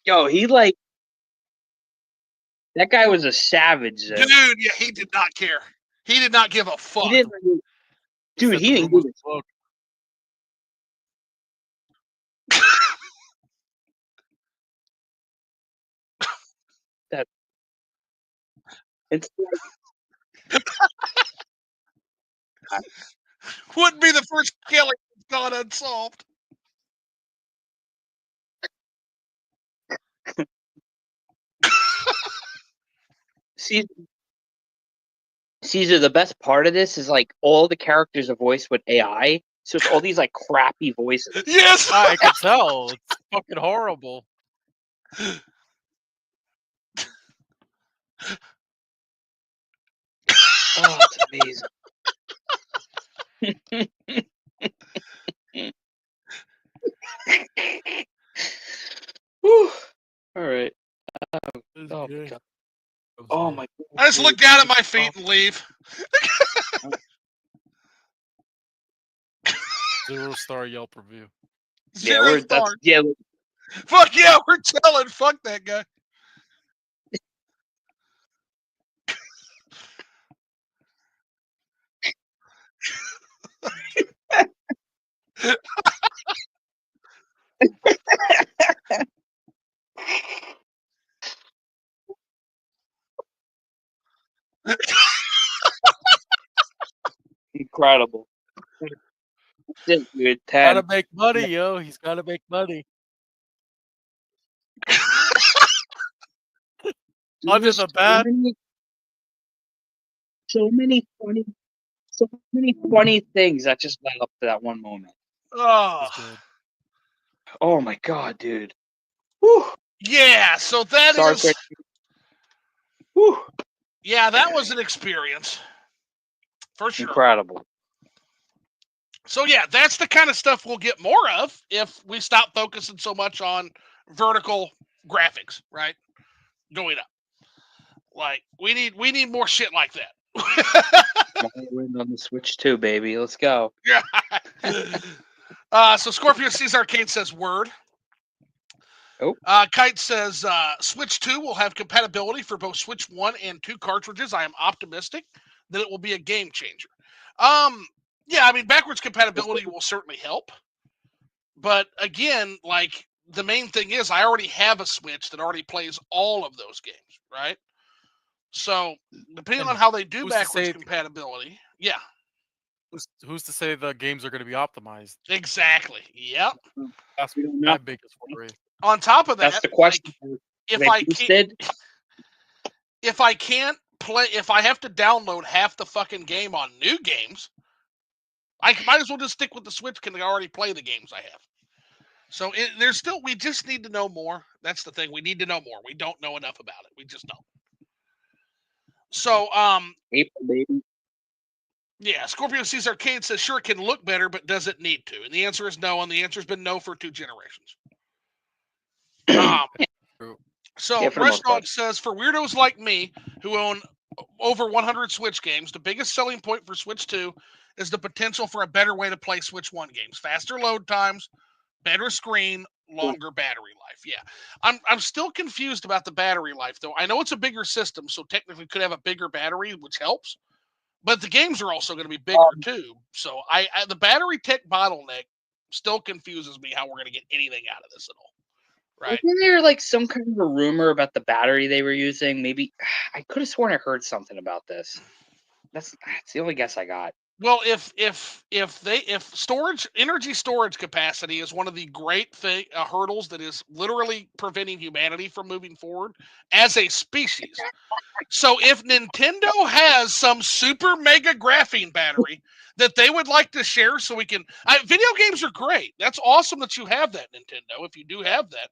Yo, he like that guy was a savage. Though. Dude, yeah, he did not care. He did not give a fuck. He didn't. Dude, said he the didn't room give was booked. that. It's Wouldn't be the first killing that's gone unsolved. Caesar, the best part of this is like all the characters are voiced with AI, so it's all these like crappy voices. Yes. I can tell. It's fucking horrible. Oh, it's amazing. Whew. All right. Oh my god. Oh my god. I just look down at my feet and leave. 0-star Yelp review. Yeah, Zero stars. yeah. Fuck yeah, we're telling. Fuck that guy. Incredible. That's it, dude. 10. Gotta make money, yo. He's gotta make money. Under the bat. So many funny things that just led up to that one moment. Oh. That's good. Oh my god, dude. Whew. Yeah, so that Sorry is. for- Whew. Yeah, that was an experience. For sure. Incredible. So yeah, that's the kind of stuff we'll get more of if we stop focusing so much on vertical graphics, right? Going up. Like we need more shit like that. Win on the Switch too, baby. Let's go. Yeah. So Scorpio CesArcade says word. Oh. Kite says Switch 2 will have compatibility for both Switch 1 and 2 cartridges. I am optimistic that it will be a game changer. Yeah, I mean, backwards compatibility will certainly help. But again, like the main thing is I already have a Switch that already plays all of those games, right? So depending on how they do backwards compatibility, yeah. Who's to say the games are going to be optimized? Exactly. Yep. That's my biggest worry. On top of that, that's the question. like, if I can't, if I can't play, if I have to download half the fucking game on new games, I might as well just stick with the Switch because I already play the games I have. So there's still, we just need to know more. That's the thing. We need to know more. We don't know enough about it. We just don't. So, April, baby. yeah, Scorpio CesArcade says, sure, it can look better, but does it need to? And the answer is no, and the answer's been no for 2 generations. True. So, Yeah, for the most part. Rushdog says, for weirdos like me who own over 100 Switch games, the biggest selling point for Switch 2 is the potential for a better way to play Switch 1 games. Faster load times, better screen, longer battery life. Yeah. I'm still confused about the battery life, though. I know it's a bigger system, so technically could have a bigger battery, which helps. But the games are also going to be bigger, too. So the battery tech bottleneck still confuses me how we're going to get anything out of this at all. Right. Isn't there like some kind of a rumor about the battery they were using? Maybe I could have sworn I heard something about this. That's the only guess I got. Well, if storage, energy storage capacity is one of the great hurdles that is literally preventing humanity from moving forward as a species. So if Nintendo has some super mega graphene battery that they would like to share, so we can, video games are great. That's awesome that you have that, Nintendo, if you do have that.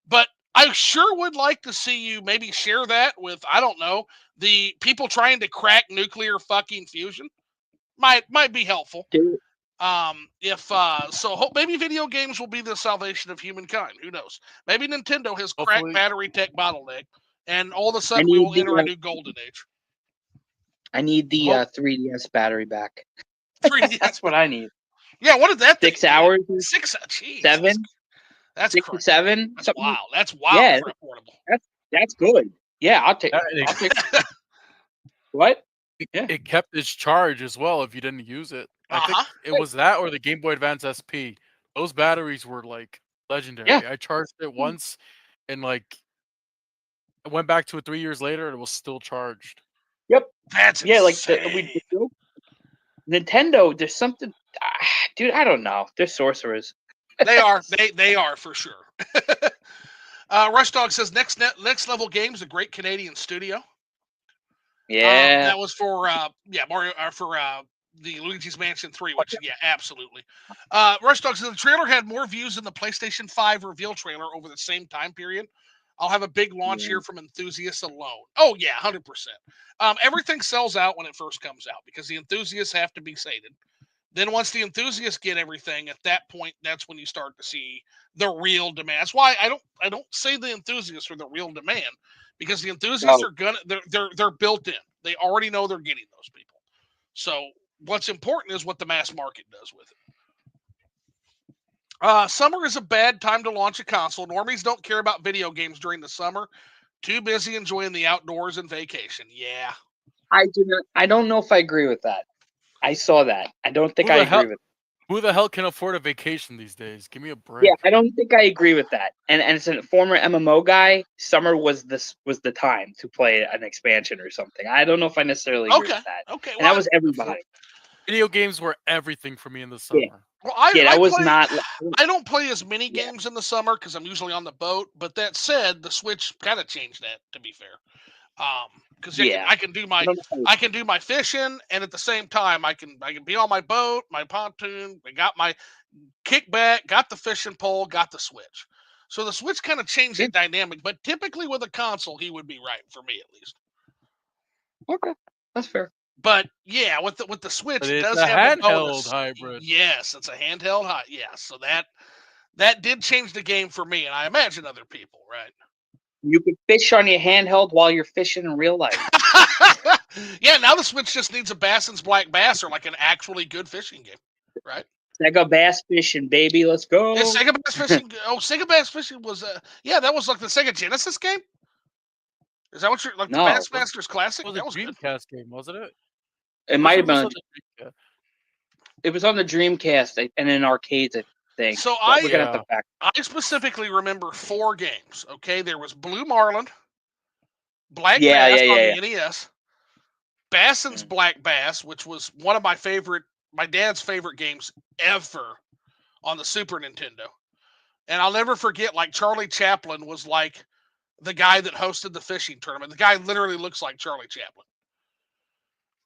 But I sure would like to see you maybe share that with, I don't know, the people trying to crack nuclear fucking fusion. Might be helpful. Dude. Maybe video games will be the salvation of humankind. Who knows? Maybe Nintendo has cracked Hopefully. battery tech bottleneck, and all of a sudden we will enter a new golden age. I need the 3DS battery back. 3DS. That's what I need. Yeah, what did that 6 thing hours? do? 6, geez, 7? That's 6 to 7? That's Something. wild. That's wild Yeah, for a portable. That's good. Yeah, I'll take. What? Yeah. It kept its charge as well if you didn't use it. I think it was that or the Game Boy Advance SP. Those batteries were like legendary. Yeah. I charged it once and like I went back to it 3 years later and it was still charged. Yep. That's insane. Nintendo, there's something, dude, I don't know. They're sorcerers. They are. They are for sure. Rush Dog says next level games, a great Canadian studio. Yeah. That was for Mario for the Luigi's Mansion 3, which absolutely. Rush Dog says the trailer had more views than the PlayStation 5 reveal trailer over the same time period. I'll have a big launch here from enthusiasts alone. Oh yeah, 100%. Everything sells out when it first comes out because the enthusiasts have to be sated. Then once the enthusiasts get everything, at that point, that's when you start to see the real demand. That's why I don't say the enthusiasts are the real demand, because the enthusiasts are they're built in. They already know they're getting those people. So what's important is what the mass market does with it. Summer is a bad time to launch a console. Normies don't care about video games during the summer. Too busy enjoying the outdoors and vacation. Yeah. I do not. I don't know if I agree with that. I saw that. I don't think I agree with it. Who the hell can afford a vacation these days? Give me a break. Yeah, I don't think I agree with that. And as a former MMO guy, summer was the time to play an expansion or something. I don't know if I necessarily agree with that. Okay. And that was everybody. Video games were everything for me in the summer. Yeah. Well, I don't play as many games in the summer because I'm usually on the boat. But that said, the Switch kind of changed that, to be fair. Because I can do my fishing, and at the same time I can be on my boat, my pontoon. I got my kickback, got the fishing pole, got the Switch. So the Switch kind of changed the dynamic. But typically with a console, he would be right for me at least. Okay, that's fair. But yeah, with the Switch, But it it's does a have handheld hybrid. Yes, it's a handheld hybrid. Yeah, so that did change the game for me, and I imagine other people, right? You can fish on your handheld while you're fishing in real life. Yeah, now the Switch just needs a Bassin's Black Bass or like an actually good fishing game, right? Sega Bass Fishing, baby, let's go. Yeah, Sega Bass Fishing. Sega Bass Fishing was that was like the Sega Genesis game. Is that what you're like? No. The Bassmasters Classic? It was a Dreamcast game, wasn't it? It might have been. It was on the Dreamcast and in arcades, I think. So we're gonna have to back. I specifically remember 4 games. Okay, there was Blue Marlin, Black Bass on the NES, Bassin's Black Bass, which was one of my dad's favorite games ever on the Super Nintendo. And I'll never forget, like, Charlie Chaplin was like the guy that hosted the fishing tournament. The guy literally looks like Charlie Chaplin.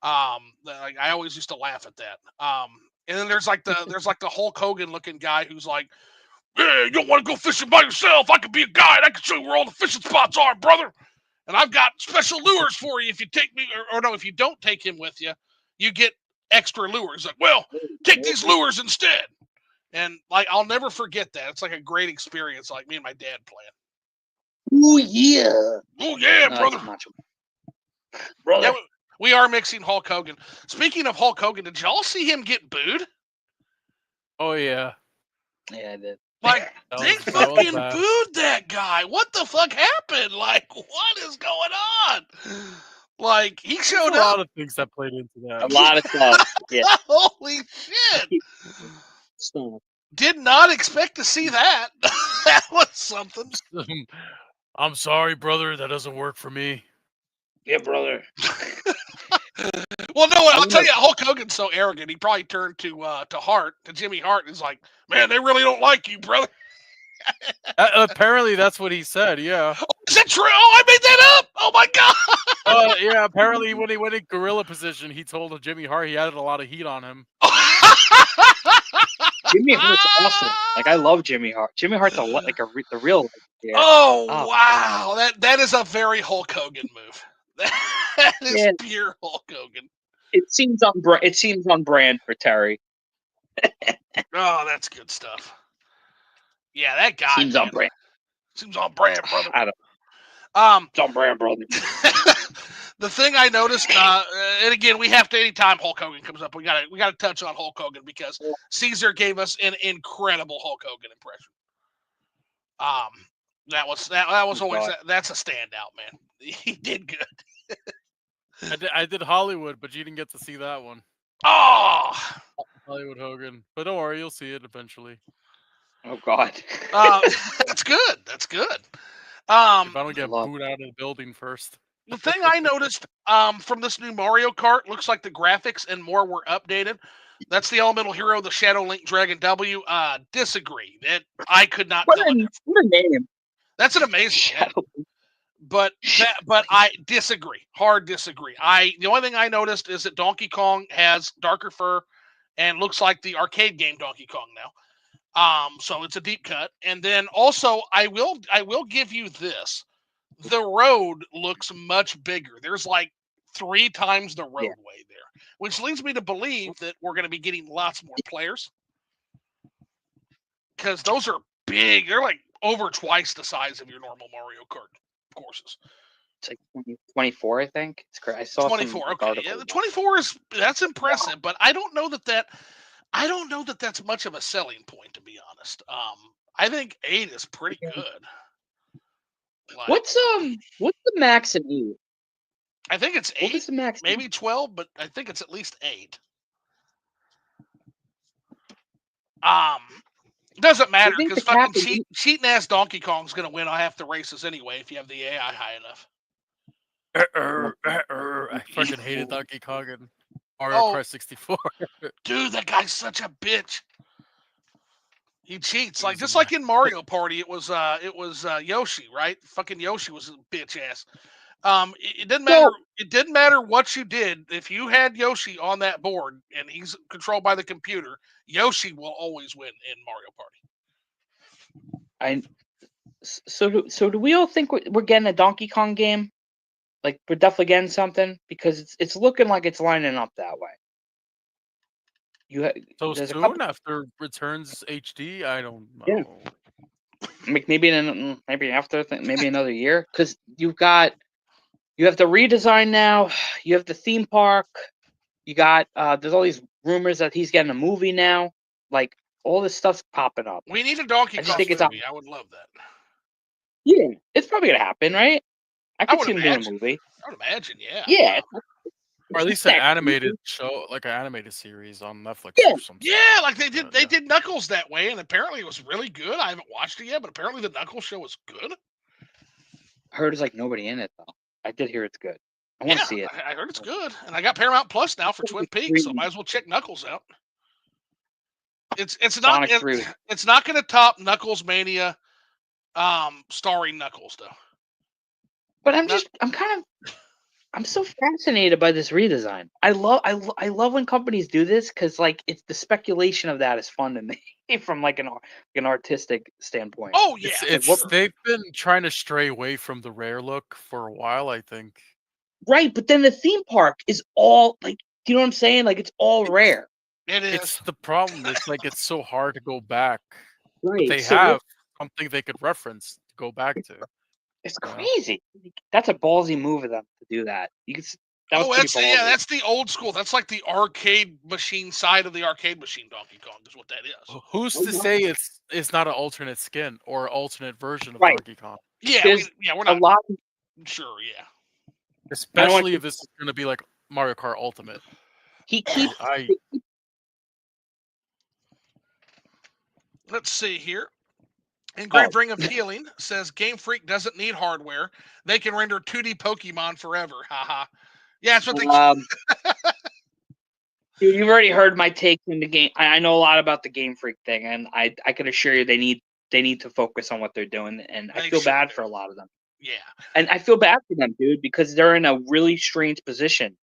I always used to laugh at that. And then there's like the Hulk Hogan looking guy who's like, "Yeah, you don't want to go fishing by yourself? I could be a guide. I can show you where all the fishing spots are, brother. And I've got special lures for you if you take me, or no, if you don't take him with you, you get extra lures." Like, well, take these lures instead. And like, I'll never forget that. It's like a great experience. Like me and my dad playing. Oh yeah. Oh yeah, No, brother. that's Macho Man. Brother. Yeah, we are mixing Hulk Hogan. Speaking of Hulk Hogan, did y'all see him get booed? Oh yeah. Yeah, I did. Like, That they was- that was fucking bad. booed that guy. What the fuck happened? Like, what is going on? Like, he showed There's a lot up. of things that played into A that. lot of stuff. Yeah. Holy shit. Stuff. Did not expect to see that. That was something. I'm sorry, brother. That doesn't work for me. Yeah, brother. Well, no, I'll don't tell know. you, Hulk Hogan's so arrogant. He probably turned to Jimmy Hart, and is like, "Man, they really don't like you, brother." Apparently, that's what he said. Yeah. Is that true? Oh, I made that up. Oh my god. Yeah. Apparently, when he went in gorilla position, he told Jimmy Hart he added a lot of heat on him. Jimmy Hart's awesome. Like, I love Jimmy Hart. Jimmy Hart's the real. Yeah. Oh wow, that is a very Hulk Hogan move. That is pure Hulk Hogan. It seems on brand for Terry. Oh, that's good stuff. Yeah, that guy Seems on brand. Seems on brand, brother. I don't. It's on brand, brother. The thing I noticed, and again, we have to, anytime Hulk Hogan comes up, we gotta touch on Hulk Hogan because Caesar gave us an incredible Hulk Hogan impression. That was always that's a standout, man. He did good. I did Hollywood, but you didn't get to see that one. Oh, Hollywood Hogan. But don't worry, you'll see it eventually. Oh God. That's good. That's good. If I don't get love- booed out of the building first. The thing I noticed from this new Mario Kart, looks like the graphics and more were updated. That's the Elemental Hero, the Shadow Link Dragon W. Disagree. That I could not. What a name. That's an amazing Shadow. But I disagree. Hard disagree. The only thing I noticed is that Donkey Kong has darker fur and looks like the arcade game Donkey Kong now. So it's a deep cut. And then also I will give you this. The road looks much bigger. There's like 3 times the roadway there, which leads me to believe that we're going to be getting lots more players because those are big. They're like over twice the size of your normal Mario Kart courses. It's like 24, I think. It's crazy. I saw 24. Okay, yeah, the 24 that's impressive, but I don't know that that's much of a selling point, to be honest. I think 8 is pretty good. Like, what's the max in 8? I think it's 8. What is the max? Maybe 12, but I think it's at least 8. Doesn't matter because fucking cheating ass Donkey Kong's gonna win half the races anyway if you have the AI high enough. I fucking hated Donkey Kong and Mario Kart 64. Dude, that guy's such a bitch. He cheats, like just like in Mario Party. It was Yoshi, right? Fucking Yoshi was a bitch ass. It didn't matter. It didn't matter what you did. If you had Yoshi on that board and he's controlled by the computer, Yoshi will always win in Mario Party. So do we all think we're getting a Donkey Kong game? Like we're definitely getting something because it's looking like it's lining up that way. So soon after Returns HD, I don't know. Yeah. Maybe after maybe another year because you have the redesign now. You have the theme park. You got there's all these rumors that he's getting a movie now. Like all this stuff's popping up. We need a Donkey Kong movie. I would love that. Yeah, it's probably gonna happen, right? I could see him doing a movie. I would imagine, yeah. Yeah. Or at least an animated show, like an animated series on Netflix or something. Yeah, like they did Knuckles that way, and apparently it was really good. I haven't watched it yet, but apparently the Knuckles show was good. I heard there's like nobody in it though. I did hear it's good. I want to see it. I heard it's good, and I got Paramount Plus now for Twin Peaks, so I might as well check Knuckles out. It's not going to top Knuckles Mania, starring Knuckles though. But I'm so fascinated by this redesign. I love when companies do this because like it's the speculation of that is fun to me from like an artistic standpoint. Oh yeah, It's they've been trying to stray away from the rare look for a while, I think. Right, but then the theme park is all like, do you know what I'm saying? Like it's all rare. it is. It's the problem. It's like it's so hard to go back, but Right. they So have something they could reference to go back to. it's you know? crazy. That's a ballsy move of them to do that. That was pretty ballsy. That's the old school. That's like the arcade machine side of the arcade machine. Donkey Kong is what that is. Who's to say it's not an alternate skin or alternate version of Right. Donkey Kong? Yeah, we're not a lot. sure. Yeah, Especially if this is going to be like Mario Kart Ultimate. He keeps. Let's see here. Engraved Ring of Healing says Game Freak doesn't need hardware. They can render 2D Pokemon forever. Haha. Yeah, that's what they. Dude, you've already heard my take in the game. I know a lot about the Game Freak thing, and I can assure you they need to focus on what they're doing, and I feel bad for a lot of them. Yeah. And I feel bad for them, dude, because they're in a really strange position.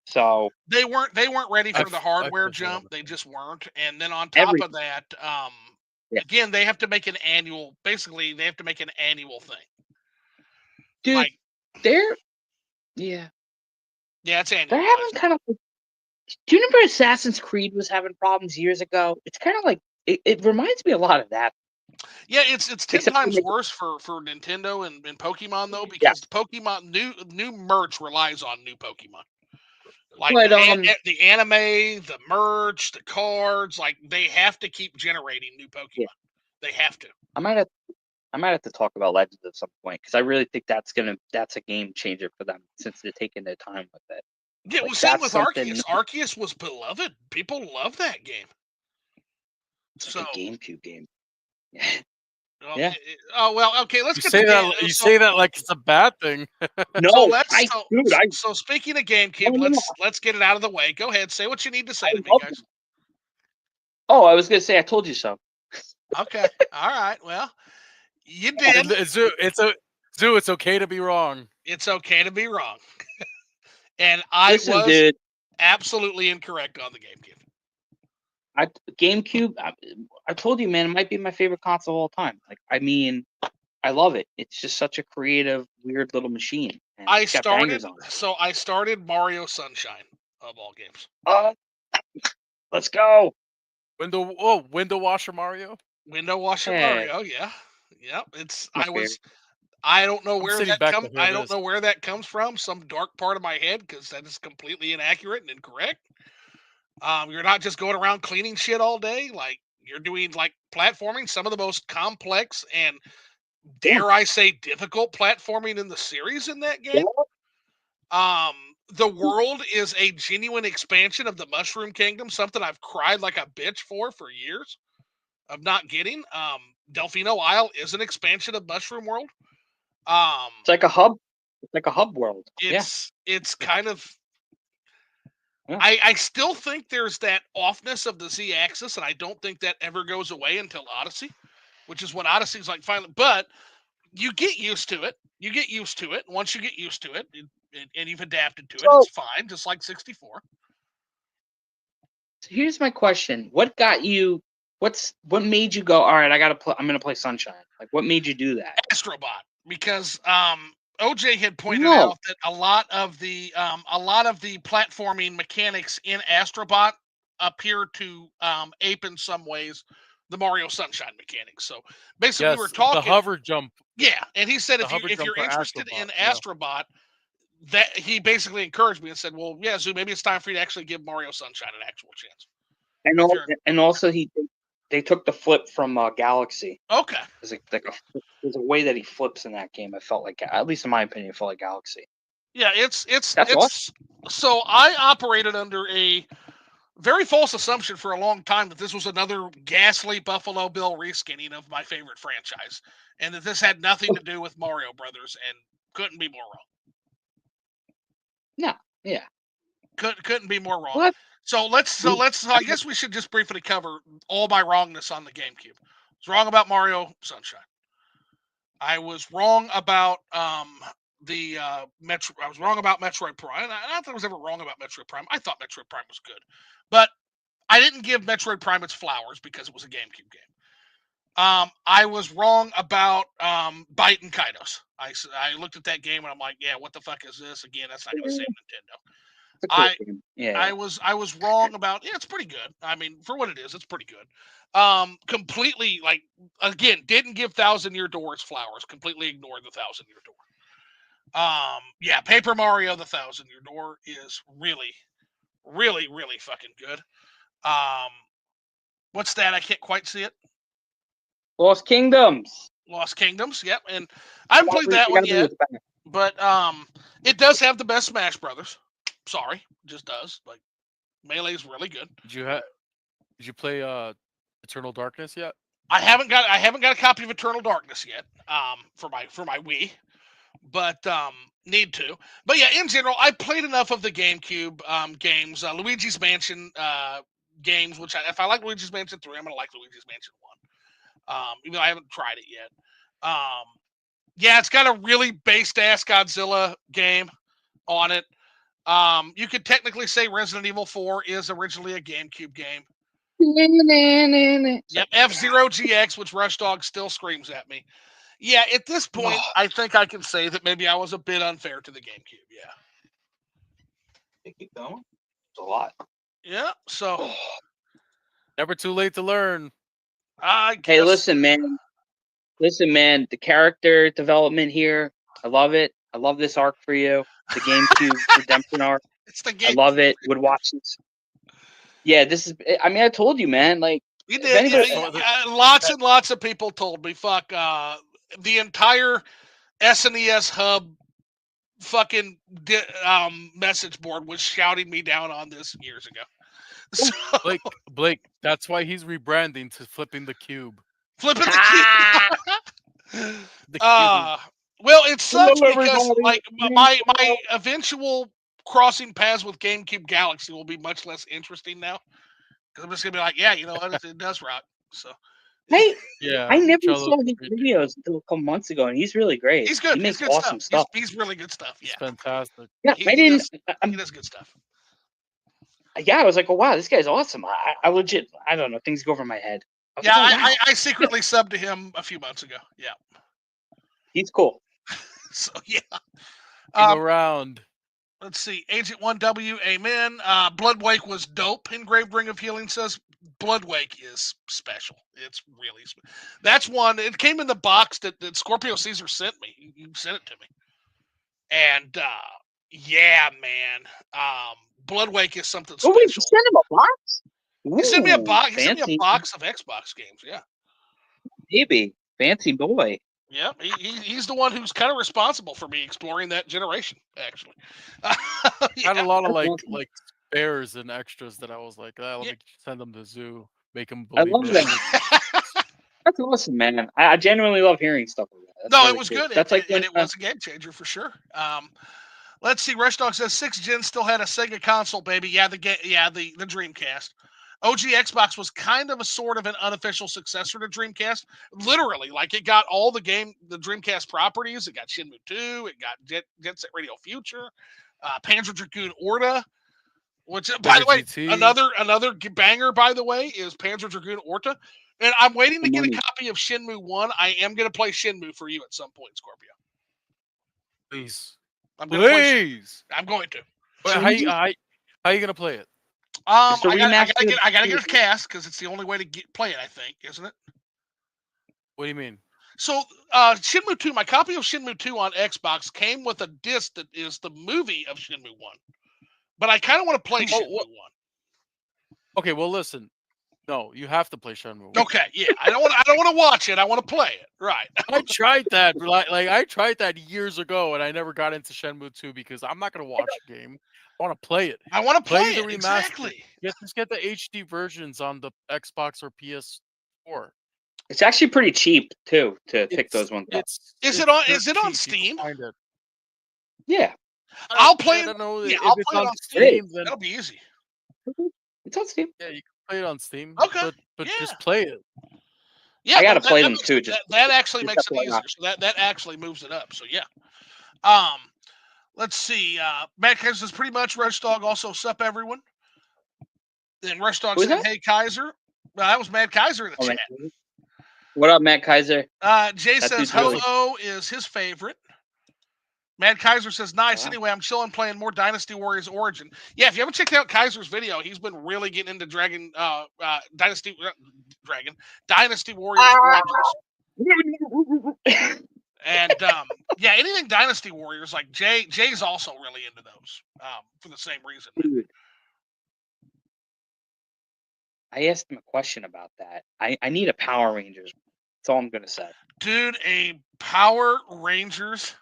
So they weren't ready for the hardware jump. They just weren't. And then on top of that, again, they have to make an annual. Basically, they have to make an annual thing. Dude, like, yeah, it's annual. They're having kind of. Do you remember Assassin's Creed was having problems years ago? It's kind of like it reminds me a lot of that. Yeah, it's 10 times worse for Nintendo and Pokemon though, because the Pokemon new merch relies on new Pokemon. Like the anime, the merch, the cards, like they have to keep generating new Pokemon. Yeah. They have to. I might have to talk about Legends at some point because I really think that's a game changer for them since they're taking their time with it. Yeah, well, same with Arceus. Arceus was beloved. People love that game. It's a GameCube game. Yeah. Well, okay. Let's get say that. You say that like it's a bad thing. No, so speaking of GameCube, let's get it out of the way. Go ahead, say what you need to say to me, guys. Oh, I was gonna say I told you so. Okay. All right. Well, you did. It's okay to be wrong. It's okay to be wrong. And I was absolutely incorrect on the GameCube. I told you, man, it might be my favorite console of all time. Like, I mean, I love it. It's just such a creative, weird little machine. I started Mario Sunshine of all games. Let's go. Window washer Mario. Window washer Mario, yeah. Yep. I don't know where that comes. I don't know where that comes from. Some dark part of my head, because that is completely inaccurate and incorrect. You're not just going around cleaning shit all day. Like you're doing like platforming, some of the most complex and dare I say difficult platforming in the series in that game. The world is a genuine expansion of the Mushroom Kingdom, something I've cried like a bitch for years of not getting. Delfino Isle is an expansion of Mushroom World. It's like a hub. It's like a hub world. It's kind of. Yeah. I still think there's that offness of the Z-axis, and I don't think that ever goes away until Odyssey, which is what Odyssey's like finally. But you get used to it. Once you get used to it, and you've adapted to it, it's fine, just like 64. So here's my question: what made you go? All right, I'm gonna play Sunshine. Like, what made you do that? Astrobot, because OJ had pointed out that a lot of the platforming mechanics in Astrobot appear to ape in some ways the Mario Sunshine mechanics. So basically, we were talking the hover jump. Yeah, and he said if you're interested in Astrobot, that he basically encouraged me and said, "Well, yeah, Zoo, maybe it's time for you to actually give Mario Sunshine an actual chance." And also they took the flip from Galaxy. Okay. There's a way that he flips in that game. I felt like, at least in my opinion, it felt like Galaxy. Yeah, it's awesome. So I operated under a very false assumption for a long time that this was another ghastly Buffalo Bill reskinning of my favorite franchise, and that this had nothing to do with Mario Brothers, and couldn't be more wrong. Yeah. Couldn't be more wrong. What? So I guess we should just briefly cover all my wrongness on the GameCube. I was wrong about Mario Sunshine. I was wrong about Metro. I was wrong about Metroid Prime. I don't think I was ever wrong about Metroid Prime. I thought Metroid Prime was good, but I didn't give Metroid Prime its flowers because it was a GameCube game. I was wrong about Bite and Kaidos. I looked at that game and I'm like, yeah, what the fuck is this? Again, that's not going to save Nintendo. It's a cool game. Yeah. I was wrong about it's pretty good. I mean, for what it is, it's pretty good. Completely again, didn't give Thousand Year Door its flowers. Completely ignored the Thousand Year Door. Yeah, Paper Mario: The Thousand Year Door is really, really, really fucking good. What's that? I can't quite see it. Lost Kingdoms. Lost Kingdoms, yep. And I haven't played that one yet, but it does have the best Smash Brothers. Sorry, it just does. Like Melee's really good. Did you play Eternal Darkness yet? I haven't got a copy of Eternal Darkness yet. For my Wii, but need to. But yeah, in general, I played enough of the GameCube games, Luigi's Mansion games. Which if I like Luigi's Mansion 3, I'm gonna like Luigi's Mansion 1. Even though I haven't tried it yet. Yeah, it's got a really based ass Godzilla game on it. You could technically say Resident Evil 4 is originally a GameCube game. Yep, F-Zero GX, which Rush Dog still screams at me. Yeah, at this point, I think I can say that maybe I was a bit unfair to the GameCube. Yeah. Keep going. It's a lot. Yeah, so. Never too late to learn. Hey, listen, man. The character development here, I love it. I love this arc for you. The GameCube redemption arc. It's the game. I love it. Would watch this. Yeah, this is. I mean, I told you, man. Like, you did. Lots and lots of people told me. Fuck. The entire SNES hub fucking message board was shouting me down on this years ago. So, Blake, that's why he's rebranding to Flipping the Cube. Flipping the Cube. Well, it sucks because like my eventual crossing paths with GameCube Galaxy will be much less interesting now. Because I'm just gonna be like, yeah, you know, it does rock. So. Hey, yeah, I never saw his videos until a couple months ago, and he's really great. He's good. He makes good awesome stuff. He's really good stuff. Yeah, it's fantastic. Yeah, he does good stuff. Yeah, I was like, oh wow, this guy's awesome. I legit, I don't know, things go over my head. Yeah, like, oh, wow. I secretly subbed to him a few months ago. Yeah, he's cool. So yeah, around. Let's see, Agent 1W, amen. Bloodwake was dope. Engraved Ring of Healing says Bloodwake is special. It's really that's one. It came in the box that Scorpio Caesar sent me. You sent it to me, and yeah, man. Bloodwake is something special. Oh wait, you sent him a box? He sent me a box. He sent me a box of Xbox games. Yeah, maybe fancy boy. Yeah, he's the one who's kind of responsible for me exploring that generation. Actually, had a lot of like spares and extras that I was like, let me send them to Zoo, make them believe. I love that. That's awesome, man. I genuinely love hearing stuff like that. That's really it was good. That's like it was a game changer for sure. Let's see. Rush Dog says 6th gen still had a Sega console, baby. Yeah, the Dreamcast. OG Xbox was kind of a sort of an unofficial successor to Dreamcast. Literally, like it got all the Dreamcast properties. It got Shenmue 2. It got Jet Set Radio Future, Panzer Dragoon Orta, which, by the way, another banger. By the way, is Panzer Dragoon Orta. And I'm waiting to get a copy of Shenmue 1. I am going to play Shenmue for you at some point, Scorpio. Please. I'm going to. But how you going to play it? I gotta get a cast because it's the only way to play it. I think, isn't it? What do you mean? So, Shenmue 2. My copy of Shenmue 2 on Xbox came with a disc that is the movie of Shenmue 1. But I kind of want to play Shenmue 1. Okay, well, listen. No, you have to play Shenmue 1. Okay, yeah. I don't want to watch it. I want to play it. Right. I tried that. Like I tried that years ago, and I never got into Shenmue 2 because I'm not gonna watch the game. I want to play it. I want to play the it. remaster. Exactly. Just get the HD versions on the Xbox or PS4. It's actually pretty cheap too to pick those ones up. Is it on Steam? Yeah. I'll play it. I don't know if it's on Steam. Then that'll be easy. It's on Steam. Yeah, you can play it on Steam. Okay. But just play it. Yeah, I gotta play them too. That actually makes it easier. So that actually moves it up. So yeah. Let's see. Matt Kaiser says pretty much Rush Dog also sup everyone. Then Rush Dog Who's said, that? "Hey Kaiser." That was Matt Kaiser in the Oh, chat. man. What up, Matt Kaiser? Jay That says dude's really- Ho-Oh is his favorite. Mad Kaiser says, nice. Wow. Anyway, I'm chilling playing more Dynasty Warriors Origin. Yeah, if you haven't checked out Kaiser's video, he's been really getting into Dynasty Warriors Origins. And yeah, anything Dynasty Warriors, like Jay's also really into those for the same reason. Dude. I asked him a question about that. I need a Power Rangers. That's all I'm gonna say. Dude, a Power Rangers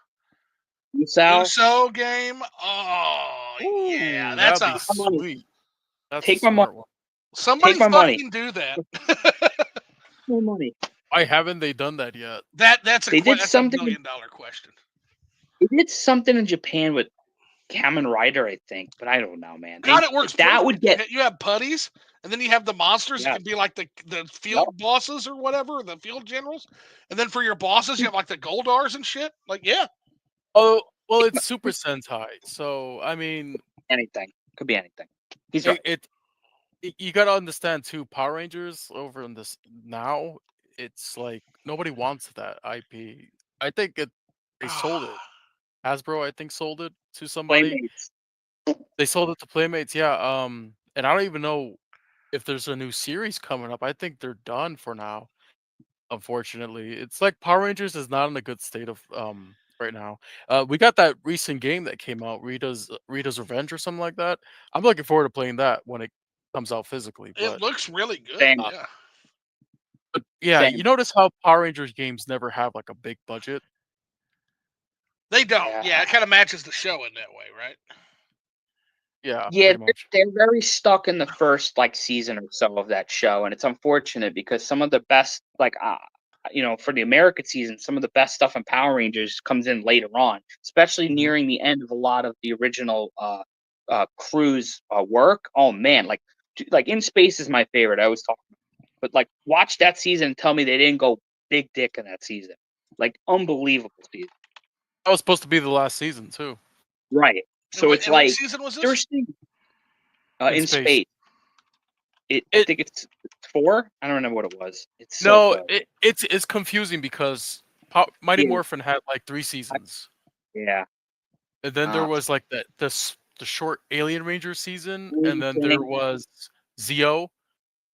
Musou? USO game. Oh yeah, Ooh, that's that'd be a sweet. That's Take a my money. smart one. somebody Take my money. fucking do that. No money. Why haven't they done that yet? That's They did that's something- $1 million question. They did something in Japan with Kamen Rider, I think, but I don't know, man. God, it works. That would get You have putties, and then you have the monsters. Yeah. It can be like the field bosses or whatever, the field generals. And then for your bosses, you have like the Goldars and shit. Like, yeah, Oh, well, it's Super Sentai, so I mean, anything. Could be anything. He's right. you gotta understand too. Power Rangers over in this now, it's like nobody wants that IP. I think they sold it. Hasbro, I think, sold it to somebody. Playmates. They sold it to Playmates, yeah. And I don't even know if there's a new series coming up. I think they're done for now. Unfortunately, it's like Power Rangers is not in a good state of right now. We got that recent game that came out, Rita's Revenge or something like that. I'm looking forward to playing that when it comes out physically. it But looks really good. Same. Yeah. yeah, Same. you notice how Power Rangers games never have like a big budget. They don't. Yeah. Yeah, it kind of matches the show in that way, right? Yeah, Yeah, pretty much. they're very stuck in the first season or so of that show, and it's unfortunate because some of the best, for the American season, some of the best stuff in Power Rangers comes in later on, especially Mhm. nearing the end of a lot of the original crew's work. Oh man, like In Space is my favorite. I always talk about, but watch that season and tell me they didn't go big dick in that season, unbelievable season. That was supposed to be the last season too. Right. So it's and what season was this? there's in Space. space. I think it's 4. I don't remember what it was. It's so No, good. it's confusing because Mighty Yeah. Morphin had like 3 seasons, Yeah. and then there was like the short Alien Ranger season, and then there Anything. was Zeo,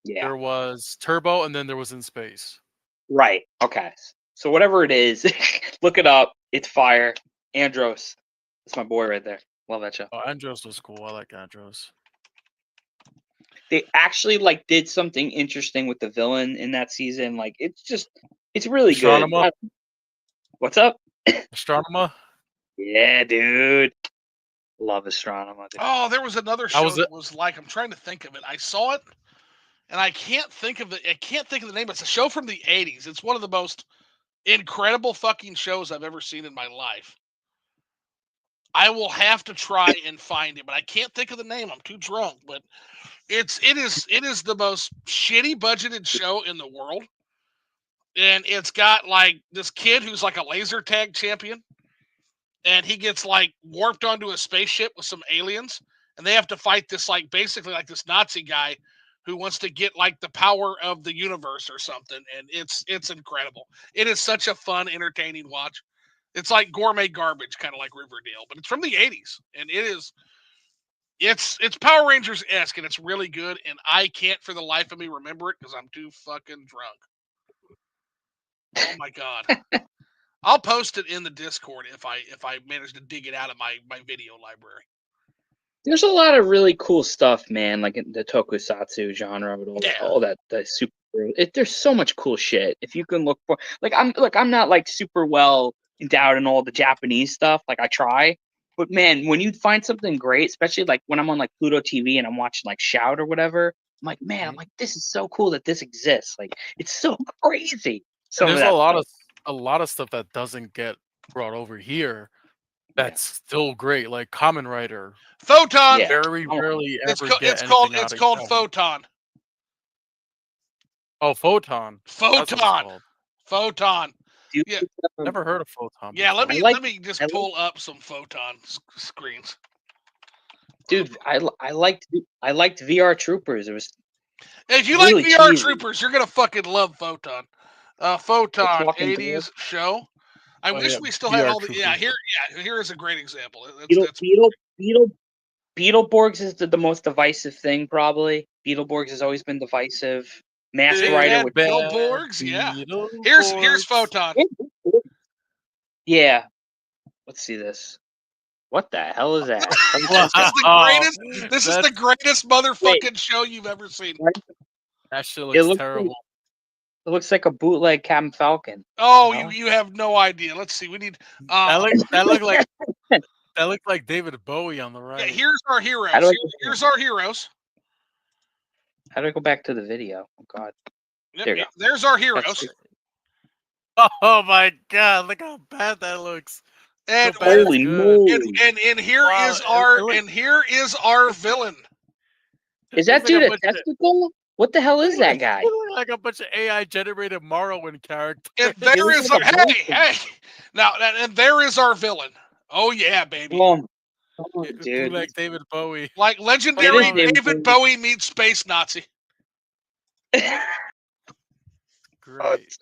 Yeah. there was Turbo, and then there was In Space. Right. Okay. So whatever it is, look it up. It's fire. Andros. That's my boy right there. Love that show. Oh, Andros was cool. I like Andros. They actually did something interesting with the villain in that season. It's really Astronema? good. What's up? Astronema? Yeah, dude. Love Astronema. Dude. Oh, there was another show was that was like, I'm trying to think of it. I saw it, and I can't think of the name. It's a show from the 80s. It's one of the most incredible fucking shows I've ever seen in my life. I will have to try and find it, but I can't think of the name. I'm too drunk. But it is the most shitty budgeted show in the world, and it's got this kid who's like a laser tag champion, and he gets warped onto a spaceship with some aliens, and they have to fight this basically this Nazi guy who wants to get the power of the universe or something, and it's incredible. It is such a fun, entertaining watch. It's like gourmet garbage, kind of like Riverdale, but it's from the 80s, and it's Power Rangers-esque, and it's really good, and I can't for the life of me remember it because I'm too fucking drunk. Oh my god. I'll post it in the Discord if I manage to dig it out of my video library. There's a lot of really cool stuff, man, in the tokusatsu genre with all that super. There's so much cool shit. If you can look for, I'm not super well endowed in all the Japanese stuff. I try, but man, when you find something great, especially when I'm on Pluto TV and I'm watching Shout or whatever, I'm like, man, I'm like, this is so cool that this exists. It's so crazy. There's a lot of stuff that doesn't get brought over here. That's still great, like Kamen Rider. Photon. Very rarely ever it's called Photon. Oh, Photon. Photon. Dude, Yeah. Never heard of Photon. Yeah, before. let me just pull up some Photon screens. Dude, I liked VR Troopers. It was If you really like VR cheesy. Troopers, you're gonna fucking love Photon. Photon Talking 80s show. I wish yeah, we still had VR all the. Yeah, Troopers. here is a great example. Beetleborgs is the most divisive thing, probably. Beetleborgs has always been divisive. Masked Big Rider Bad with Beetleborgs, yeah. Here's Beetleborgs. Photon. Yeah. Let's see this. What the hell is that? This is the greatest motherfucking show you've ever seen. That shit It looks looks terrible. It looks like a bootleg Captain Falcon. Oh, Well. you have no idea. Let's see. We need. That looked like David Bowie on the right. Yeah, here's our heroes. How do I- Here's our heroes. How do I go back to the video? Oh God. Yep, There you go. There's our heroes. Oh my god! Look how bad that looks. And So bad it's Holy good. moly! and here Wow, is our and here is our villain. Is that Looks like dude a a bunch of- testicle? What the hell is that guy? It look like a bunch of AI generated Morrowind characters. And there looks is like our a hey. Now and there is our villain. Oh yeah, baby. Come on, dude. Like David Bowie. Like legendary It is David Bowie meets Space Nazi. Great.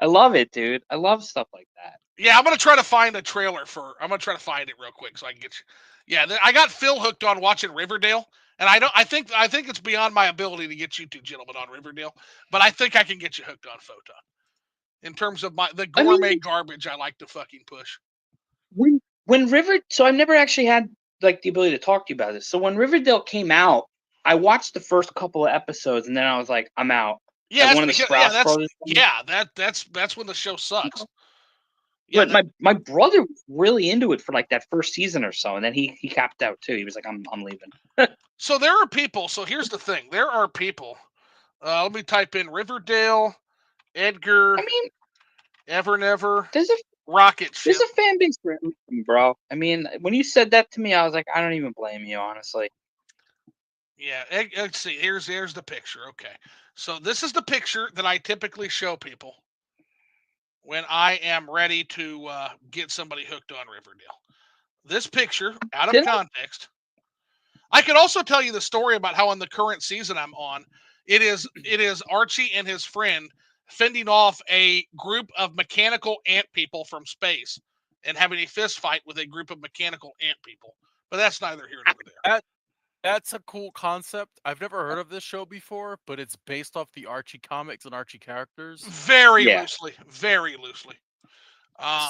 I love it, dude. I love stuff like that. Yeah, I'm gonna try to find a trailer for. I'm gonna try to find it real quick so I can get you. Yeah, I got Phil hooked on watching Riverdale, and I think it's beyond my ability to get you two gentlemen on Riverdale, but I think I can get you hooked on Photon. In terms of the gourmet garbage I like to fucking push. So I've never actually had like the ability to talk to you about this. So when Riverdale came out, I watched the first couple of episodes and then I was like, I'm out. Yeah, like one of the Sprouse brothers. That's when the show sucks. Yeah, but my brother was really into it for like that first season or so, and then he capped out too. He was like, I'm leaving. So there are people. So here's the thing: there are people. Let me type in Riverdale, Edgar. I mean, Ever Never. There's a rocket ship. There's a fan base for everything, bro. I mean, when you said that to me, I was like, I don't even blame you, honestly. Yeah, let's see. Here's the picture. Okay, so this is the picture that I typically show people when I am ready to get somebody hooked on Riverdale. This picture, out of context. I could also tell you the story about how in the current season I'm on, it is Archie and his friend fending off a group of mechanical ant people from space and having a fist fight with a group of mechanical ant people. But that's neither here nor there. That's a cool concept. I've never heard of this show before, but it's based off the Archie comics and Archie characters. Very loosely.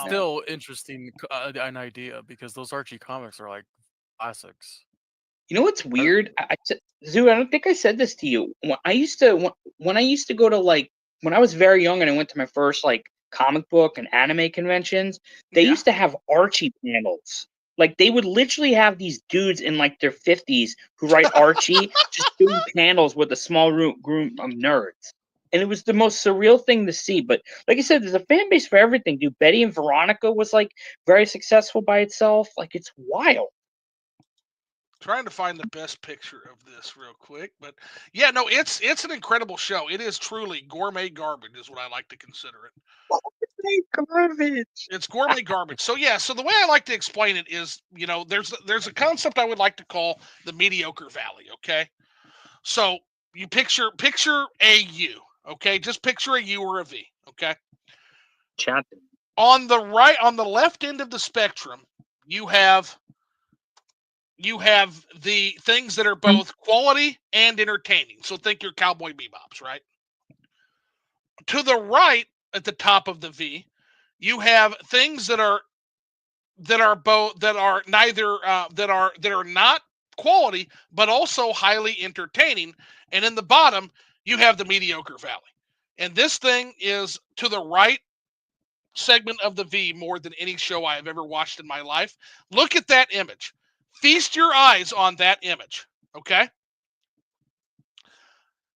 Still interesting an idea because those Archie comics are like classics. You know what's weird? Zoo, I don't think I said this to you. When I used to go to like when I was very young and I went to my first like comic book and anime conventions, they used to have Archie panels. Like they would literally have these dudes in like their 50s who write Archie just doing panels with a small group of nerds. And it was the most surreal thing to see. But like I said, there's a fan base for everything, dude. Betty and Veronica was like very successful by itself. Like it's wild. Trying to find the best picture of this real quick, but yeah, no, it's an incredible show. It is truly gourmet garbage, is what I like to consider it. Garbage. It's gourmet garbage. So yeah, so the way I like to explain it is, you know, there's a concept I would like to call the mediocre valley. Okay, so you picture a U. Okay, just picture a U or a V. Okay. On the left end of the spectrum, you have the things that are both quality and entertaining. So think your Cowboy Bebops, right? To the right at the top of the V, you have things that are not quality but also highly entertaining, and in the bottom you have the mediocre valley. And this thing is to the right segment of the V more than any show I have ever watched in my life. Look at that image. Feast your eyes on that image, okay?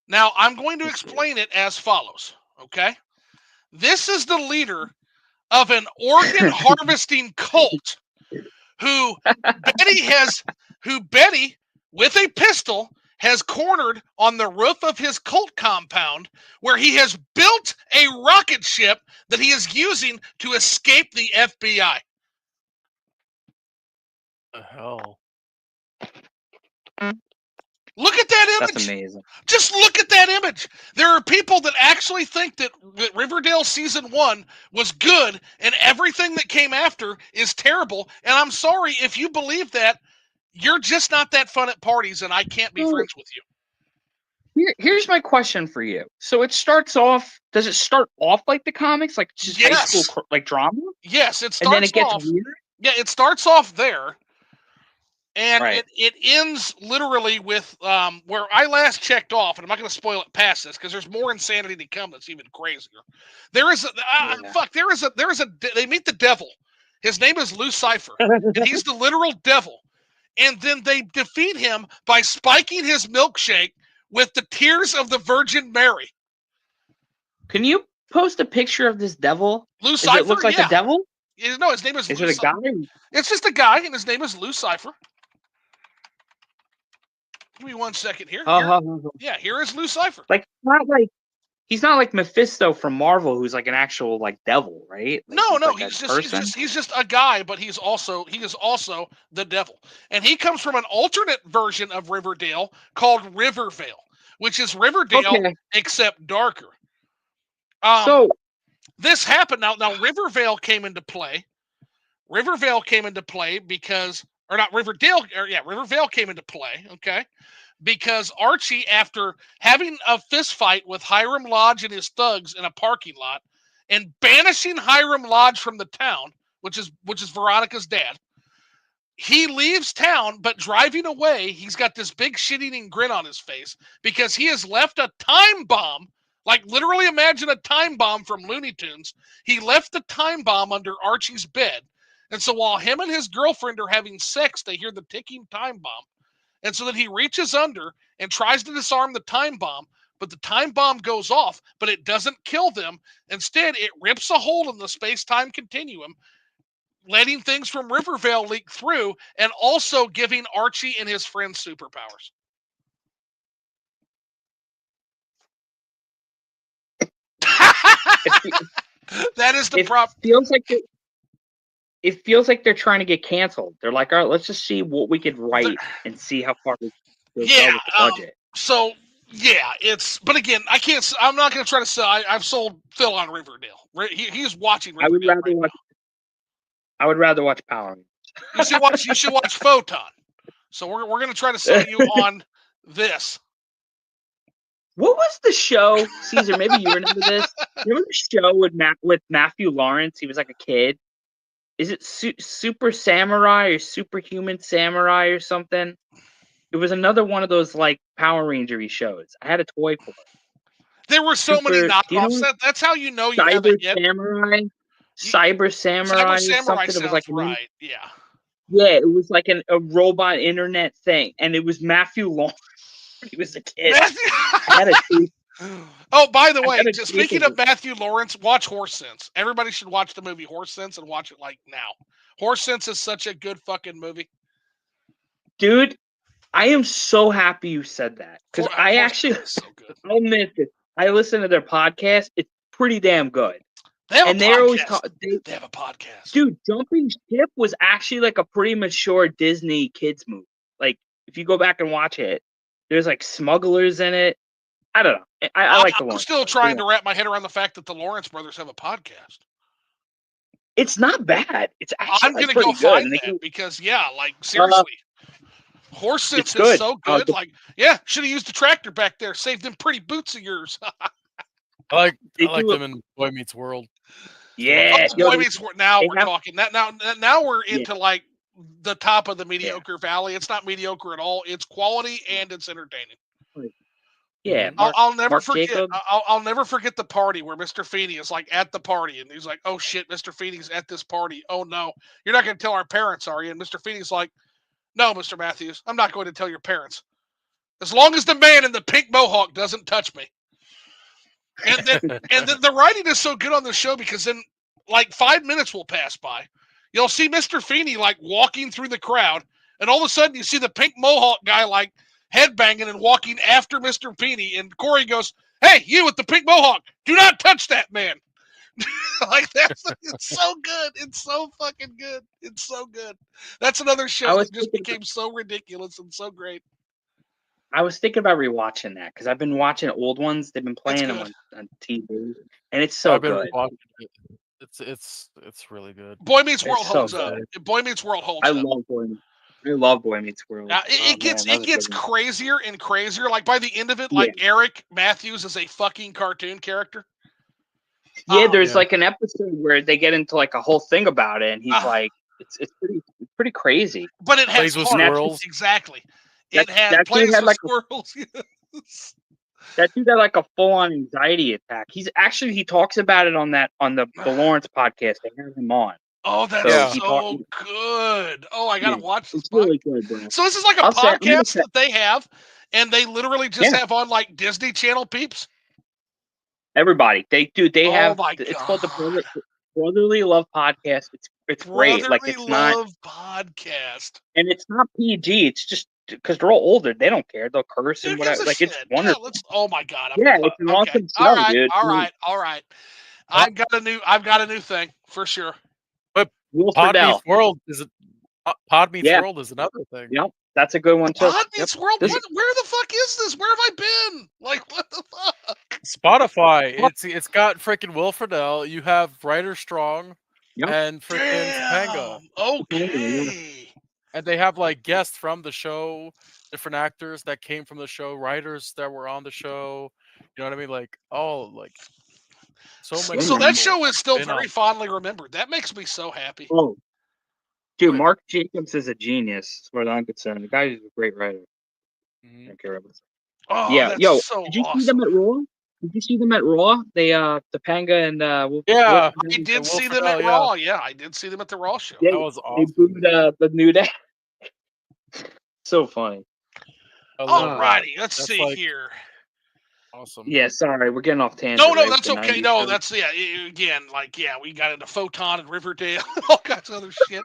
Now, I'm going to explain it as follows, okay? This is the leader of an organ harvesting cult who Betty with a pistol has cornered on the roof of his cult compound where he has built a rocket ship that he is using to escape the FBI. The hell? Look at that image. That's amazing. Just look at that image. There are people that actually think that Riverdale season 1 was good and everything that came after is terrible. And I'm sorry, if you believe that, you're just not that fun at parties and I can't be friends with you. Here's my question for you. So it starts off. Does it start off like the comics, like just high Yes. school like drama, Yes, it starts and then it gets off. weird? Yeah, it starts off there. And Right. it ends literally with where I last checked off, and I'm not going to spoil it past this because there's more insanity to come that's even crazier. There is they meet the devil. His name is Lucifer, and he's the literal devil. And then they defeat him by spiking his milkshake with the tears of the Virgin Mary. Can you post a picture of this devil? Lucifer, Does it look like a devil? No, his name is Is Lucifer. it a guy? It's just a guy, and his name is Lucifer. Give me 1 second here. Yeah, here is Lucifer. Like he's not like Mephisto from Marvel, who's like an actual like devil, right? Like, he's just a guy, but he is also the devil, and he comes from an alternate version of Riverdale called Rivervale, which is Riverdale except darker. So this happened now. Rivervale came into play. Rivervale came into play because, or not Riverdale, Rivervale came into play. Okay. Because Archie, after having a fist fight with Hiram Lodge and his thugs in a parking lot and banishing Hiram Lodge from the town, which is Veronica's dad, he leaves town, but driving away, he's got this big shit-eating grin on his face because he has left a time bomb. Like, literally imagine a time bomb from Looney Tunes. He left the time bomb under Archie's bed. And so while him and his girlfriend are having sex, they hear the ticking time bomb. And so then he reaches under and tries to disarm the time bomb, but the time bomb goes off, but it doesn't kill them. Instead, it rips a hole in the space-time continuum, letting things from Rivervale leak through and also giving Archie and his friends superpowers. That is the prop. It feels like they're trying to get canceled. They're like, all right, let's just see what we could write and see how far we go with the budget. So yeah, but again, I'm not going to try to sell. I've sold Phil on Riverdale. He's watching Riverdale. I would rather watch Power Rangers. You should watch Photon. So we're going to try to sell you on this. What was the show, Caesar? Maybe you remember this. Remember the show with Matthew Lawrence? He was like a kid. Is it Super Samurai or Superhuman Samurai or something? It was another one of those like Power Ranger-y shows. I had a toy for it. There were so many knockoffs. That's how you know you have a hit. Cyber Samurai or something. It was like right. Yeah. Yeah, it was like a robot internet thing, and it was Matthew Lawrence. He was a kid. I had a tweet. Oh, by the way, just speaking of Matthew Lawrence, watch Horse Sense. Everybody should watch the movie Horse Sense and watch it like now. Horse Sense is such a good fucking movie. Dude, I am so happy you said that. Because I actually, I'll admit it. I listen to their podcast. It's pretty damn good. They have They have a podcast. Dude, Jumping Ship was actually like a pretty mature Disney kids movie. Like, if you go back and watch it, there's like smugglers in it. I don't know. I like the Lawrence. I'm still trying to wrap my head around the fact that the Lawrence brothers have a podcast. It's not bad. It's actually I'm going to go find that because, like, seriously. Horse Sense is so good. Should have used the tractor back there. Saved them pretty boots of yours. I like them in Boy Meets World. Yeah. Boy Meets World. Now we're talking. Now we're into like the top of the mediocre valley. It's not mediocre at all. It's quality and it's entertaining. Yeah, I'll never forget. I'll never forget the party where Mr. Feeney is like at the party, and he's like, "Oh shit, Mr. Feeney's at this party. Oh no, you're not going to tell our parents, are you?" And Mr. Feeney's like, "No, Mr. Matthews, I'm not going to tell your parents, as long as the man in the pink mohawk doesn't touch me." And then the writing is so good on the show because then like 5 minutes will pass by, you'll see Mr. Feeney like walking through the crowd, and all of a sudden you see the pink mohawk guy like headbanging and walking after Mr. Peony, and Corey goes, "Hey, you with the pink mohawk, do not touch that man." Like it's so good. It's so fucking good. It's so good. That's another I show was that just thinking, became so ridiculous and so great. I was thinking about rewatching that because I've been watching old ones. They've been It's playing them good. on TV, and it's so I've been good. watching it. It's really good. Boy Meets World It's so holds up. good. Boy Meets World holds I up. love Boy. I love Boy Meets World. It Man, that was a gets good one. crazier and crazier. Like by the end of it, Yeah. like Eric Matthews is a fucking cartoon character. Yeah, there's Yeah. like an episode where they get into like a whole thing about it, and he's like, it's pretty crazy. But it has Plays with heart. squirrels. Exactly. That It had that dude plays had with like squirrels. that dude had like a full on anxiety attack. He talks about it on the Lawrence podcast. They have him on. Oh, that's Yeah. so good. Oh, I gotta watch this It's podcast. really good, bro. So this is like a I'm gonna podcast say, that they have, and they literally just Yeah. have on like Disney Channel peeps. everybody. They Oh have. my It's called the God. Brotherly Love Podcast. It's great. Like Brotherly it's not, Love podcast. and it's not PG. It's just because they're all older. They don't care. They'll curse Who and gives whatever. a Like shit? it's Yeah, wonderful. let's. Oh my God. Yeah, it's an Okay. awesome All show, right. dude. All right. All right. I've got a new thing for sure. But Will Pod Friedle. Meets World is Pod Meets Yeah. World is another thing. Yep, that's a good one too. Pod Meets World. This- Where the fuck is this? Where have I been? Like what the fuck? Spotify. It's got freaking Will Friedle. You have Ryder Strong Yep. and freaking Topanga. Damn. Okay. And they have like guests from the show, different actors that came from the show, writers that were on the show. You know what I mean? Like like so many. So that people show is still been very on. fondly remembered. That makes me so happy. Oh, dude, Good. Mark Jacobs is a genius, as far as I'm concerned. The guy is a great writer. Mhm. I don't care what it's- Oh, Yeah, that's yo, so did you see awesome. them at Raw? Did you see them at Raw? They Topanga and Yeah, I did Will see them Friedle, at yeah. Raw. Yeah, I did see them at the Raw show. They, That was they awesome. booed the New Day. So funny. I love that. Alrighty, let's That's see like here. awesome. Yeah, sorry, we're getting off tangent. No, right? that's The okay. 90s No, show. that's again, like we got into Photon and Riverdale, all kinds of other shit.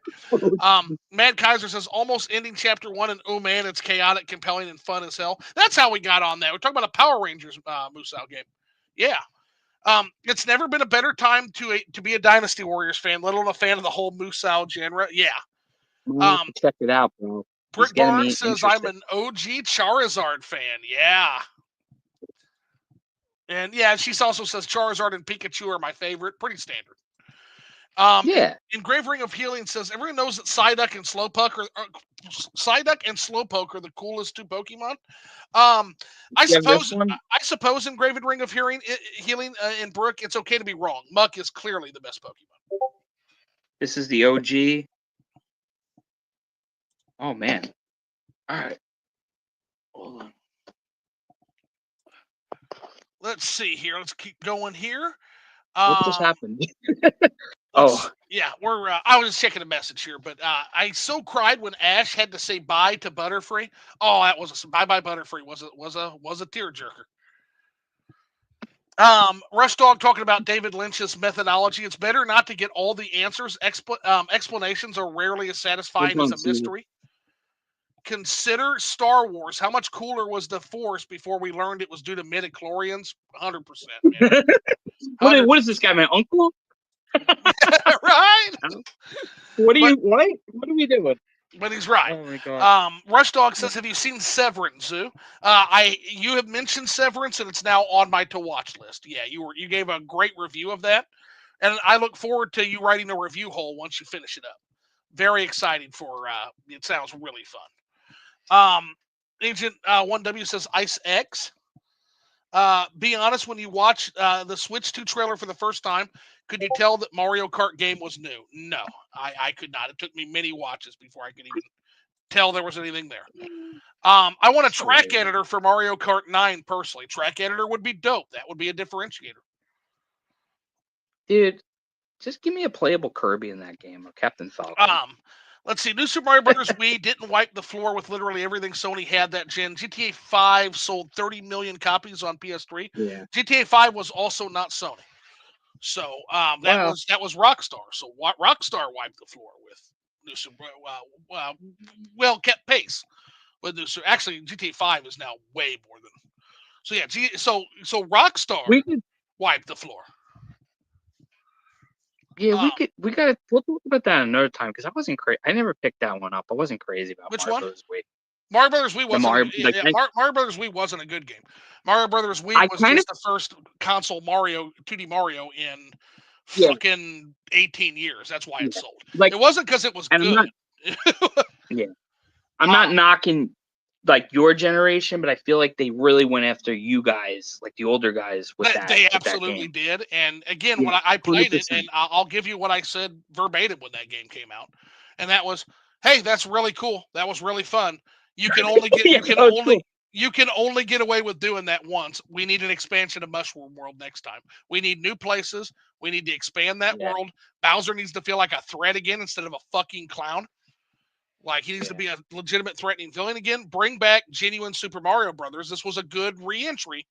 Mad Kaiser says almost ending chapter 1, and oh man, it's chaotic, compelling, and fun as hell. That's how we got on that. We're talking about a Power Rangers Musou game. Yeah. It's never been a better time to be a Dynasty Warriors fan, let alone a fan of the whole Musou genre. Yeah. Check it out, bro. Brick getting me Barnes says I'm interested. an OG Charizard fan. Yeah. And yeah, she also says Charizard and Pikachu are my favorite. Pretty standard. Yeah. Engraving of Healing says everyone knows that Psyduck and Slowpoke are the coolest two Pokemon. I You have this suppose one? I suppose Engraved Ring of Healing in Brook, it's okay to be wrong. Muck is clearly the best Pokemon. This is the OG. Oh man. All right. Hold on. Let's see here. Let's keep going here. What just happened? Oh, yeah, we're. I was just checking a message here, but I so cried when Ash had to say bye to Butterfree. Oh, that was bye Butterfree was a tearjerker. Rush Dog talking about David Lynch's methodology. It's better not to get all the answers. Explanations are rarely as satisfying as a mystery. Consider Star Wars. How much cooler was the Force before we learned it was due to midichlorians? 100%, man. What is this guy, my uncle? Right? What are we doing? But he's right. Oh my god. Rush Dog says, "Have you seen Severance, Zoo?" You have mentioned Severance, and it's now on my to watch list. Yeah, you gave a great review of that, and I look forward to you writing a review hole once you finish it up. Very excited for. It sounds really fun. Agent 1W says Ice X. Be honest, when you watch the Switch 2 trailer for the first time, could you tell that Mario Kart game was new? No, I could not. It took me many watches before I could even tell there was anything there. I want a track editor for Mario Kart 9 personally. Track editor would be dope. That would be a differentiator. Dude, just give me a playable Kirby in that game or Captain Falcon. Let's see. New Super Mario Brothers Wii didn't wipe the floor with literally everything Sony had that gen. GTA 5 sold 30 million copies on PS3. Yeah. GTA 5 was also not Sony. So that was Rockstar. So Rockstar wiped the floor with New Super well kept pace with this. Actually, GTA 5 is now way more than. So yeah, so Rockstar We could, wiped the floor. yeah, we gotta. We'll talk about that another time because I wasn't crazy. I never picked that one up. I wasn't crazy about Which Mario one? Bros. Wii. Mario Brothers Wii wasn't. Mario I Brothers Wii wasn't a good game. Mario Brothers Wii was kind of just the first console Mario 2D Mario in yeah, fucking 18 years. That's why it yeah. sold. Like, It wasn't because it was and good. I'm not knocking like your generation, but I feel like they really went after you guys, like the older guys, with that. They with that absolutely game. did. And again, Yeah, when I played it, 100%. and I'll give you what I said verbatim when that game came out, and that was, "Hey, that's really cool. That was really fun. You can only get Yeah, that was cool. you can only get away with doing that once. We need an expansion of Mushroom World next time. We need new places. We need to expand that Yeah. world. Bowser needs to feel like a threat again instead of a fucking clown. Like he needs to be a legitimate threatening villain again. Bring back genuine Super Mario Brothers. This was a good re-entry.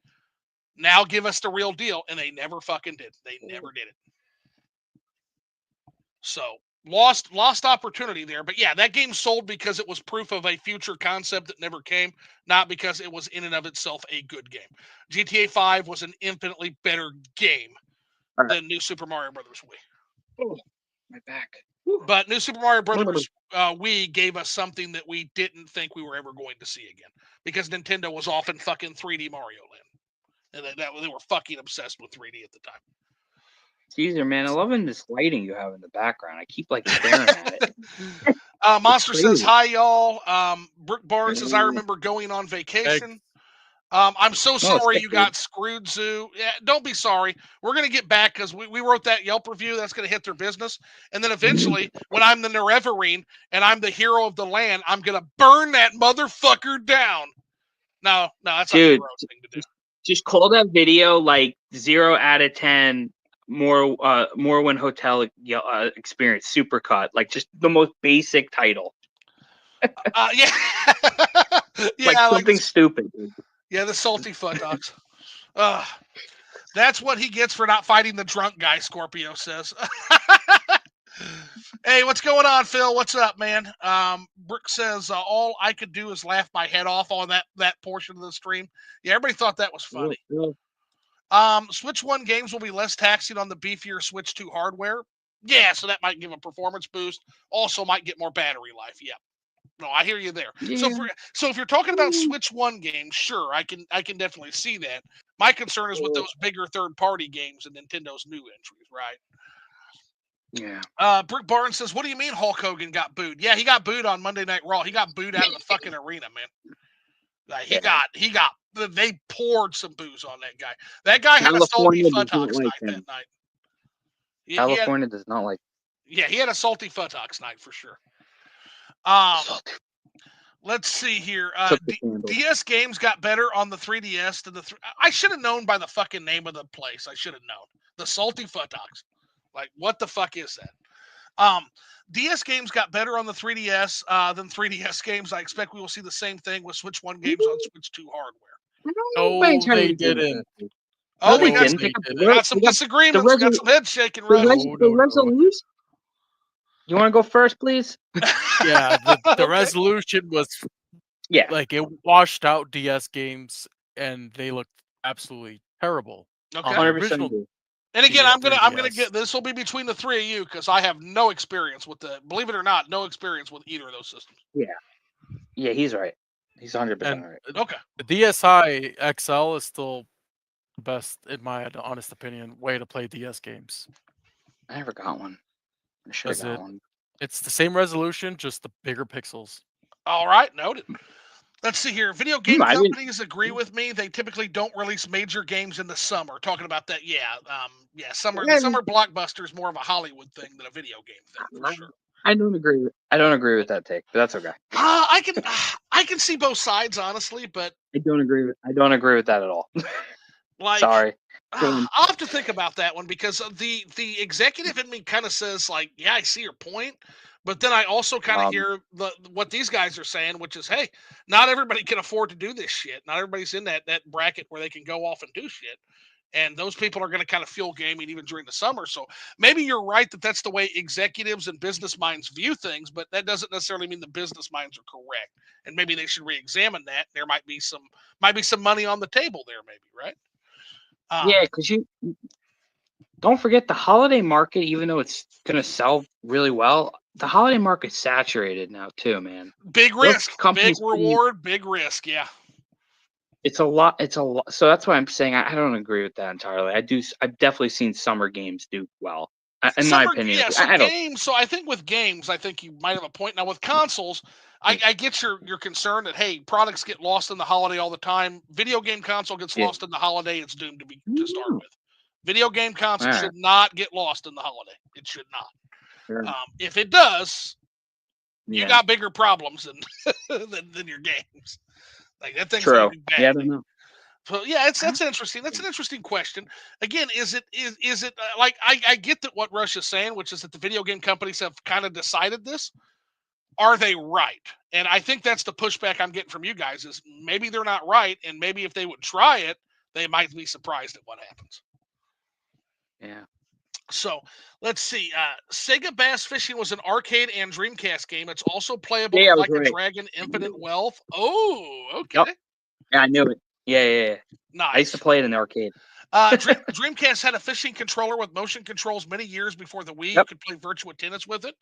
Now give us the real deal." And they never fucking did. They never did it. So lost opportunity there. But yeah, that game sold because it was proof of a future concept that never came, not because it was in and of itself a good game. GTA 5 was an infinitely better game than New Super Mario Brothers Wii. Oh, my back. But New Super Mario Brothers Wii gave us something that we didn't think we were ever going to see again, because Nintendo was off in fucking 3D Mario Land, and they were fucking obsessed with 3D at the time. Caesar, man, I loving this lighting you have in the background. I keep like staring at it. Monster says hi, y'all. Brooke Barnes says, I remember going on vacation. I'm so sorry you got screwed, Zoo. Yeah, don't be sorry. We're going to get back because we wrote that Yelp review. That's going to hit their business. And then eventually, when I'm the Nerevarine and I'm the hero of the land, I'm going to burn that motherfucker down. No, that's not a heroic thing to do. Just call that video like 0 out of 10 Morrowind Hotel experience supercut. Like just the most basic title. Yeah. Like something stupid. Yeah, the salty fuck-ups. That's what he gets for not fighting the drunk guy, Scorpio says. Hey, what's going on, Phil? What's up, man? Brooke says, all I could do is laugh my head off on that portion of the stream. Yeah, everybody thought that was funny. Switch 1 games will be less taxing on the beefier Switch 2 hardware. Yeah, so that might give a performance boost. Also might get more battery life. Yeah. No, I hear you there. Yeah. So if you're talking about Switch 1 games, sure, I can definitely see that. My concern is with those bigger third-party games and Nintendo's new entries, right? Yeah. Brooke Barnes says, what do you mean Hulk Hogan got booed? Yeah, he got booed on Monday Night Raw. He got booed out of the fucking arena, man. Like they poured some booze on that guy. That guy had a salty futtocks night that night. California does not like. Yeah, he had a salty futtocks night for sure. Let's see here. DS games got better on the 3DS than the. I should have known by the fucking name of the place. I should have known. The Salty Futtocks. Like, what the fuck is that? DS games got better on the 3DS than 3DS games. I expect we will see the same thing with Switch 1 games on Switch 2 hardware. No, they didn't. Oh, we got some disagreements. We got some head shaking. The resolution. You want to go first, please? Yeah, the resolution was like it washed out DS games, and they looked absolutely terrible. Okay, 100%. And again, I'm gonna get this will be between the three of you because I have no experience with believe it or not, no experience with either of those systems. Yeah, he's right. He's 100% right. Okay. The DSi XL is still the best, in my honest opinion, way to play DS games. I never got one. I should have got one. It's the same resolution, just the bigger pixels. All right, noted. Let's see here. Video game companies agree with me. They typically don't release major games in the summer. Talking about that, the summer blockbuster is more of a Hollywood thing than a video game thing, for sure. I don't agree with that take, but that's okay. I can see both sides, honestly, but I don't agree with that at all. Sorry. I'll have to think about that one because the executive in me kind of says like, yeah, I see your point. But then I also kind of hear what these guys are saying, which is, hey, not everybody can afford to do this shit. Not everybody's in that bracket where they can go off and do shit. And those people are going to kind of fuel gaming even during the summer. So maybe you're right that that's the way executives and business minds view things, but that doesn't necessarily mean the business minds are correct. And maybe they should re-examine that. There might be some money on the table there, maybe, right? Yeah, because you don't forget the holiday market, even though it's going to sell really well, the holiday market's saturated now too, man. Big Those risk, big companies reward, big risk. Yeah. It's a lot. It's a lot. So that's why I'm saying I don't agree with that entirely. I've definitely seen summer games do well, in my opinion. Yeah. So I don't. games. So I think with games, I think you might have a point. Now with consoles, I get your concern that hey, products get lost in the holiday all the time. Video game console gets Yeah. lost in the holiday, it's doomed to start with. Video game console All right. should not get lost in the holiday. It should not. Sure. If it does, you Yeah. got bigger problems than your games. Like that thing's True. gonna be bad. Yeah, I don't know. So yeah, that's interesting. That's an interesting question. Again, is it like I get that what Russia's saying, which is that the video game companies have kind of decided this. Are they right? And I think that's the pushback I'm getting from you guys is maybe they're not right, and maybe if they would try it, they might be surprised at what happens. Yeah. So let's see. Sega Bass Fishing was an arcade and Dreamcast game. It's also playable Yeah, in I was Like a right. Dragon Infinite Wealth. Oh, okay. Yep. Yeah, I knew it. Yeah. Nice. I used to play it in the arcade. Dreamcast had a fishing controller with motion controls many years before the Wii. You could play Virtua Tennis with it.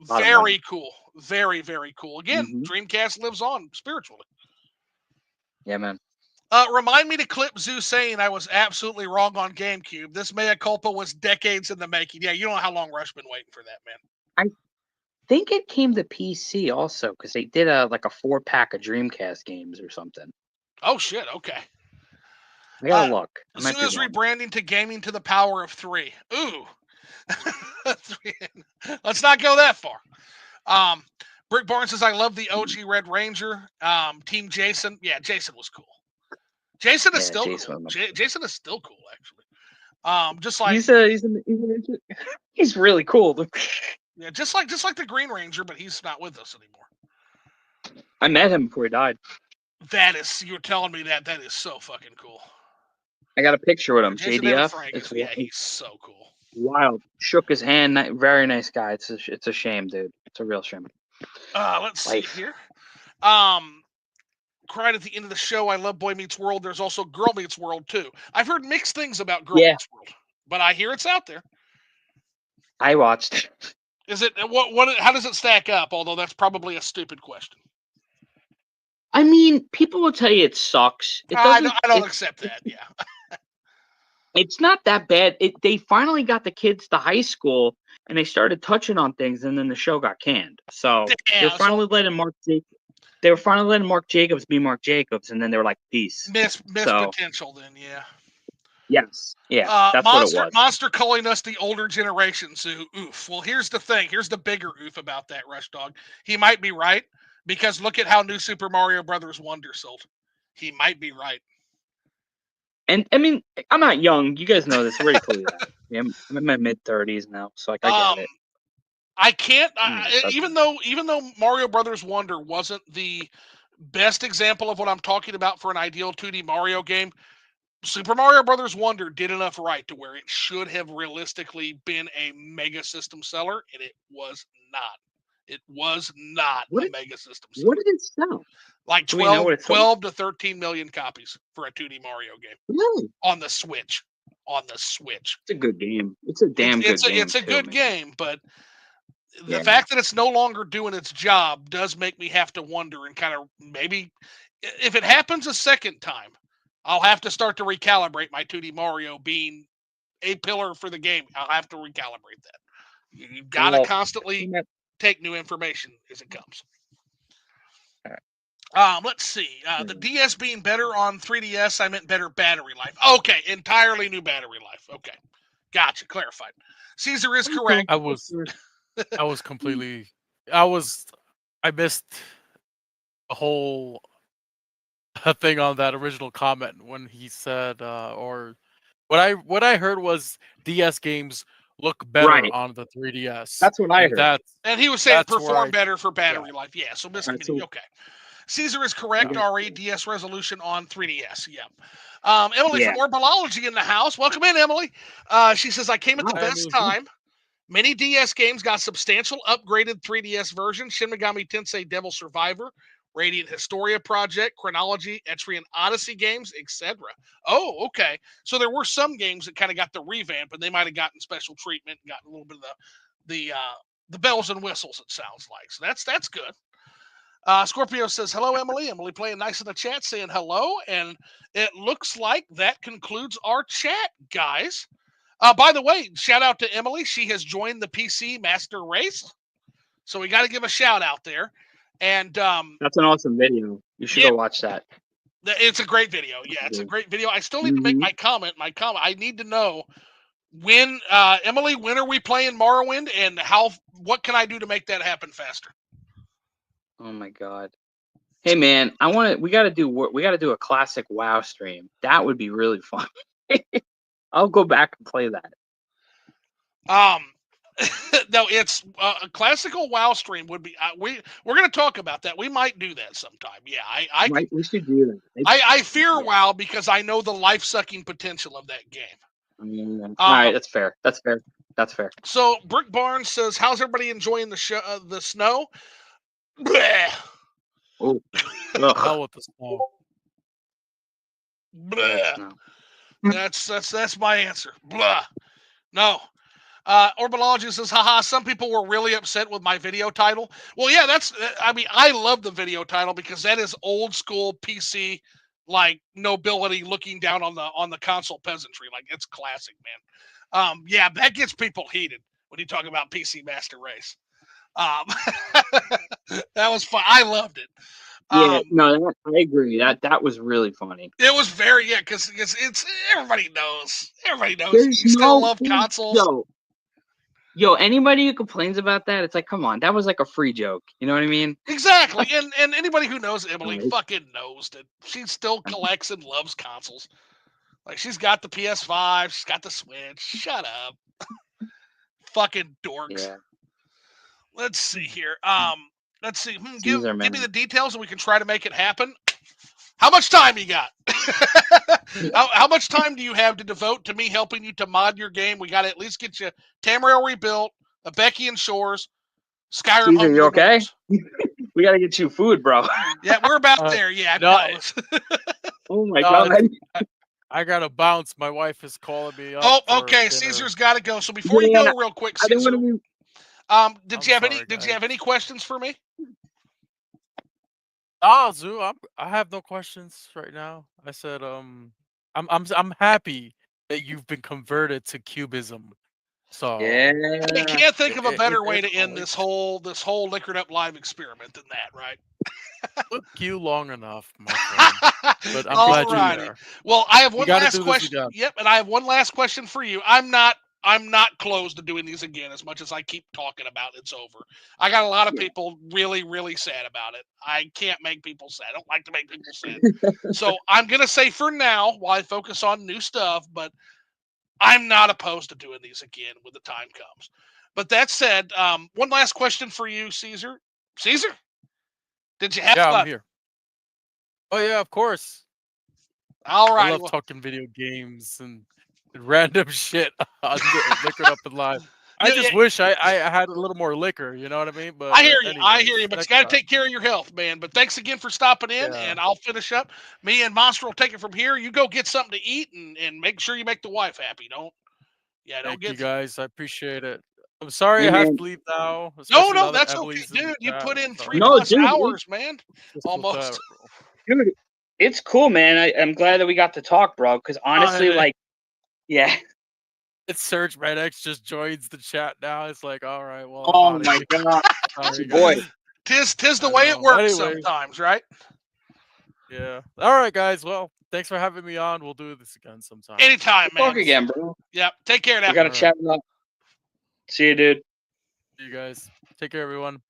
Very cool. Very, very cool. Again, Dreamcast lives on spiritually. Yeah, man. Remind me to clip Zoo saying I was absolutely wrong on GameCube. This mea culpa was decades in the making. Yeah, you know how long Rush been waiting for that, man. I think it came to PC also because they did a 4-pack of Dreamcast games or something. Oh shit! Okay. I gotta look. Zoo is rebranding to Gaming to the Power of 3. Ooh. Let's not go that far. Brick Barnes says I love the OG Red Ranger. Team Jason. Yeah, Jason was cool. Jason is still cool. Jason is still cool, actually. Just like he's really cool. Yeah, just like the Green Ranger, but he's not with us anymore. I met him before he died. You're telling me that is so fucking cool. I got a picture with him. Jason JDF. Yeah, he's so cool. Wild. Shook his hand. Very nice guy. It's a shame, dude. It's a real shame. Let's see here. Cried at the end of the show. I love Boy Meets World. There's also Girl Meets World too. I've heard mixed things about Girl Meets World, but I hear it's out there. I watched. Is it what? How does it stack up? Although that's probably a stupid question. I mean, people will tell you it sucks. I don't accept that. Yeah. It's not that bad. They finally got the kids to high school and they started touching on things, and then the show got canned. So they're finally letting Mark Jacobs. They were finally letting Mark Jacobs be Mark Jacobs, and then they were like, "Peace." Miss potential, then, yeah. Yes, yeah, that's what it was. Monster calling us the older generation. So, oof. Well, here's the thing. Here's the bigger oof about that, Rush Dog. He might be right because look at how New Super Mario Brothers Wonder sold. He might be right. And I mean, I'm not young. You guys know this. We're pretty cool. I'm in my mid-30s now, so I get it. I can't. Even though Mario Brothers Wonder wasn't the best example of what I'm talking about for an ideal 2D Mario game, Super Mario Brothers Wonder did enough right to where it should have realistically been a mega system seller, and it was not. It was not a mega system seller. What did it sell? Like 12 to 13 million copies for a 2D Mario game. Really? On the Switch. It's a good game. It's a damn good game. It's a good game, but the fact that it's no longer doing its job does make me have to wonder and kind of maybe if it happens a second time, I'll have to start to recalibrate my 2D Mario being a pillar for the game. I'll have to recalibrate that. You've got to constantly take new information as it comes. Let's see. The DS being better on 3DS, I meant better battery life. Okay, entirely new battery life. Okay, gotcha. Clarified. Caesar is correct. I missed the whole thing on that original comment when he said, or what I heard was DS games look better on the 3DS. That's what I heard. And he was saying perform better for battery life. Yeah, so miscommunication. Okay. Caesar is correct. Okay. RADS resolution on 3DS. Yep. Emily Yeah. from Orbology in the house. Welcome in, Emily. She says, I came at the Hi, best Emily. time. Many DS games got substantial upgraded 3DS versions. Shin Megami Tensei Devil Survivor, Radiant Historia Project, Chronology, Etrian Odyssey games, etc. Oh, okay. So there were some games that kind of got the revamp, and they might have gotten special treatment, and gotten a little bit of the bells and whistles. It sounds like so. That's good. Scorpio says, hello, Emily. Emily playing nice in the chat, saying hello. And it looks like that concludes our chat, guys. By the way, shout out to Emily. She has joined the PC Master Race. So we got to give a shout out there. And That's an awesome video. You should yeah, go watch that. it's a great video. Yeah, it's a great video. I still need to make my comment. I need to know when, Emily, when are we playing Morrowind, and what can I do to make that happen faster? Oh my god. Hey man, we gotta do a classic WoW stream. That would be really fun. I'll go back and play that. No, it's a classical WoW stream would be. We're going to talk about that. We might do that sometime. Yeah, We should do that. I fear WoW because I know the life sucking potential of that game. All right, that's fair. That's fair. That's fair. So Brick Barnes says, "How's everybody enjoying the show? The snow?" Bleh. Oh, Hell with the snow. Bleh. That's my answer. Blah. No. Orbology says, haha, some people were really upset with my video title. Well, yeah, I love the video title because that is old school PC, like nobility looking down on the console peasantry. Like, it's classic, man. Yeah, that gets people heated when you talk about PC Master Race. That was fun. I loved it. Yeah, no, I agree. That was really funny. It was very, yeah, because it's everybody knows. Everybody knows There's you still love consoles. Yo, anybody who complains about that, it's like, come on, that was like a free joke. You know what I mean? Exactly. And anybody who knows Emily fucking knows that she still collects and loves consoles. Like, she's got the PS5, she's got the Switch. Shut up. Fucking dorks. Yeah. Let's see here. Let's see. Give me the details and we can try to make it happen. How much time you got? How much time do you have to devote to me helping you to mod your game? We got to at least get you Tamriel rebuilt, a Becky and Shores, Skyrim. Caesar, you okay? We got to get you food, bro. Yeah, we're about there. Yeah. No. Oh my god. I gotta bounce. My wife is calling me up. Oh, okay. Caesar's got to go. So before you go, real quick, Caesar. Did you have any questions for me? Oh, Zoo, I have no questions right now. I said, I'm happy that you've been converted to cubism. So yeah, I can't think of a better way to end this whole liquored up live experiment than that, right? Took you long enough, my friend. But I'm glad you're there. Well, I have one last question. Yep, and I have one last question for you. I'm not close to doing these again as much as I keep talking about it's over. I got a lot of people really, really sad about it. I can't make people sad. I don't like to make people sad. So I'm going to say for now, while I focus on new stuff, but I'm not opposed to doing these again when the time comes. But that said, one last question for you, Caesar. Caesar? Did you have fun? I'm here. Oh, yeah, of course. All right. I love talking video games and random shit on Liquored Up and Live. I just wish I had a little more liquor, you know what I mean? But I hear you, but you got to take care of your health, man. But thanks again for stopping in, and I'll finish up. Me and Monster will take it from here. You go get something to eat and make sure you make the wife happy. Thank you guys. I appreciate it. I'm sorry I have to leave now. No, that's okay, dude. You put in 3+ hours, man. Almost. Dude, it's cool, man. I'm glad that we got to talk, bro. Because honestly, It's Serge X just joins the chat now. It's like, all right, well. Oh my god, boy. Tis the way it works sometimes, right? Yeah. All right, guys. Well, thanks for having me on. We'll do this again sometime. Anytime, man. Talk again, bro. Yep. Take care now. We gotta chat up. See you, dude. See you guys. Take care, everyone.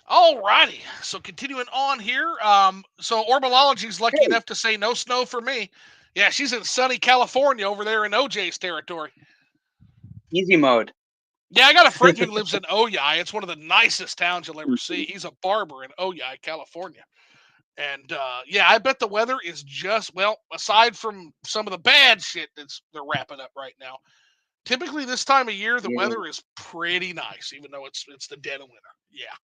All righty. So continuing on here. So Orbology's lucky enough to say no snow for me. Yeah, she's in sunny California over there in OJ's territory. Easy mode. Yeah, I got a friend who lives in Ojai. It's one of the nicest towns you'll ever see. He's a barber in Ojai, California. And yeah, I bet the weather is just, well, aside from some of the bad shit they're wrapping up right now. Typically this time of year, the weather is pretty nice, even though it's the dead of winter. Yeah.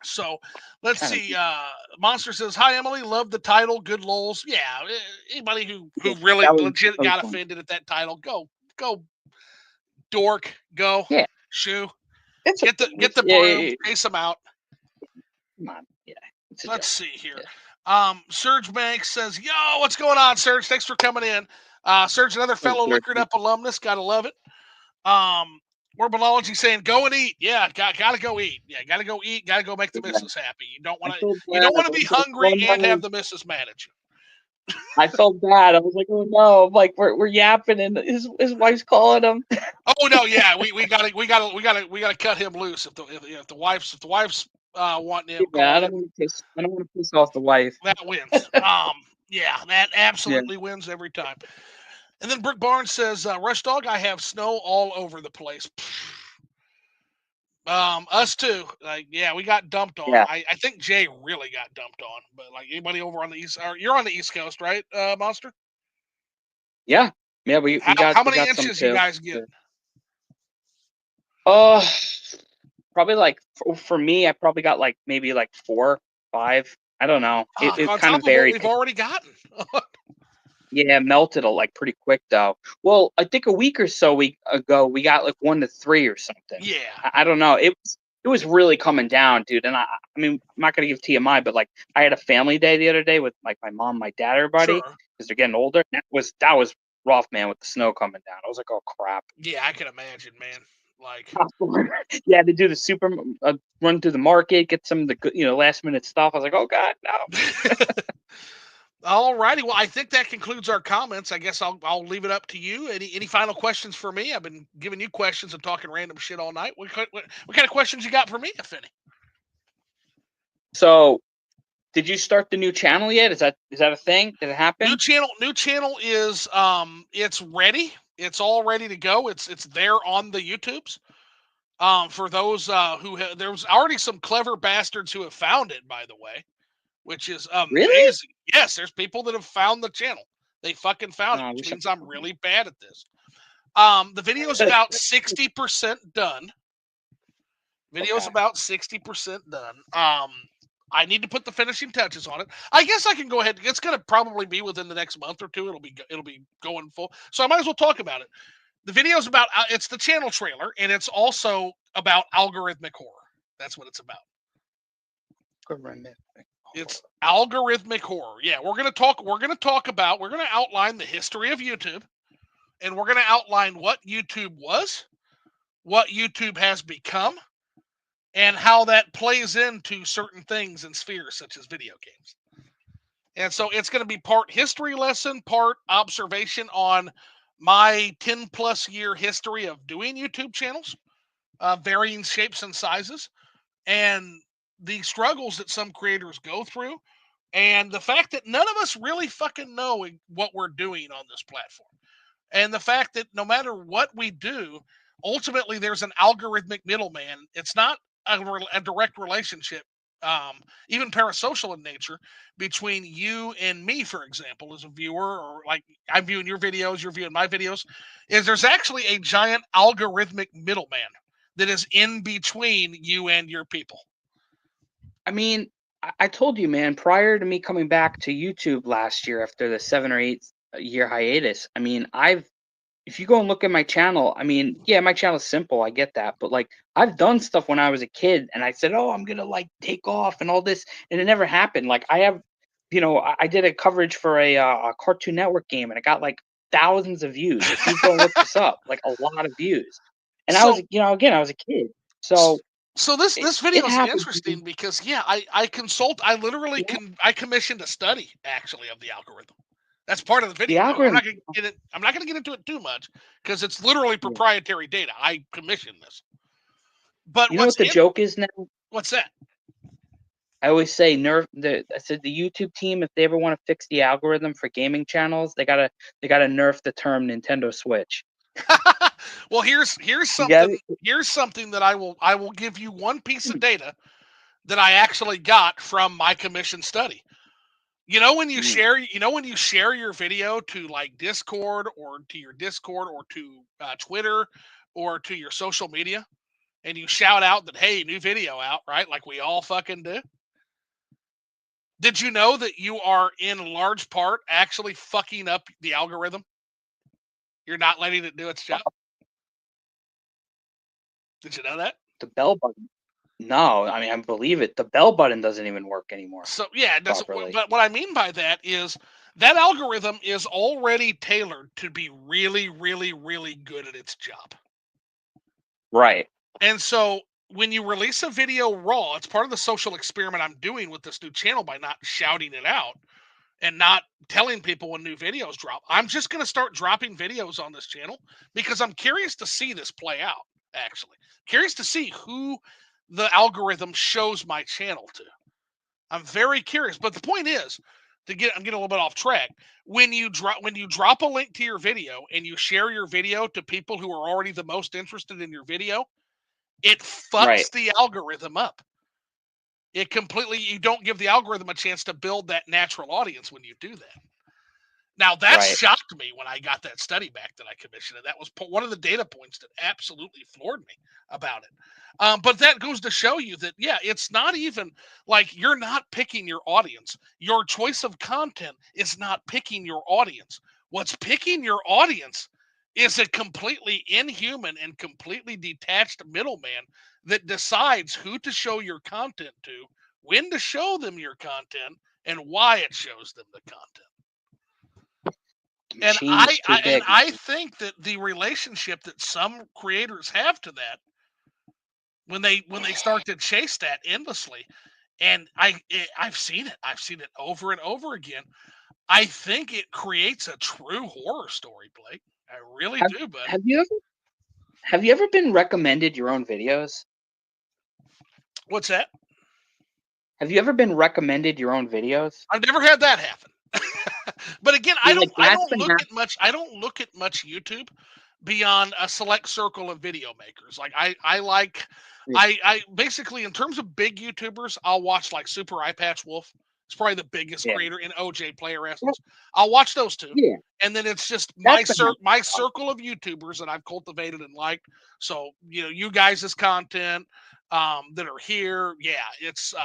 So let's see. Monster says, "Hi Emily, love the title. Good lols." Yeah, anybody who really legit got offended at that title, go dork, go shoe. Get the broom, chase them out. Come on, yeah. Let's see here. Serge Banks says, "Yo, what's going on, Serge? Thanks for coming in." Serge, another fellow Liquored Up alumnus. Gotta love it. Morbology saying, "Go and eat." Yeah, gotta go eat. Yeah, gotta go eat. Gotta go make the missus happy. You don't want to be hungry and have the missus manage you. I felt bad. I was like, "Oh no!" Like we're yapping, and his wife's calling him. Oh no, yeah, we gotta cut him loose if the wife's wanting him. Yeah, I don't want to piss off the wife. That wins. Yeah, that absolutely wins every time. And then Brooke Barnes says, "Rush Dog, I have snow all over the place." Us too. Like, yeah, we got dumped on. Yeah. I think Jay really got dumped on. But like anybody over on the east, you're on the East Coast, right, Monster? Yeah. We got. How many inches you guys get? Probably like for me, I probably got like maybe like 4, 5. I don't know. It kind of varied. We've already gotten. Yeah, melted like pretty quick though. Well, I think a week or so ago we got like 1 to 3 or something. Yeah. I don't know. It was really coming down, dude. And I mean, I'm not gonna give TMI, but like I had a family day the other day with like my mom, my dad, everybody, because they're getting older. That was rough, man, with the snow coming down. I was like, oh crap. Yeah, I can imagine, man. Like, yeah, to do the super run through the market, get some of the last minute stuff. I was like, oh god, no. All righty. Well, I think that concludes our comments. I guess I'll leave it up to you. Any final questions for me? I've been giving you questions and talking random shit all night. What kind of questions you got for me, if any? So, did you start the new channel yet? Is that a thing? Did it happen? New channel is it's ready. It's all ready to go. It's there on the YouTubes. For those there was already some clever bastards who have found it, by the way, which is amazing. Really? Yes, there's people that have found the channel. They fucking found it, which means I'm really bad at this. The video's about 60% done. Video's about 60% done. I need to put the finishing touches on it. I guess I can go ahead. It's going to probably be within the next month or two. It'll be going full. So I might as well talk about it. The video's about it's the channel trailer, and it's also about algorithmic horror. That's what it's about. It's algorithmic horror. Yeah, we're going to outline the history of YouTube, and we're going to outline what YouTube was, what YouTube has become, and how that plays into certain things in spheres such as video games. And so it's going to be part history lesson, part observation on my 10+ year history of doing YouTube channels, varying shapes and sizes, and the struggles that some creators go through, and the fact that none of us really fucking know what we're doing on this platform. And the fact that no matter what we do, ultimately there's an algorithmic middleman. It's not a direct relationship, even parasocial in nature, between you and me, for example, as a viewer, or like I'm viewing your videos, you're viewing my videos. There's actually a giant algorithmic middleman that is in between you and your people. I mean, I told you, man, prior to me coming back to YouTube last year after the 7 or 8 year hiatus, I mean, if you go and look at my channel, I mean, yeah, my channel is simple. I get that. But like, I've done stuff when I was a kid and I said, oh, I'm going to like take off and all this. And it never happened. Like I have, I did a coverage for a Cartoon Network game and I got like thousands of views. If you go and look this up, like a lot of views. And I was, again, I was a kid. So this video is interesting because, yeah, I literally I commissioned a study actually of the algorithm. That's part of the video. I'm not going to get into it too much because it's literally proprietary data. I commissioned this. But you know what the joke is now? What's that? I always say I said the YouTube team, if they ever want to fix the algorithm for gaming channels, they gotta nerf the term Nintendo Switch. Well, here's You get something. it? Here's something that I will give you one piece of data that I actually got from my commission study. You know when you share your video to like Discord or to Twitter or to your social media, and you shout out that, hey, new video out, right? Like we all fucking do. Did you know that you are in large part actually fucking up the algorithm? You're not letting it do its job. Did you know that? The bell button. No, I mean I believe it. The bell button doesn't even work anymore So yeah, it doesn't. properly. But what I mean by that is that algorithm is already tailored to be really, really, really good at its job. Right. And so when you release a video raw, it's part of the social experiment I'm doing with this new channel by not shouting it out and not telling people when new videos drop. I'm just going to start dropping videos on this channel because I'm curious to see this play out, actually. Curious to see who the algorithm shows my channel to. I'm very curious. But the point is, I'm getting a little bit off track. When you drop a link to your video and you share your video to people who are already the most interested in your video, it Right. fucks the algorithm up. It completely, you don't give the algorithm a chance to build that natural audience when you do that. Now that Right. shocked me when I got that study back that I commissioned, and that was one of the data points that absolutely floored me about it. But that goes to show you that, yeah, it's not even like you're not picking your audience. Your choice of content is not picking your audience. What's picking your audience is a completely inhuman and completely detached middleman that decides who to show your content to, when to show them your content, and why it shows them the content. And Machine's too big. I think that the relationship that some creators have to that when they start to chase that endlessly, and I've seen it over and over again. I think it creates a true horror story, Blake. I really Have, do, buddy. have you ever been recommended your own videos? What's that? Have you ever been recommended your own videos? I've never had that happen. But again, See, I like, don't that's been look at much. I don't look at much YouTube beyond a select circle of video makers. Like I basically, in terms of big YouTubers, I'll watch like Super Eye Patch Wolf. It's probably the biggest Yeah. creator in OJ Player Essence. I'll watch those two. Yeah. And then it's just That's been my circle of YouTubers that I've cultivated and liked. So, you guys' content that are here. Yeah, it's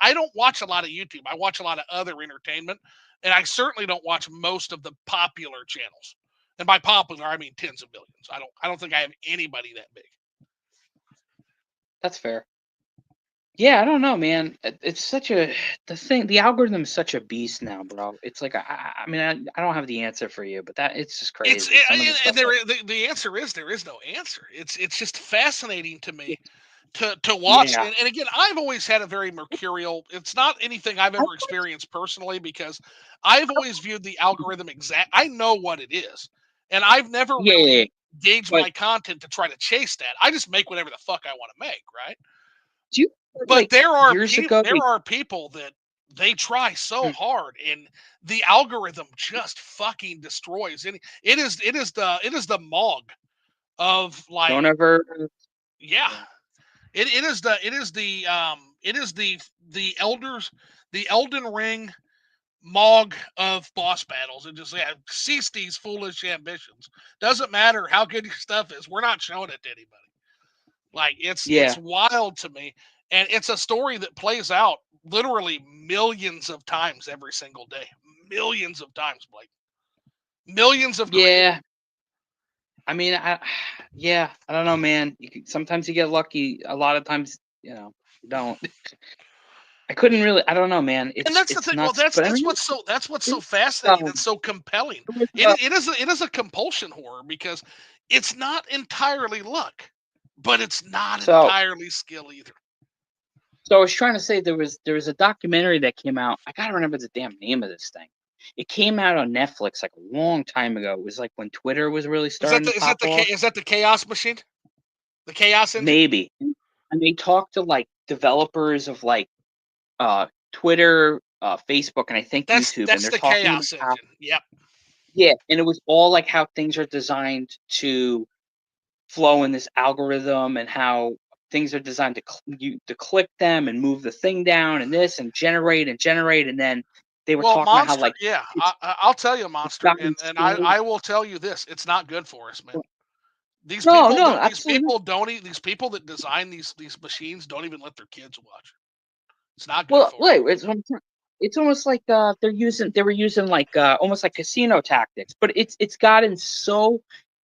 I don't watch a lot of YouTube. I watch a lot of other entertainment, and I certainly don't watch most of the popular channels. And by popular, I mean tens of millions. I don't think I have anybody that big. That's fair. Yeah, I don't know, man. It's such the algorithm is such a beast now, bro. It's like I mean I don't have the answer for you, but it's just crazy. The answer is there is no answer. It's just fascinating to me to watch. Yeah. And again, I've always had a very mercurial. It's not anything I've ever experienced personally because I've always viewed the algorithm I know what it is, and I've never really gauged my content to try to chase that. I just make whatever the fuck I want to make, right? But there are people that they try so hard, and the algorithm just fucking destroys. And it is the Mog of like. Don't ever. Yeah. It is the Elden Ring Mog of boss battles. And just cease these foolish ambitions. Doesn't matter how good your stuff is. We're not showing it to anybody. Like it's wild to me. And it's a story that plays out literally millions of times every single day. Millions of times, Blake. Millions of Yeah. I mean, I don't know, man. Sometimes you get lucky. A lot of times, you don't. I couldn't really. I don't know, man. And that's the thing. Nuts, Well, that's what's so fascinating and so compelling. It is a compulsion horror because it's not entirely luck, but it's not entirely skill either. So I was trying to say there was a documentary that came out. I gotta remember the damn name of this thing. It came out on Netflix like a long time ago. It was like when Twitter was really starting to pop off. Is that the Chaos Machine? The Chaos Engine? Maybe. And they talked to like developers of like Twitter, Facebook, and I think YouTube. That's and they're the talking Chaos about Engine. Yep. Yeah, and it was all like how things are designed to flow in this algorithm and how things are designed to click them and move the thing down and this and generate, and then they were Well, talking about how Monster, like yeah, it's I'll tell you, it's Monster, gotten and so I will tell you this: it's not good for us, man. These no, people, no, these absolutely. people don't. These people that design these machines don't even let their kids watch. It's not good Well, for wait, them. it's almost like they were using like almost like casino tactics, but it's gotten so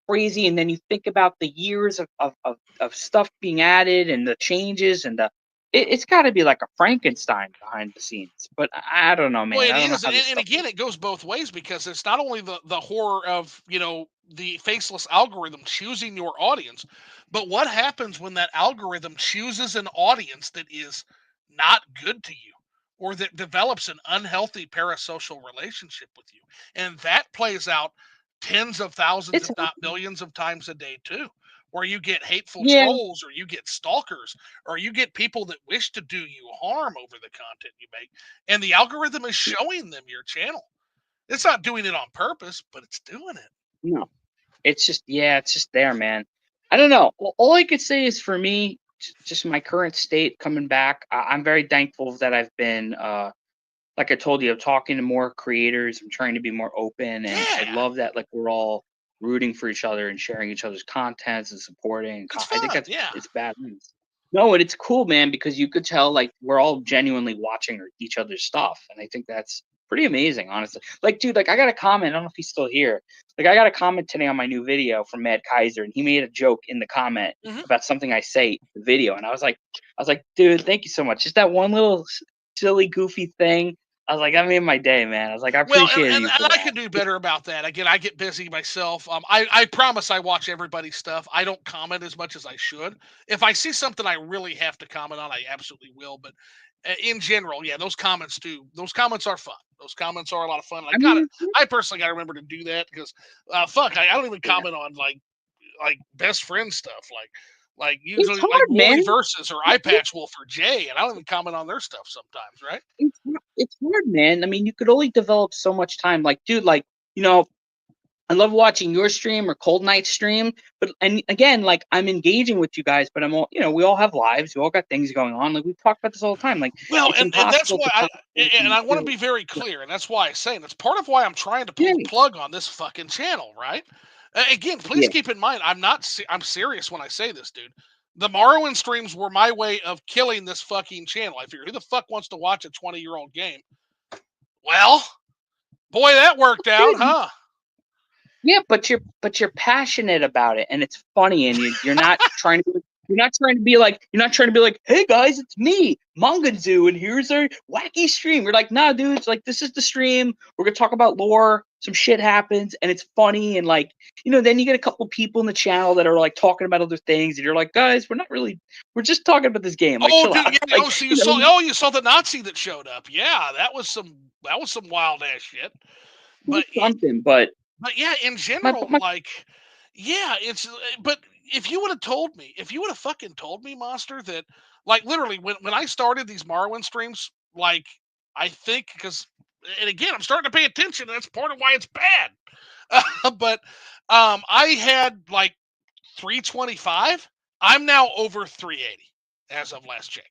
crazy. And then you think about the years of stuff being added and the changes and it's got to be like a Frankenstein behind the scenes. But I don't know, Well, man. it I don't know is, how this and stuff again, it goes both ways because it's not only the horror of the faceless algorithm choosing your audience, but what happens when that algorithm chooses an audience that is not good to you or that develops an unhealthy parasocial relationship with you, and that plays out tens of thousands, it's if not millions, of times a day too. Where you get hateful yeah. trolls, or you get stalkers, or you get people that wish to do you harm over the content you make, and the algorithm is showing them your channel. It's not doing it on purpose, but it's doing it. No, it's just there, man. I don't know. All I could say is for me, just my current state coming back. I'm very thankful that I've been like I told you, I'm talking to more creators. I'm trying to be more open, and I Yeah, love that like we're all rooting for each other and sharing each other's contents and supporting. it's I think fun. Yeah. it's bad news. No, and it's cool, man, because you could tell like we're all genuinely watching each other's stuff, and I think that's pretty amazing, honestly. Like, dude, like I got a comment. I don't know if he's still here. Like, I got a comment today on my new video from Mad Kaiser, and he made a joke in the comment hmm about something I say in the video, and I was like, dude, thank you so much. Just that one little silly, goofy thing. I was like, that made my day, man. I was like, I Well, appreciate you for and I that. could do better about that. Again, I get busy myself. I promise I watch everybody's stuff. I don't comment as much as I should. If I see something I really have to comment on, I absolutely will. But in general, yeah, those comments too. Those comments are fun. Those comments are a lot of fun. I mean, I personally got to remember to do that because, fuck, I don't even yeah, comment on like best friend stuff, like it's usually like hard, man. Wooly Versus or Eye Patch Wolf or Jay, and I don't even comment on their stuff sometimes, right? It's hard, man. I mean, you could only develop so much time. Like, dude, like you know, I love watching your stream or Cold Night stream. But and again, like I'm engaging with you guys, but I'm all we all have lives. We all got things going on. Like we talk about this all the time. Like Well, it's and that's impossible why to and constantly I want to be very clear, and that's why I say, and that's part of why I'm trying to pull yeah, the plug on this fucking channel, right? Again, please yeah. keep in mind, I'm serious when I say this, dude. The Morrowind streams were my way of killing this fucking channel. I figured, who the fuck wants to watch a 20-year-old game? Well, boy, that worked out, huh? Yeah, but you're passionate about it, and it's funny, and you're not trying to you're not trying to be like, hey guys, it's me, Manganzu, and here's our wacky stream. We're like, nah, dude, it's like this is the stream. We're gonna talk about lore. Some shit happens, and it's funny, and like then you get a couple people in the channel that are like talking about other things, and you're like, guys, we're just talking about this game. Like, Oh, chill dude, out. yeah. Like, Oh, so you saw the Nazi that showed up. Yeah, that was some wild ass shit. But something, but But yeah, in my general, my like, yeah, it's. But if you would have told me, if you would have fucking told me, Monster, that like literally when I started these Morrowind streams, like I think because, and again, I'm starting to pay attention. And that's part of why it's bad. But I had like 325. I'm now over 380 as of last check.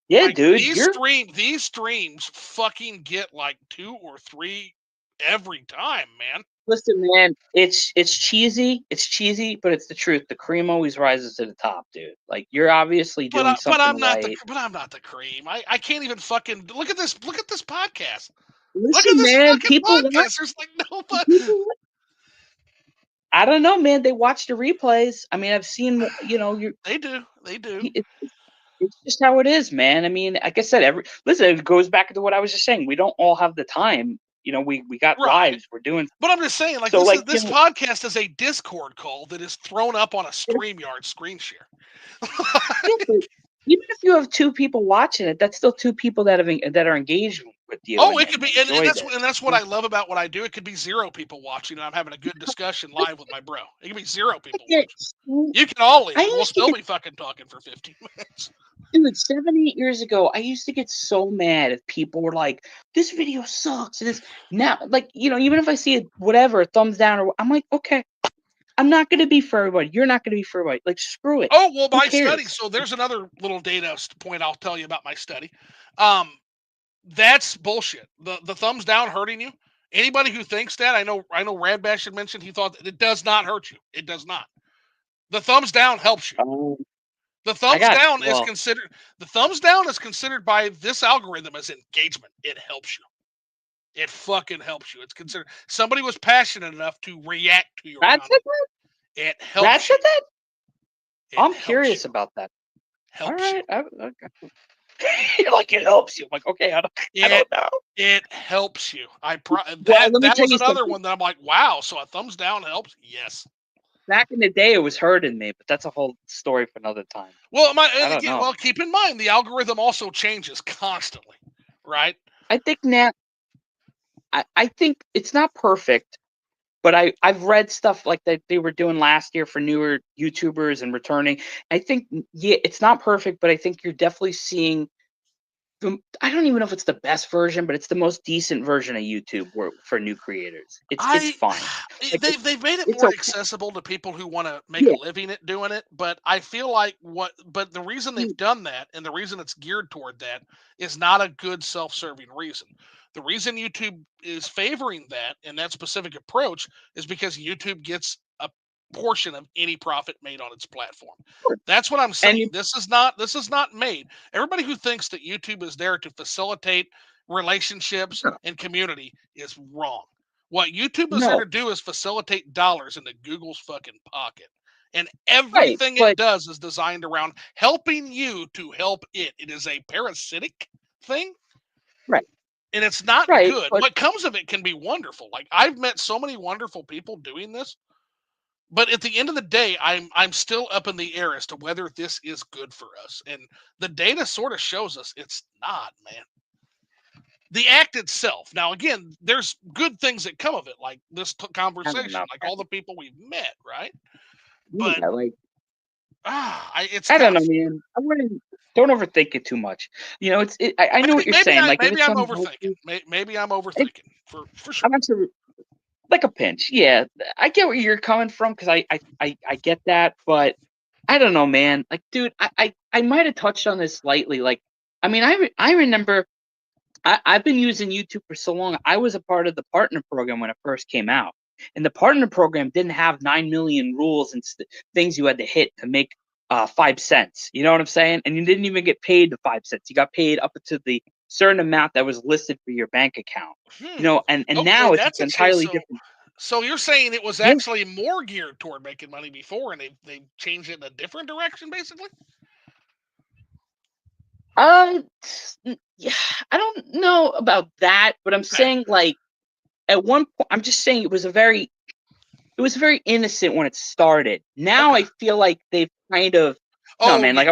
yeah, Like dude, you're these streams fucking get like 2 or 3 every time, man. listen, man, it's cheesy, but it's the truth. The cream always rises to the top, dude. Like you're obviously doing But something right. I'm not the cream. I can't even fucking look at this. Look at this podcast. Look at Listen, this man, fucking podcast. There's like nobody. people I don't know, man. They watch the replays. I mean, I've seen, you're They do. They do. it's just how it is, man. I mean, like I said, listen, it goes back to what I was just saying. We don't all have the time. We got Right. lives. We're doing But I'm just saying, like so, like this podcast is a Discord call that is thrown up on a StreamYard screen share. yeah, but even if you have two people watching it, that's still two people that are engaged with you Oh, and, it could and be, enjoy this. and that's what I love about what I do. It could be 0 people watching, and I'm having a good discussion live with my bro. It could be 0 people Yeah, watching. You can all leave, I and we'll used to still get be fucking talking for 15 minutes. dude, 7, 8 years ago, I used to get so mad if people were like, "This video sucks." And this now, like even if I see it, whatever, thumbs down, or I'm like, okay, I'm not going to be for everybody. You're not going to be for everybody. Like, screw it. Oh, well, Who my cares? study. So there's another little data point I'll tell you about my study. That's bullshit. The thumbs down hurting you. Anybody who thinks that, I know Radbash had mentioned he thought that it does not hurt you. It does not. The thumbs down helps you. The thumbs down is considered. The thumbs down is considered by this algorithm as engagement. It helps you. It fucking helps you. It's considered. Somebody was passionate enough to react to your Brad content. said that? It helps Brad said you. that? It I'm helps curious you. about that. Helps All right. you. Okay. You're like, it helps you. I'm like, okay, I don't know. It helps you. Well, let me that tell was you another something. one that I'm like, wow. So a thumbs down helps. Yes. Back in the day, it was hurting me, but that's a whole story for another time. Well, I don't know. well, keep in mind the algorithm also changes constantly, right? I think now, I think it's not perfect, but I've read stuff like that they were doing last year for newer YouTubers and returning. I think, yeah, it's not perfect, but I think you're definitely seeing. I don't even know if it's the best version, but it's the most decent version of YouTube for new creators. It's fine. Like They've made it it's more okay. accessible to people who want to make Yeah. a living at doing it, but I feel like but the reason they've done that and the reason it's geared toward that is not a good self-serving reason. The reason YouTube is favoring that and that specific approach is because YouTube gets a portion of any profit made on its platform. That's what I'm saying. This is not made. Everybody who thinks that YouTube is there to facilitate relationships and community is wrong. What YouTube is there No, to do is facilitate dollars into Google's fucking pocket. And right, everything it but does is designed around helping you to help it. It is a parasitic thing. right, And it's not right, good. but What comes of it can be wonderful. Like I've met so many wonderful people doing this, but at the end of the day, I'm still up in the air as to whether this is good for us. And the data sort of shows us it's not, man. The act itself. Now, again, there's good things that come of it, like this I don't conversation, know. like all the people we've met, right? But Yeah, like it's I kind don't of. know, man. I wouldn't. Don't overthink it too much. You know, I know what you're saying. Like if Maybe it's I'm something overthinking. healthy, Maybe I'm it, overthinking for sure. I'm actually like a pinch. Yeah, I get where you're coming from because I get that, but I don't know, man. Like, dude, I might have touched on this slightly. Like, I mean, I remember I've been using YouTube for so long. I was a part of the partner program when it first came out, and the partner program didn't have 9 million rules and things you had to hit to make 5 cents. You know what I'm saying? And you didn't even get paid the 5 cents. You got paid up to the certain amount that was listed for your bank account. You know, and Okay, now it's that's a change. entirely different. So you're saying it was Yeah. actually more geared toward making money before, and they changed it in a different direction, basically. Uh, yeah, I don't know about that, but I'm saying like at one point, I'm just saying it was very innocent when it started. Now Okay. I feel like they've kind of no, Oh man. yeah. Like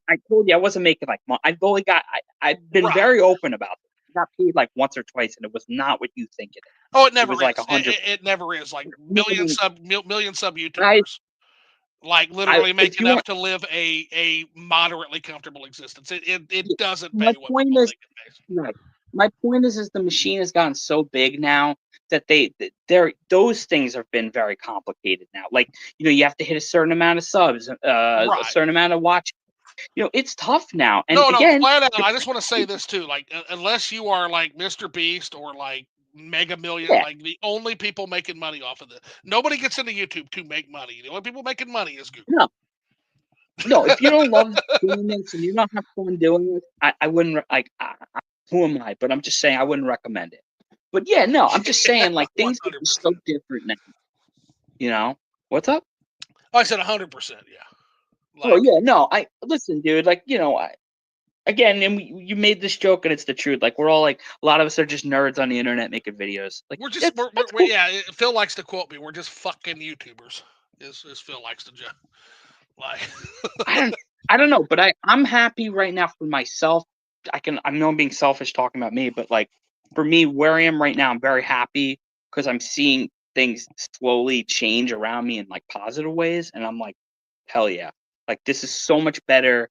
I told you I wasn't making like I've only got I've been Right. very open about it. I got paid like once or twice, and it was not what you think it is. Oh, it It never was like is. 100. It never is. Like I million sub I, YouTubers, like literally make if you enough want, to live a moderately comfortable existence. It doesn't my pay what point people is think it pays. right. My point is the machine has gotten so big now that they're those things have been very complicated now. Like you have to hit a certain amount of subs, a Right. certain amount of watch. It's tough now. And No, again, flat out. I just want to say this too. Like, unless you are like Mr. Beast or like Mega Million, yeah, like the only people making money off of it. Nobody gets into YouTube to make money. The only people making money is Google. no, no. If you don't love doing this and you don't have fun doing it, I wouldn't like. Who am I? But I'm just saying I wouldn't recommend it. But yeah, no, I'm just saying like things are 100%. just so different now. What's up? I said 100%. Yeah. Oh Like yeah, no. I listen, dude. Like again, and you made this joke, and it's the truth. Like we're all like a lot of us are just nerds on the internet making videos. Like we're just that's cool. yeah. Phil likes to quote me. We're just fucking YouTubers. Is Phil likes to joke. Like I don't know, but I'm happy right now for myself. I know I'm being selfish talking about me, but like for me, where I am right now, I'm very happy because I'm seeing things slowly change around me in like positive ways, and I'm like, hell yeah! Like this is so much better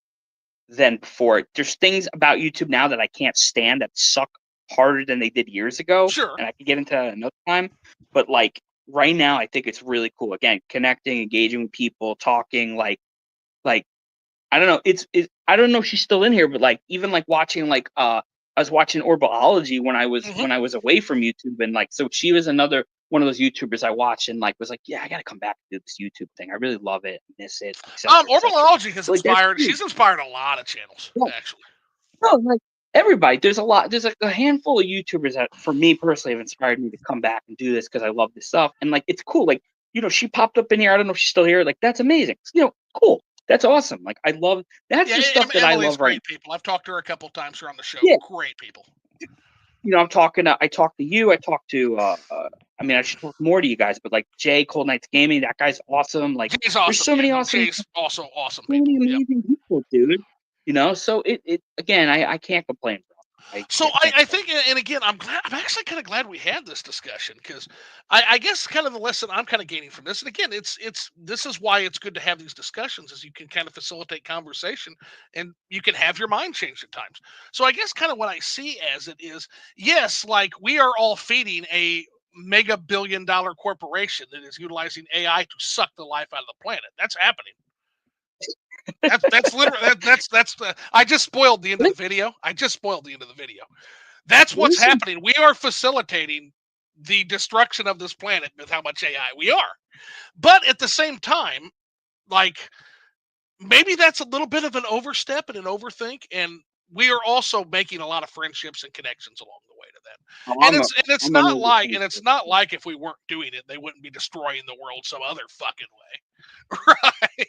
than before. There's things about YouTube now that I can't stand that suck harder than they did years ago, sure. and I could get into that another time. But like right now, I think it's really cool. Again, connecting, engaging with people, talking, like I don't know. I don't know if she's still in here, but like even like watching I was watching Orbology when Hmm. I was away from YouTube, and like so she was another one of those YouTubers I watched and like was like, yeah, I gotta come back and do this YouTube thing. I really love it, miss it, etc. etc. Orbology has So like that's inspired. cool. She's inspired a lot of channels, Yeah, actually. no, like everybody. There's a lot. There's like a handful of YouTubers that, for me personally, have inspired me to come back and do this because I love this stuff. And like, it's cool. Like, she popped up in here. I don't know if she's still here. Like, that's amazing. Cool. That's awesome. Like, I love. That's Yeah, the stuff that I Emily's love right great people. I've talked to her a couple times here on the show. now. Yeah. Great people. I'm talking. I talked to you. I talked to. I mean, I should talk more to you guys, but like Jay, Cold Nights Gaming. That guy's awesome. Like, Jay's there's awesome. so Yeah, many no, awesome. Jay's also awesome So people. many Yep. amazing people, dude. So it again, I can't complain. Bro. So can't I complain. think, and again, I'm actually kind of glad we had this discussion because I guess kind of the lesson I'm kind of gaining from this, and again, this is why it's good to have these discussions, is you can kind of facilitate conversation and you can have your mind change at times. So I guess kind of what I see as it is, yes, like we are all feeding a mega billion-dollar corporation that is utilizing AI to suck the life out of the planet. That's happening. That's literally that's the I just spoiled the end of the video. I just spoiled the end of the video. That's what's Listen, happening. We are facilitating the destruction of this planet with how much AI we are. But at the same time, like maybe that's a little bit of an overstep and an overthink, and we are also making a lot of friendships and connections along the way to that. And I'm a it's I'm a not movie like fan. if we weren't doing it, they wouldn't be destroying the world some other fucking way. Right?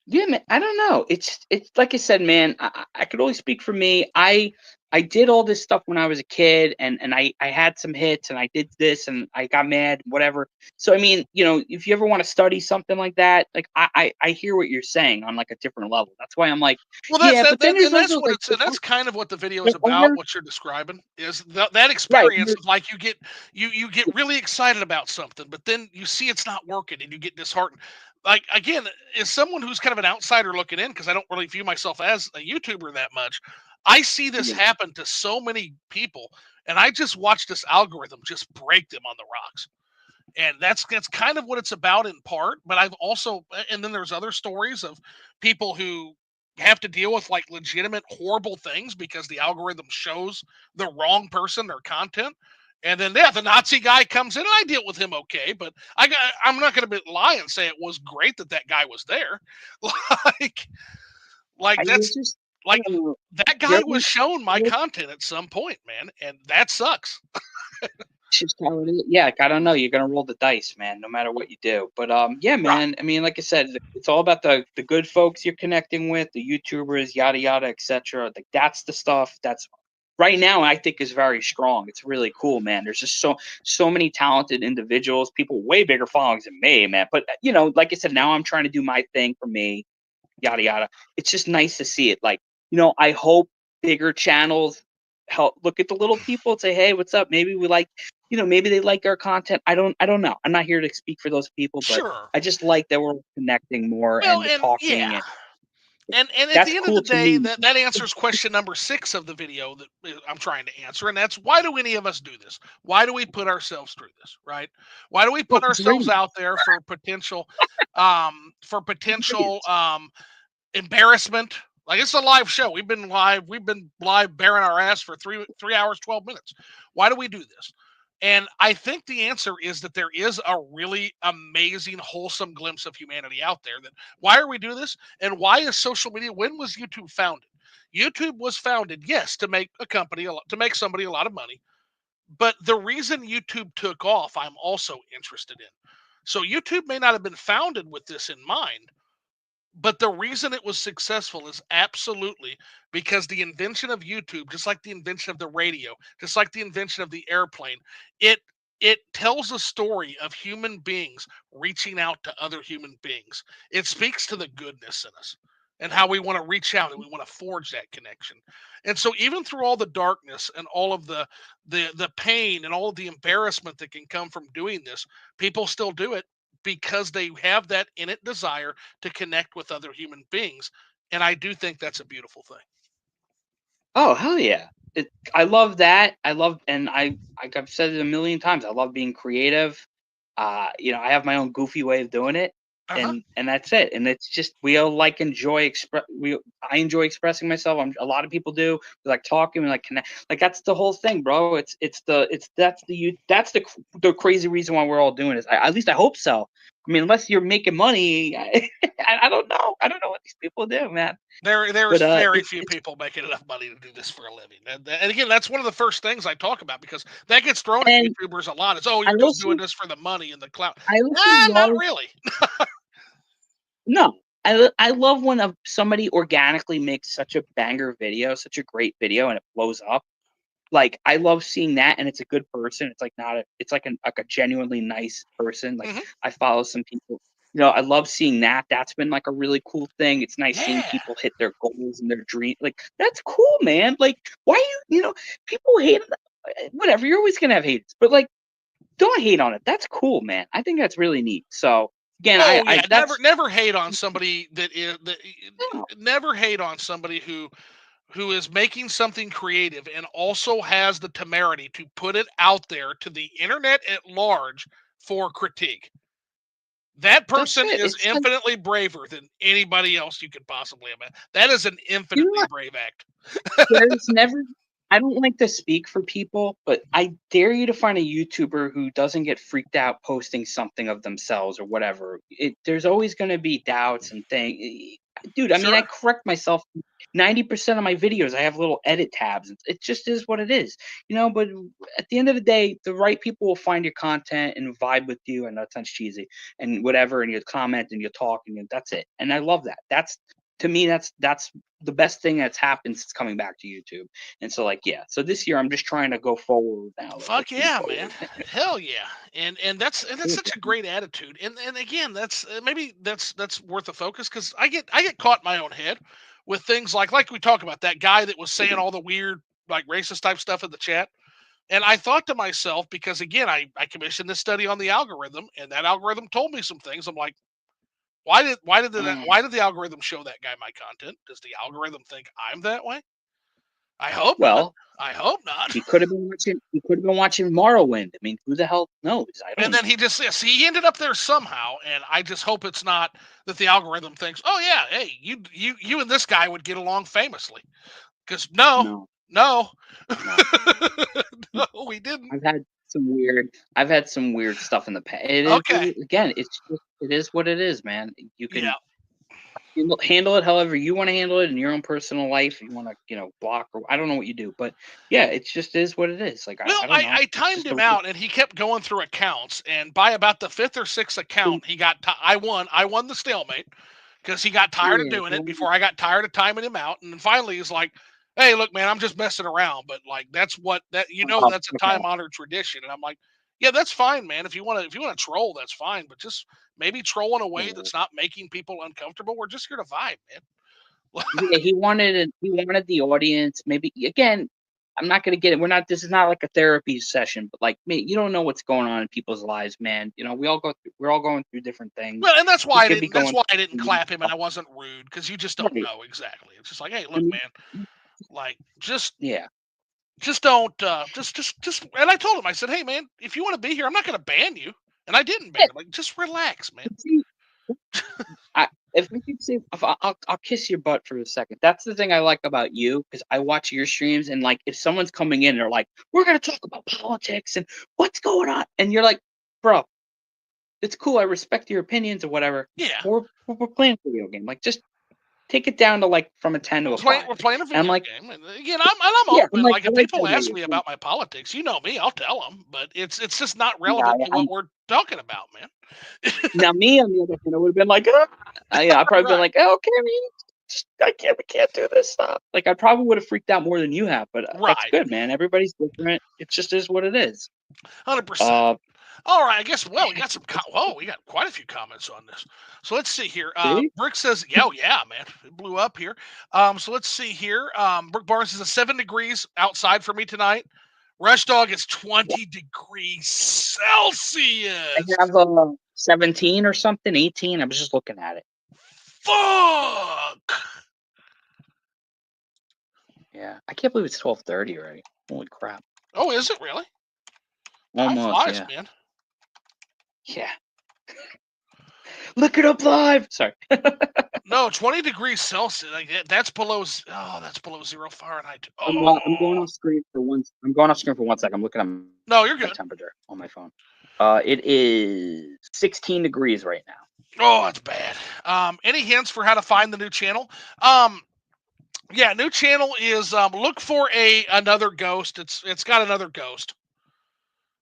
Yeah, man. I don't know. It's like I said, man. I could only speak for me. I did all this stuff when I was a kid, and I had some hits, and I did this, and I got mad, whatever. So I mean, if you ever want to study something like that, like I hear what you're saying on like a different level. That's why I'm like, Well, yeah. But then there's and that's also what like it's, and that's kind of what the video is the about. art, What you're describing is that right? experience of like you get really excited about something, but then you see it's not working, and you get disheartened. Like again, as someone who's kind of an outsider looking in, because I don't really view myself as a YouTuber that much, I see this happen to so many people, and I just watch this algorithm just break them on the rocks. And that's kind of what it's about in part. But I've also, and then there's other stories of people who have to deal with like legitimate horrible things because the algorithm shows the wrong person their content. And then the Nazi guy comes in, and I deal with him okay, but I'm not going to lie and say it was great that guy was there. like like I that's just I like don't know. that guy You're, was shown my content at some point, man, and that sucks. it's just how it is. Yeah, like, I don't know. You're gonna roll the dice, man, no matter what you do. But yeah, Right. man. I mean, like I said, it's all about the good folks you're connecting with, the YouTubers, yada yada, etc. Like that's the stuff that's right now I think is very strong. It's really cool, man. There's just so many talented individuals, people way bigger followings than me, man. But like I said, now I'm trying to do my thing for me, yada yada. It's just nice to see it. Like, I hope bigger channels help look at the little people and say, hey, what's up? Maybe we like, maybe they like our content. I don't know. I'm not here to speak for those people, but Sure. I just like that we're connecting more Well, and the and talking, yeah. and And at that's the end of the cool to day, me. that answers question number 6 of the video that I'm trying to answer, and that's why do any of us do this? Why do we put ourselves through this? Right? Why do we Oh, put it's great. ourselves out there for potential embarrassment? Like it's a live show. We've been live bearing our ass for 3 hours 12 minutes. Why do we do this? And I think the answer is that there is a really amazing, wholesome glimpse of humanity out there. That why are we doing this? And why is social media? When was YouTube founded? YouTube was founded, yes, to make to make somebody a lot of money. But the reason YouTube took off, I'm also interested in. So YouTube may not have been founded with this in mind, but the reason it was successful is absolutely because the invention of YouTube, just like the invention of the radio, just like the invention of the airplane, it it tells a story of human beings reaching out to other human beings. It speaks to the goodness in us and how we want to reach out and we want to forge that connection. And so even through all the darkness and all of the pain and all of the embarrassment that can come from doing this, people still do it because they have that innate desire to connect with other human beings. And I do think that's a beautiful thing. Oh, hell yeah. I love that. Like I've said it a million times. I love being creative. You know, I have my own goofy way of doing it, Uh-huh. and that's it. And it's just we all like enjoy I enjoy expressing myself. A lot of people do. We like talking. We like connect. Like that's the whole thing, bro. That's the crazy reason why we're all doing this. At least I hope so. I mean, unless you're making money, I don't know. I don't know what these people do, man. There's But very few people making enough money to do this for a living, and again, that's one of the first things I talk about because that gets thrown at and YouTubers a lot. It's oh, I you're just also doing this for the money and the clout. I also Not love really. no. I love when somebody organically makes such a banger video, such a great video, and it blows up. Like I love seeing that, and it's a good person. It's like not a. It's like a genuinely nice person. Like Mhm. I follow some people. You know, I love seeing that. That's been like a really cool thing. It's nice seeing Yeah. people hit their goals and their dream. Like that's cool, man. Like why you know people hate whatever. You're always gonna have haters, but like don't hate on it. That's cool, man. I think that's really neat. So again, Oh yeah, I that's never hate on somebody that is that. no, Never hate on somebody who is making something creative and also has the temerity to put it out there to the internet at large for critique. That that's person it. is It's like infinitely braver than anybody else you could possibly imagine. That is an you know infinitely what? brave act. There's never I don't like to speak for people, but I dare you to find a YouTuber who doesn't get freaked out posting something of themselves or whatever. There's always going to be doubts and things. Dude, I mean, I Sure. correct myself 90% of my videos. I have little edit tabs. It just is what it is, you know. But at the end of the day, the right people will find your content and vibe with you. And that sounds cheesy and whatever. And you comment and you talk and that's it. And I love that. That's to me, that's the best thing that's happened since coming back to YouTube. And so, like, yeah. So this year, I'm just trying to go forward now. Like, Fuck let's move yeah, man. forward. Hell yeah. And that's such a great attitude. And again, that's maybe that's worth a focus cuz I get caught in my own head with things like we talk about that guy that was saying all the weird like racist type stuff in the chat. And I thought to myself because again, I commissioned this study on the algorithm and that algorithm told me some things. I'm like, Mm. why did the algorithm show that guy my content? Does the algorithm think I'm that way? I hope not. Well, I hope not. he could have been watching. He could have been watching Morrowind. I mean, who the hell knows? I And don't then know. he just yes, he ended up there somehow, and I just hope it's not that the algorithm thinks, oh yeah, hey, you and this guy would get along famously. Because no, No, no, no. no, we didn't. I've had some weird. I've had some weird stuff in the past. Okay, Again. It's just it is what it is, man. You yeah. can handle it however you want to handle it in your own personal life. You want to, block or I don't know what you do, but yeah, it just is what it is. Like Well, I don't know. I It's timed just him out, and he kept going through accounts, and by about the fifth or sixth account, he got I won. I won the stalemate because he got tired of yeah. doing it before I got tired of timing him out, and then finally he's like, "Hey, look, man, I'm just messing around, but like that's what that that's a Okay. time honored tradition." And I'm like, "Yeah, that's fine, man. If you want to troll, that's fine, but just maybe troll in a way Yeah. that's not making people uncomfortable. We're just here to vibe, man." Yeah, he wanted the audience. Maybe again, I'm not gonna get it. We're not. This is not like a therapy session, but like, me, you don't know what's going on in people's lives, man. You know, we're all going through different things. Well, and He could be that's going why I didn't through clap him and stuff. I wasn't rude because you just don't Right. know exactly. It's just like, hey, I look, mean, man, like yeah. just don't just and I told him, I said, hey man, if you want to be here, I'm not gonna ban you. And I didn't ban Yeah. him. Like, just relax, man. See, if we could see, if I'll kiss your butt for a second. That's the thing I like about you because I watch your streams and like if someone's coming in, they're like, "We're gonna talk about politics and what's going on," and you're like, "Bro, it's cool. I respect your opinions or whatever. Yeah. We're playing a video game. Like, just take it down to like from a 10 to a 5." We're playing a And I'm video like, game. And again, I'm yeah, I'm open. like, Like I if like that people about ask you. me So, about my politics, you know me, I'll tell them. But it's just not yeah, relevant to what we're talking about, man. now me on the other hand, I would have been like, yeah, I'd probably been Right. like, oh, okay, man, we can't do this stuff. Like, I probably would have freaked out more than you have, but that's Right. good, man. Everybody's different. It just is what it is. 100%. Uh, All right, I guess. Well, we got some. Whoa, we got quite a few comments on this. So let's see here. see, Brick says, "Yeah, oh, yeah, man, it blew up here." So let's see here. Brick Barnes says, 7 degrees outside for me tonight. Rush Dog is 20 degrees I Celsius. have 17 or something, 18. I was just looking at it. Fuck. Yeah, I can't believe it's 12:30 already. Holy crap! Oh, is it really? Time Almost, flies, yeah. man. Yeah. Look it up live. Sorry. No, 20 degrees Celsius. Like that's below. That's below 0 Fahrenheit. I'm going Oh, off screen for one. I'm going off screen for 1 second. I'm looking at no, you're my good. temperature on my phone. It is 16 degrees right now. Oh, that's bad. Any hints for how to find the new channel? Yeah, new channel is look for another ghost. It's got another ghost.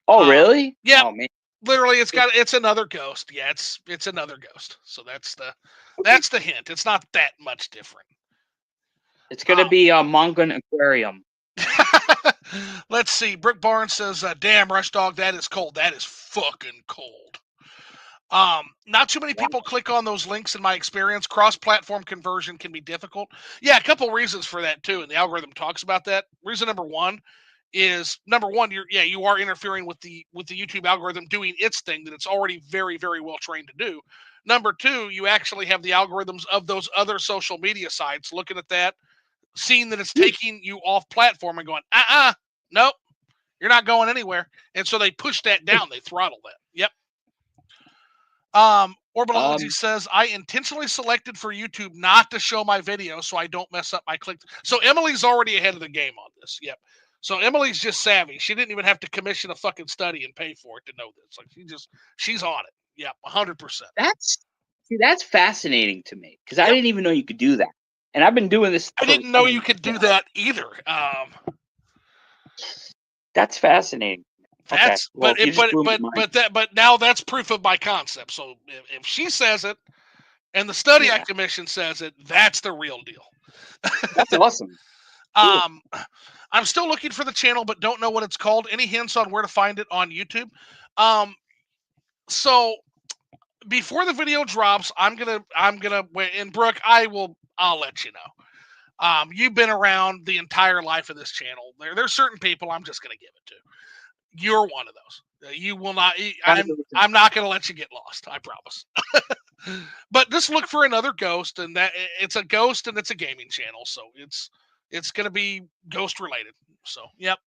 Oh, really? Yeah, Oh man. literally, it's another ghost. Yeah, it's another ghost. So that's the hint. It's not that much different. It's gonna be a Mongan Aquarium. Let's see. Brick Barnes says, "Damn, Rush Dog, that is cold. That is fucking cold." Not too many people click on those links in my experience. Cross-platform conversion can be difficult. Yeah, a couple reasons for that too, and the algorithm talks about that. Reason number one is you are interfering with the YouTube algorithm doing its thing that it's already very, very well trained to do. Number two, you actually have the algorithms of those other social media sites looking at that, seeing that it's taking you off platform and going, nope, you're not going anywhere. And so they push that down, they throttle that. Yep. Orbitalology says, I intentionally selected for YouTube not to show my video so I don't mess up my click. So Emily's already ahead of the game on this. Yep. So Emily's just savvy. She didn't even have to commission a fucking study and pay for it to know this. Like she's on it. Yep, 100%. That's fascinating to me because I didn't even know you could do that. And I've been doing this. I didn't know you could do that either. That's fascinating. That's okay. but now that's proof of my concept. So if she says it and the study I commissioned says it, that's the real deal. That's awesome. I'm still looking for the channel, but don't know what it's called. Any hints on where to find it on YouTube? So before the video drops, I'm gonna and Brooke, I'll let you know. You've been around the entire life of this channel. There's certain people I'm just gonna give it to. You're one of those. You will not. I'm not going to let you get lost. I promise. But just look for another ghost, and that it's a ghost, and it's a gaming channel, so it's going to be ghost related. So, yep.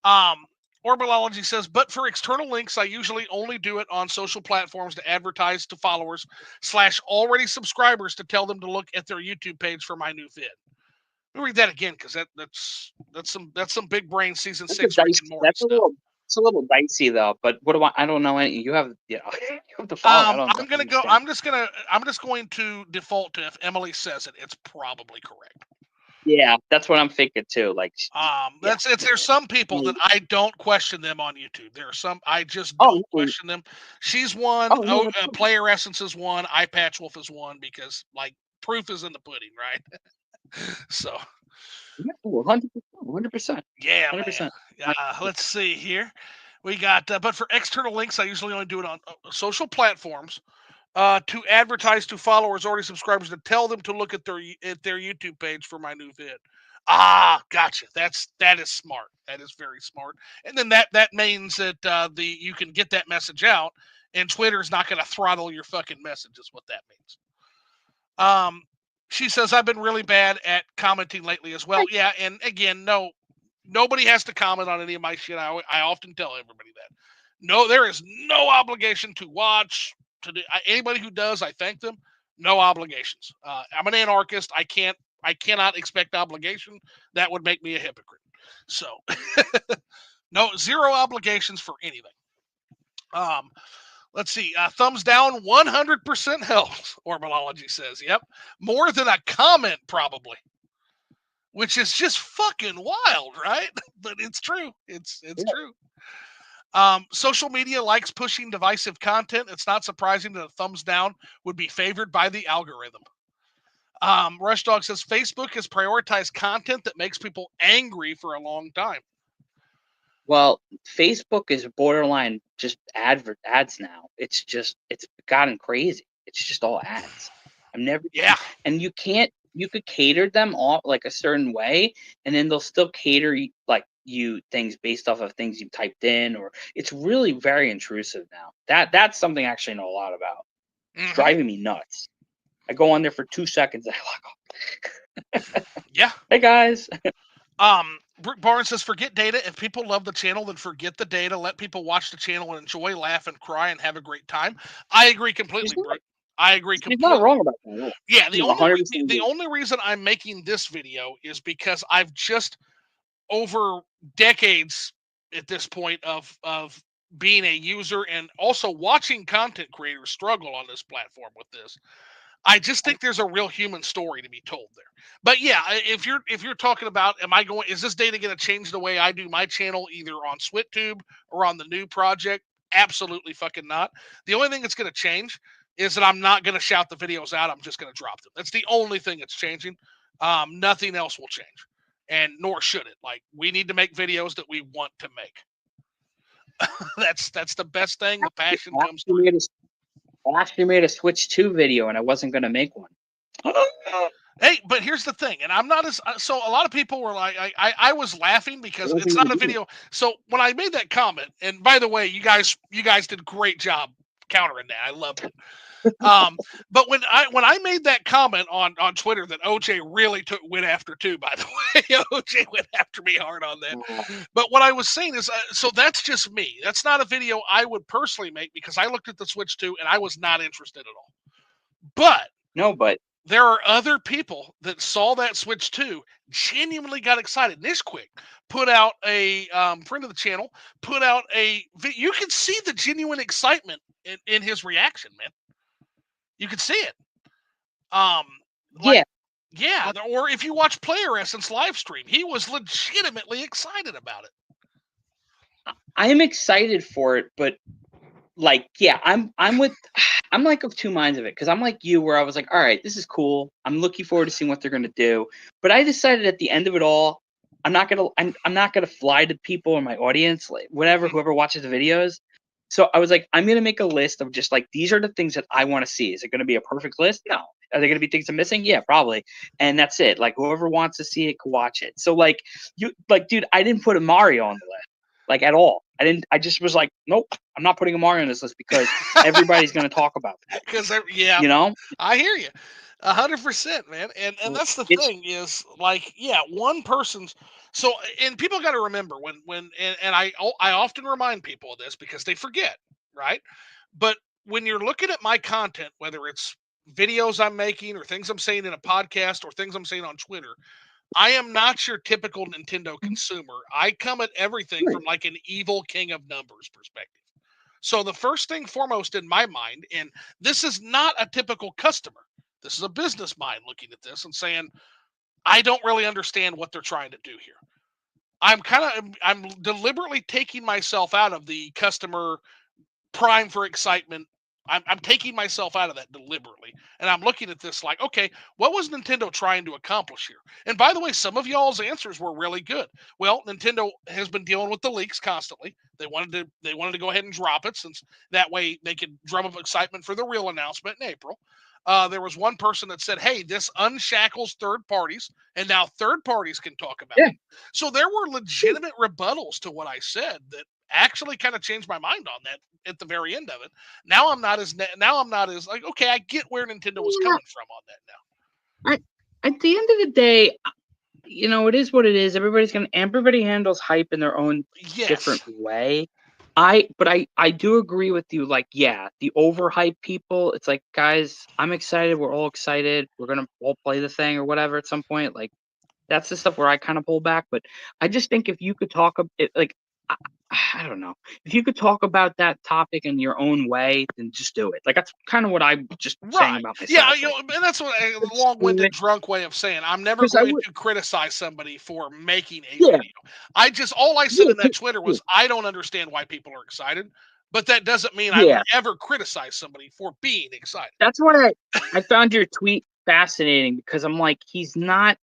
Orbitalology says, but for external links, I usually only do it on social platforms to advertise to followers / already subscribers to tell them to look at their YouTube page for my new vid. Let me read that again because that's some big brain season 6 Rick and Morty stuff. It's a little dicey though. But what do I don't know any. You have you have the follow. I'm gonna go. I'm just going to default to if Emily says it, it's probably correct. Yeah, that's what I'm thinking too. Like, there's some people that I don't question them on YouTube. There are some I just don't question them. She's one. Player Essence is one. Eye Patch Wolf is one because like proof is in the pudding, right? So. 100%. Yeah, 100%. Let's see here. We got, but for external links, I usually only do it on social platforms to advertise to followers, already subscribers, to tell them to look at their YouTube page for my new vid. Gotcha. That is smart. That is very smart. And then that means that you can get that message out, and Twitter's not going to throttle your fucking message. Is what that means. She says, I've been really bad at commenting lately as well. Yeah, and again, nobody has to comment on any of my shit. I often tell everybody that. No, there is no obligation to watch. Anybody who does, I thank them. No obligations. I'm an anarchist. I cannot expect obligation. That would make me a hypocrite. So, no, zero obligations for anything. Let's see. Thumbs down, 100% helps. Orbitalology says, yep. More than a comment, probably. Which is just fucking wild, right? But it's true. It's true. Social media likes pushing divisive content. It's not surprising that a thumbs down would be favored by the algorithm. Rush Dog says, Facebook has prioritized content that makes people angry for a long time. Well, Facebook is borderline just ads now. It's gotten crazy. It's just all ads. And you could cater them all like a certain way, and then they'll still cater like you things based off of things you typed in, or it's really very intrusive now. That's something I actually know a lot about. It's driving me nuts. I go on there for 2 seconds and I log off. Yeah. Hey guys. Brooke Barnes says, forget data. If people love the channel, then forget the data. Let people watch the channel and enjoy, laugh, and cry, and have a great time. I agree completely, Brooke. I agree She's not completely. wrong about that at all. Yeah, She's 100% the only reason I'm making this video is because I've just, over decades at this point of being a user and also watching content creators struggle on this platform with this, I just think there's a real human story to be told there. But yeah, if you're talking about, is this data going to change the way I do my channel, either on SwitTube or on the new project? Absolutely fucking not. The only thing that's going to change is that I'm not going to shout the videos out. I'm just going to drop them. That's the only thing that's changing. Nothing else will change, and nor should it. Like, we need to make videos that we want to make. That's the best thing. The passion comes through. I actually made a Switch 2 video, and I wasn't going to make one. Hey, but here's the thing, and I'm not as so. A lot of people were like, I was laughing because it's not a video. So when I made that comment, and by the way, you guys did a great job countering that. I loved it. But when I made that comment on Twitter that OJ really went after too. By the way, OJ went after me hard on that. But what I was saying is, so that's just me. That's not a video I would personally make because I looked at the Switch 2 and I was not interested at all. But there are other people that saw that Switch 2, genuinely got excited. Nishquick put out a friend of the channel, put out you can see the genuine excitement in his reaction, man. You can see it. Yeah. Or if you watch Player Essence live stream, he was legitimately excited about it. I am excited for it, but like, yeah, I'm like of two minds of it, because I'm like you, where I was like, all right, this is cool. I'm looking forward to seeing what they're gonna do. But I decided at the end of it all, I'm not gonna fly to people in my audience, like whoever watches the videos. So I was like, I'm gonna make a list of just like, these are the things that I want to see. Is it gonna be a perfect list? No. Are there gonna be things I'm missing? Yeah, probably. And that's it. Like, whoever wants to see it can watch it. So like, dude, I didn't put a Mario on the list, like, at all. I just was like, nope, I'm not putting a Mario on this list because everybody's going to talk about that. Because yeah, you know, I hear you, 100%, man. And that's the thing is, like, yeah, one person's. So, and people got to remember when I often remind people of this because they forget, right? But when you're looking at my content, whether it's videos I'm making or things I'm saying in a podcast or things I'm saying on Twitter, I am not your typical Nintendo consumer. I come at everything from like an evil king of numbers perspective. So the first thing foremost in my mind, and this is not a typical customer, this is a business mind looking at this and saying, I don't really understand what they're trying to do here. I'm deliberately taking myself out of the customer prime for excitement. I'm taking myself out of that deliberately. And I'm looking at this like, okay, what was Nintendo trying to accomplish here? And by the way, some of y'all's answers were really good. Well, Nintendo has been dealing with the leaks constantly. They wanted to go ahead and drop it, since that way they could drum up excitement for the real announcement in April. There was one person that said, hey, this unshackles third parties, and now third parties can talk about it. So there were legitimate rebuttals to what I said that actually kind of changed my mind on that at the very end of it. Now I'm not as like, okay, I get where Nintendo was coming from on that now. At the end of the day, you know, it is what it is. Everybody handles hype in their own different way. But I do agree with you. Like, yeah, the overhyped people, it's like, guys, I'm excited. We're all excited. We're gonna all play the thing or whatever at some point. Like, that's the stuff where I kind of pull back. But I just think if you could talk like, I don't know. If you could talk about that topic in your own way, then just do it. Like, that's kind of what I'm just saying about myself. Yeah, you know, and that's what a long-winded, drunk way of saying. I'm never going to criticize somebody for making a video. All I said in that Twitter was, I don't understand why people are excited, but that doesn't mean I would ever criticize somebody for being excited. That's why I found your tweet fascinating, because I'm like, he's not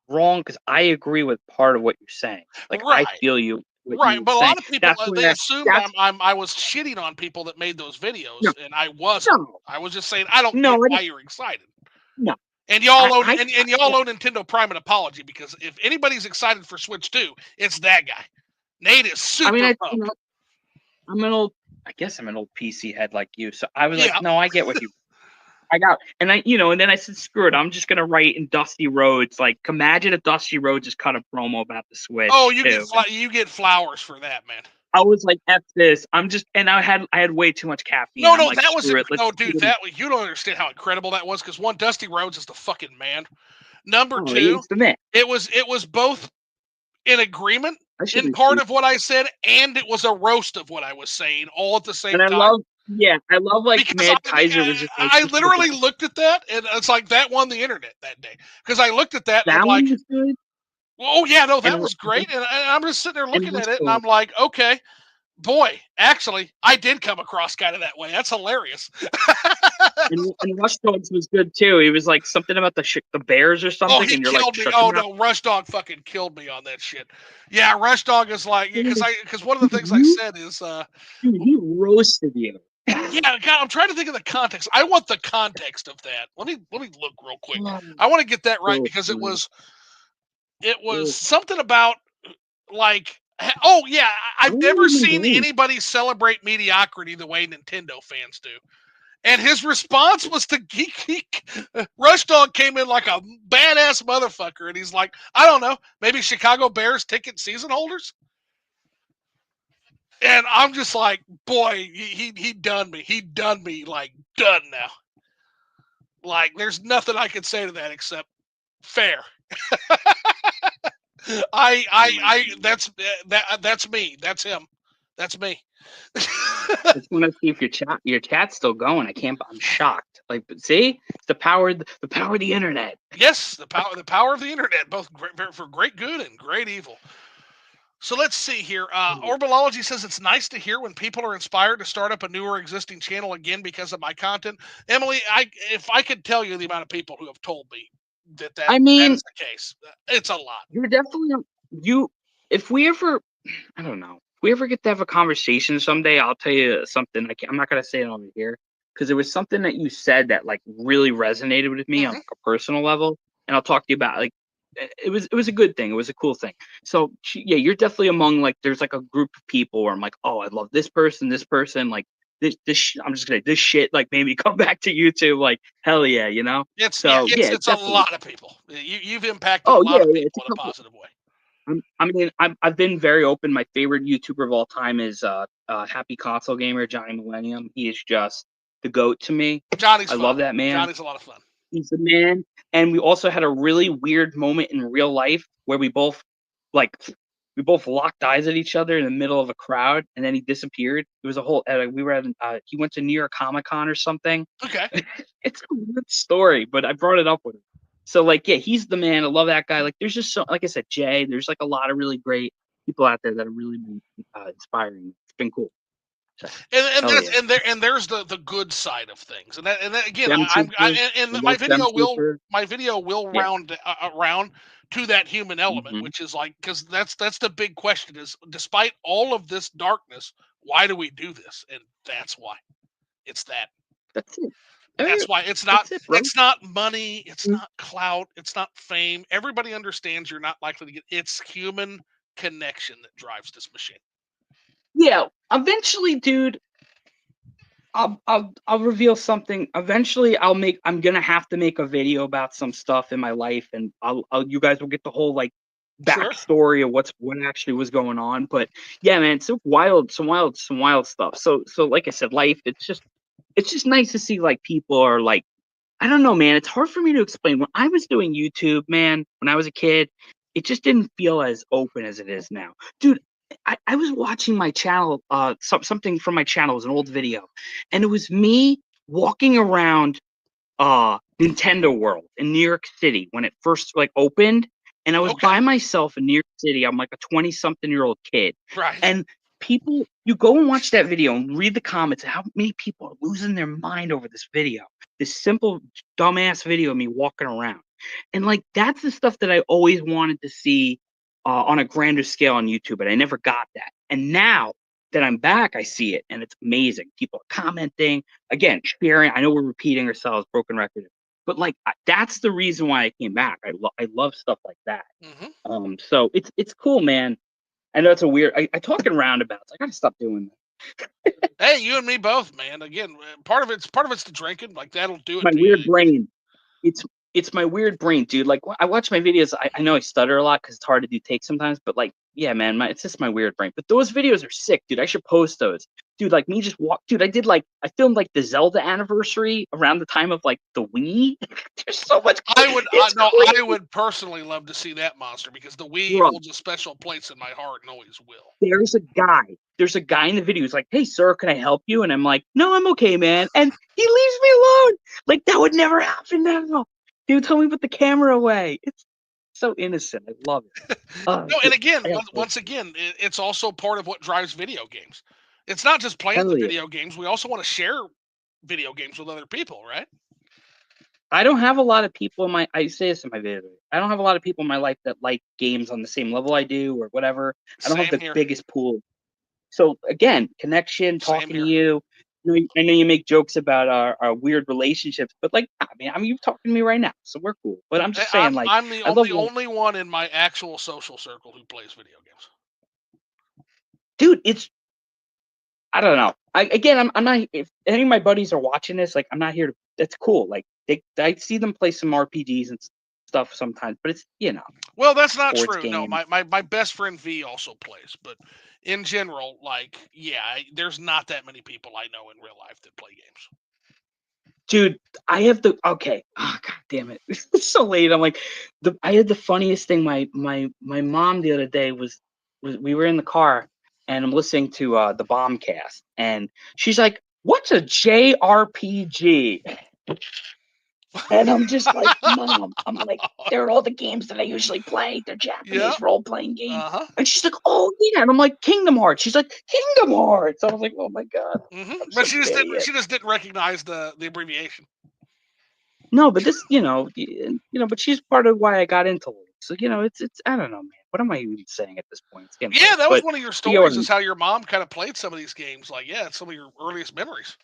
wrong, because I agree with part of what you're saying. Like, I feel you. Right, but a lot of people, they assumed I was shitting on people that made those videos, and I wasn't. I was just saying, I don't get why you're excited. No. And y'all owe Nintendo Prime an apology, because if anybody's excited for Switch 2, it's that guy. Nate is super pumped. I guess I'm an old PC head like you, so I was like, no, I get what you. and and then I said, screw it, I'm just gonna write in Dusty Rhodes. Like, imagine if Dusty Rhodes just cut a promo about the Switch. Oh, too. you get flowers for that, man. I was like, F this. And I had way too much caffeine. No, I'm like, that was screw it. no, dude. You don't understand how incredible that was. Because one, Dusty Rhodes is the fucking man. Number two, it's the man. it was both in agreement in part of what I said, and it was a roast of what I was saying all at the same time. I love like because Mad Kaiser was just like, I literally looked at that, and it's like that won the internet that day. Because I looked at that, and I'm like, was good. Oh yeah, no, that was great, and I'm just sitting there looking at it, and I'm like, okay, boy, actually, I did come across kind of that way. That's hilarious. and Rush Dogs was good too. He was like something about the Bears or something. Oh, he and you're killed like, me. Oh no, Rush Dog fucking killed me on that shit. Yeah, Rush Dog is like because one of the things I said is, dude, he roasted you. Yeah, God, I'm trying to think of the context. I want the context of that. Let me look real quick. I want to get that right because it was something about like. Oh yeah, I've never seen anybody celebrate mediocrity the way Nintendo fans do. And his response was to Rush Dog came in like a badass motherfucker, and he's like, I don't know, maybe Chicago Bears ticket season holders. And I'm just like, boy, he done me. He done me like done now. Like, there's nothing I can say to that except fair. That's me. That's him. That's me. I just want to see if your chat's still going. I'm shocked. Like, but see, it's the power of the internet. Yes, the power of the internet, both for great good and great evil. So let's see here. Orbalology says it's nice to hear when people are inspired to start up a new or existing channel again because of my content. Emily, if I could tell you the amount of people who have told me that that is the case, it's a lot. You're definitely if we ever, I don't know, if we ever get to have a conversation someday, I'll tell you something. I'm not gonna say it over here because it was something that you said that like really resonated with me on like a personal level, and I'll talk to you about like. It was a good thing. It was a cool thing. So yeah, you're definitely among like there's like a group of people where I'm like, oh, I love this person, like this I'm just gonna this shit like made me come back to YouTube. Like hell yeah, you know. It's a lot of people. You've impacted a lot of people in a positive way. I've been very open. My favorite YouTuber of all time is Happy Console Gamer Johnny Millennium. He is just the goat to me. Johnny's I love that man. Johnny's a lot of fun. He's the man. And we also had a really weird moment in real life where we both locked eyes at each other in the middle of a crowd, and then he disappeared. It was a whole. We were at. He went to New York Comic Con or something. Okay. It's a weird story, but I brought it up with him. So like, yeah, he's the man. I love that guy. Like, there's just like I said, Jay. There's like a lot of really great people out there that have really been inspiring. It's been cool. And there's the good side of things, and that again, my video will round around to that human element, which is like because that's the big question is despite all of this darkness, why do we do this? And that's why it's that. That's it. That's why it's not money, it's not clout, it's not fame. Everybody understands you're not likely to get. It's human connection that drives this machine. Yeah, eventually, dude. I'll reveal something. Eventually, I'm gonna have to make a video about some stuff in my life, and you guys will get the whole like backstory of what actually was going on. But yeah, man, some wild stuff. So like I said, life. It's just nice to see like people are like, I don't know, man. It's hard for me to explain. When I was doing YouTube, man, when I was a kid, it just didn't feel as open as it is now, dude. I was watching my channel, something from my channel. It was an old video, and it was me walking around Nintendo World in New York City when it first like opened, and I was by myself in New York City. I'm like a 20-something-year-old kid, right? And people, you go and watch that video and read the comments. How many people are losing their mind over this video? This simple dumbass video of me walking around, and like that's the stuff that I always wanted to see. On a grander scale on YouTube, but I never got that. And now that I'm back, I see it, and it's amazing. People are commenting, again, sharing. I know we're repeating ourselves, broken record, but like that's the reason why I came back. I love stuff like that. So it's cool, man. I know it's a weird. I talk in roundabouts. I gotta stop doing that. Hey, you and me both, man. Again, part of it's the drinking. Like that'll do it My to weird you. brain. It's my weird brain, dude. Like I watch my videos. I know I stutter a lot because it's hard to do takes sometimes. But like, yeah, man, it's just my weird brain. But those videos are sick, dude. I should post those, dude. Like me just walk, dude. I filmed like the Zelda anniversary around the time of like the Wii. There's so much. It's crazy. I would personally love to see that monster because the Wii Bro, holds a special place in my heart and always will. there's a guy. There's a guy in the video who's like, "Hey, sir, can I help you?" And I'm like, "No, I'm okay, man." And he leaves me alone. Like that would never happen now. He would tell me to put the camera away. It's so innocent. I love it. No, and Dude, again, I got once again, it's also part of what drives video games. It's not just playing hell the yeah. video games. We also want to share video games with other people, right? I don't have a lot of people in my. I say this in my video. I don't have a lot of people in my life that like games on the same level I do or whatever. I don't have Same the here. biggest pool. So again, connection, Same talking to here. you. I know you make jokes about our weird relationships, but like, I mean, you're talking to me right now, so we're cool. But I'm just saying, like, I'm the I love, only one in my actual social circle who plays video games. dude. I don't know. I'm not. If any of my buddies are watching this, like, I'm not here to. That's cool. Like, I see them play some RPGs and stuff sometimes, but it's Well, that's not sports true. No, games. my best friend V also plays, but in general, like, yeah, there's not that many people I know in real life that play games. Dude, I have the okay. Oh, God damn it! It's so late. I'm like, I had the funniest thing. My mom the other day was we were in the car and I'm listening to the Bombcast and she's like, "What's a JRPG?" And I'm just like, "Mom," I'm like, "They're all the games that I usually play. They're Yeah. Japanese role playing games." Uh-huh. And she's like, "Oh yeah," and I'm like, "Kingdom Hearts." She's like, "Kingdom Hearts." I was like, "Oh my God, I'm But such an idiot." she just didn't recognize the abbreviation. No, but this, but she's part of why I got into it. So, it's I don't know, man. What am I even saying at this point? It's getting Yeah, late. that was But one of your you know what stories, I is mean? how your mom kind of played some of these games. Like, yeah, it's some of your earliest memories.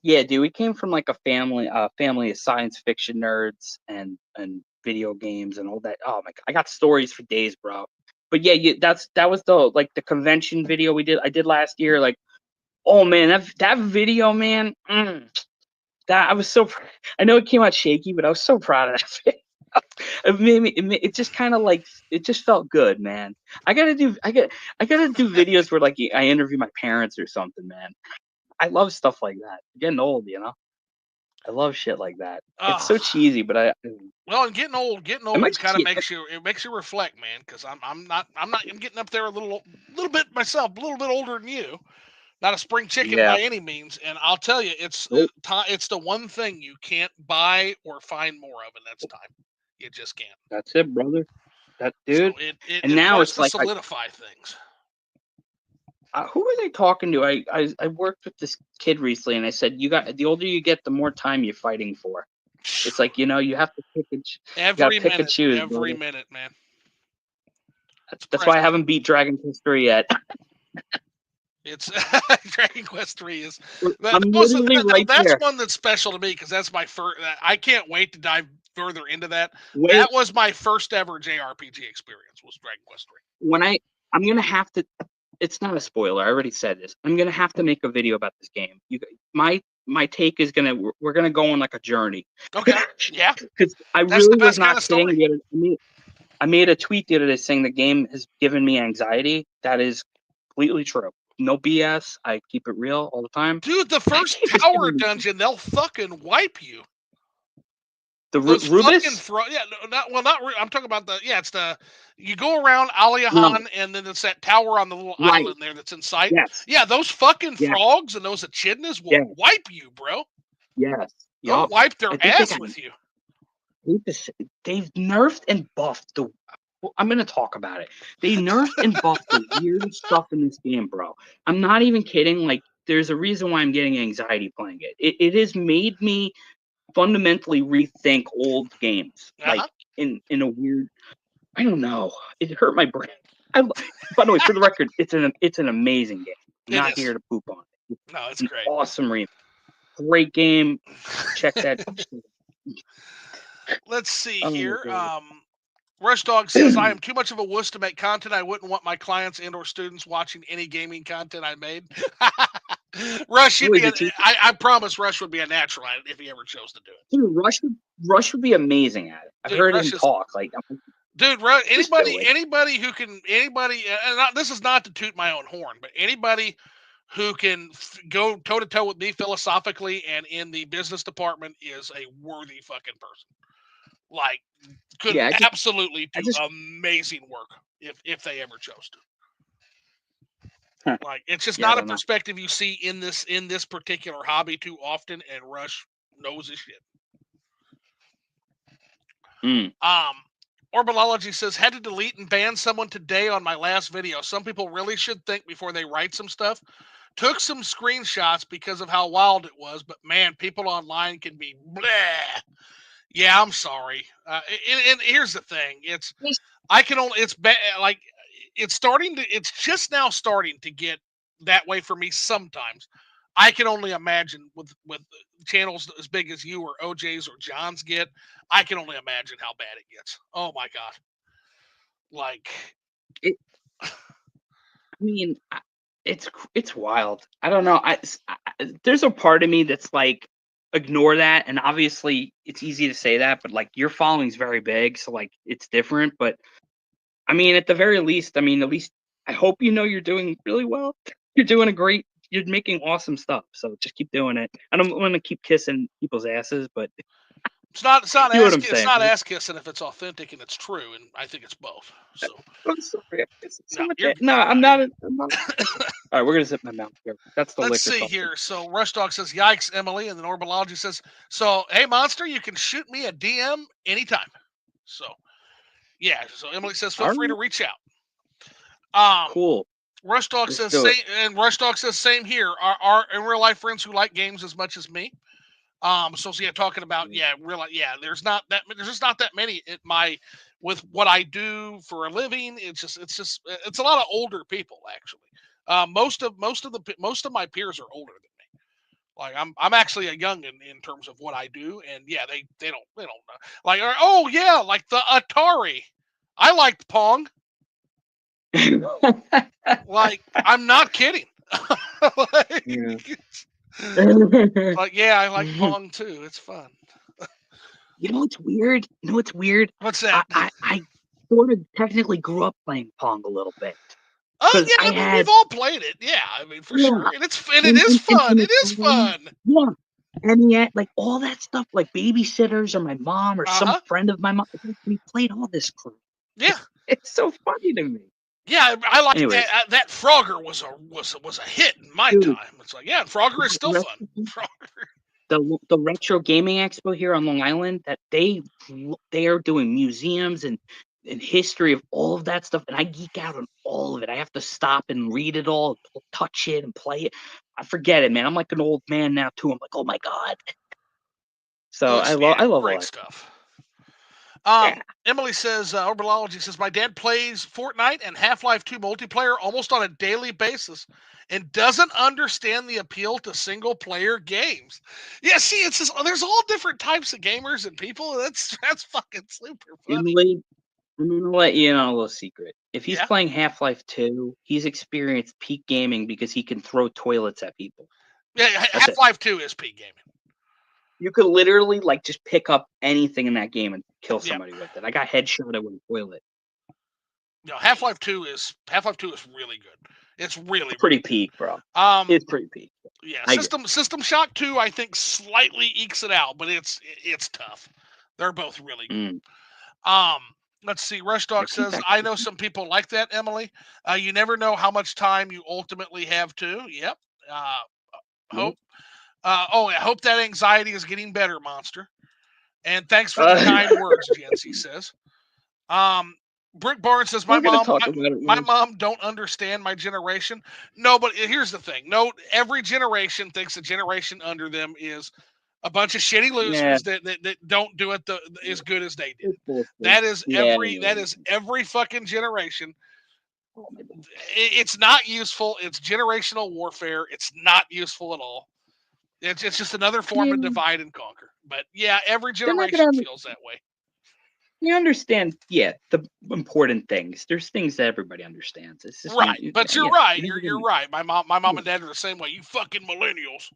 Yeah, dude, we came from like a family of science fiction nerds and video games and all that. Oh my God, I got stories for days, bro. But yeah, that was the convention video I did last year. Like, oh man, that video, man. That I was so. I know it came out shaky, but I was so proud of that video. It just kind of like it just felt good, man. I gotta do videos where like I interview my parents or something, man. I love stuff like that. I'm getting old, I love shit like that. It's so cheesy, but Well, and getting old I might kind of see makes you reflect, man. Because I'm getting up there a little bit myself, a little bit older than you. Not a spring chicken yeah. by any means, and I'll tell you, Nope. it's the one thing you can't buy or find more of, and that's time. You just can't. That's it, brother. That So dude. And it now starts it's to like solidify things. who was I talking to? I worked with this kid recently, and I said, the older you get, the more time you're fighting for. It's like you have to pick and you got to pick and choose, Every brother. minute, man. That's why I haven't beat Dragon Quest 3 yet. It's Dragon Quest 3 is I'm literally right that's there. one that's special to me because that's my first. I can't wait to dive further into that. That Wait, was my first ever JRPG experience. Was Dragon Quest 3. when I'm gonna have to. It's not a spoiler. I already said this. I'm gonna have to make a video about this game. My take is we're gonna go on like a journey. Okay, yeah, Because I that's the really was best kind not of kidding. story. I made a tweet the other day saying the game has given me anxiety. That is completely true. No BS. I keep it real all the time. Dude, the That first game has tower given me dungeon, they'll fucking wipe you. the Those fucking Rubus. I'm talking about it's the you go around No, Aliahan and then it's that tower on the little right. island there that's in sight. Yes. Yeah, those fucking Yes. frogs and those echidnas will Yes. wipe you, bro. Yes. They'll Yup. wipe their I think ass with you. they've nerfed and buffed the. I'm gonna talk about it. They nerfed and buffed the weirdest stuff in this game, bro. I'm not even kidding. Like, there's a reason why I'm getting anxiety playing it. It has made me fundamentally rethink old games, like Uh-huh. in a weird. I don't know. It hurt my brain. By the way, for the record, it's an amazing game. I'm It not is. here to poop on it. No, it's An great. awesome remake. Great game. Check that. Let's see Oh my here. God. Rush Dog says, I am too much of a wuss to make content. I wouldn't want my clients and or students watching any gaming content I made. Rush, I promise Rush would be a natural at it if he ever chose to do it. Dude, Rush would be amazing at it. I've heard him talk. Like, dude, anybody who can, and this is not to toot my own horn, but anybody who can go toe to toe with me philosophically and in the business department is a worthy fucking person. Like, could absolutely do amazing work if they ever chose to. Like, it's just not a perspective you see in this particular hobby too often, and Rush knows his shit. Orbalology says, had to delete and ban someone today on my last video. Some people really should think before they write some stuff. Took some screenshots because of how wild it was, but man, people online can be bleh. Yeah, I'm sorry. And here's the thing: it's just now starting to get that way for me. Sometimes I can only imagine with channels as big as you or OJ's or John's get. I can only imagine how bad it gets. Oh my god! Like, I mean, it's wild. I don't know. There's a part of me that's like, ignore that, and obviously it's easy to say that, but like, your following's very big, so like, it's different. But I mean, at the very least, at least I hope you're doing really well. You're making awesome stuff, so just keep doing it. I don't want to keep kissing people's asses, but it's not ass kissing if it's authentic and it's true, and I think it's both. So I'm sorry. I'm not. All right, we're gonna zip my mouth here. That's the Let's liquor. see here. So Rush Dog says, "Yikes, Emily," and then Orbalology says, "So hey, Monster, you can shoot me a DM anytime." So yeah. So Emily says, "Feel free to reach out." Cool. Rush Dog says, "Same here. Our in real life friends who like games as much as me." So yeah, talking about there's just not that many with what I do for a living. It's a lot of older people actually. Most of my peers are older than me. Like I'm actually a youngin in terms of what I do, and yeah, they don't know. Like, oh yeah, like the Atari. I liked Pong. Like, I'm not kidding. Like, like, yeah, I like Pong too. It's fun. You know what's weird? What's that? I sort of technically grew up playing Pong a little bit. Oh yeah, I mean, we've all played it. Yeah, I mean, for sure, and it is fun. It is fun. Yeah, and yet, like, all that stuff, like babysitters or my mom or some friend of my mom, we played all this crap. Yeah, it's so funny to me. Yeah, I like that. Frogger was a hit in my time. It's like, yeah, Frogger is still fun. Frogger. The Retro Gaming Expo here on Long Island, that they are doing museums and history of all of that stuff, and I geek out on all of it. I have to stop and read it all, touch it, and play it. I forget it, man. I'm like an old man now too. I'm like, oh my god. So I love great stuff. Emily says, Orbalology says, my dad plays Fortnite and Half-Life 2 multiplayer almost on a daily basis and doesn't understand the appeal to single-player games. Yeah, see, it's just, there's all different types of gamers and people. That's fucking super funny. Emily, I'm going to let you in on a little secret. If he's playing Half-Life 2, he's experienced peak gaming because he can throw toilets at people. Yeah, Half-Life 2 is peak gaming. You could literally like just pick up anything in that game and kill somebody with it. I got headshotted with a toilet. No, Half-Life 2 is really good. It's really pretty peak, bro. It's pretty peak. Yeah, System Shock 2 I think slightly ekes it out, but it's tough. They're both really good. Let's see. Rush Dog says, I know some people like that, Emily. You never know how much time you ultimately have to. Yep. Hope. I hope that anxiety is getting better, Monster. And thanks for the kind words, Jency says. Brick Barnes says, my mom don't understand my generation. No, but here's the thing. No, every generation thinks the generation under them is a bunch of shitty losers that don't do it as good as they did. That is every fucking generation. It's not useful. It's generational warfare. It's not useful at all. It's just another form of divide and conquer. But yeah, every generation feels that way. You understand, yeah, the important things. There's things that everybody understands. It's just Right, but you're yeah, right. never You're gonna- right. My mom and dad are the same way. You fucking millennials.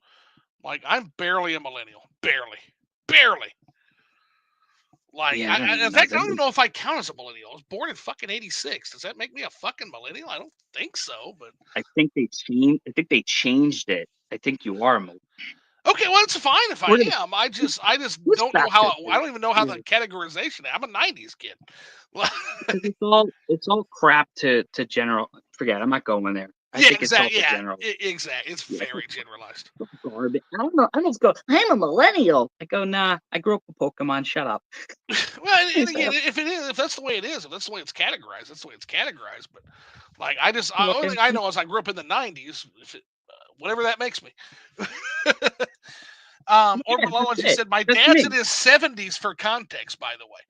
Like, I'm barely a millennial. Barely. Like, Yeah, I don't in even know. fact, I don't even know if I count as a millennial. I was born in fucking '86. Does that make me a fucking millennial? I don't think so. But I think they changed it. I think you are. okay, well, it's fine if I We're gonna am. I just let's don't know fact how. check I this. don't even know how Yeah, the categorization. I'm a '90s kid. because it's all crap to general. Forget. I'm not going there. I Yeah, think it's all exactly. to Yeah, general. exactly. It's Yeah, very generalized. garbage. I don't know. I almost go. I'm a millennial. I go. Nah. I grew up with Pokemon. Shut up. Well, and again, if that's the way it is, if that's the way it's categorized, that's the way it's categorized. But like, only thing I know is I grew up in the '90s. Whatever that makes me. Or Yeah, Malala, that's as you it. said, my That's dad's me. in his 70s for context, by the way.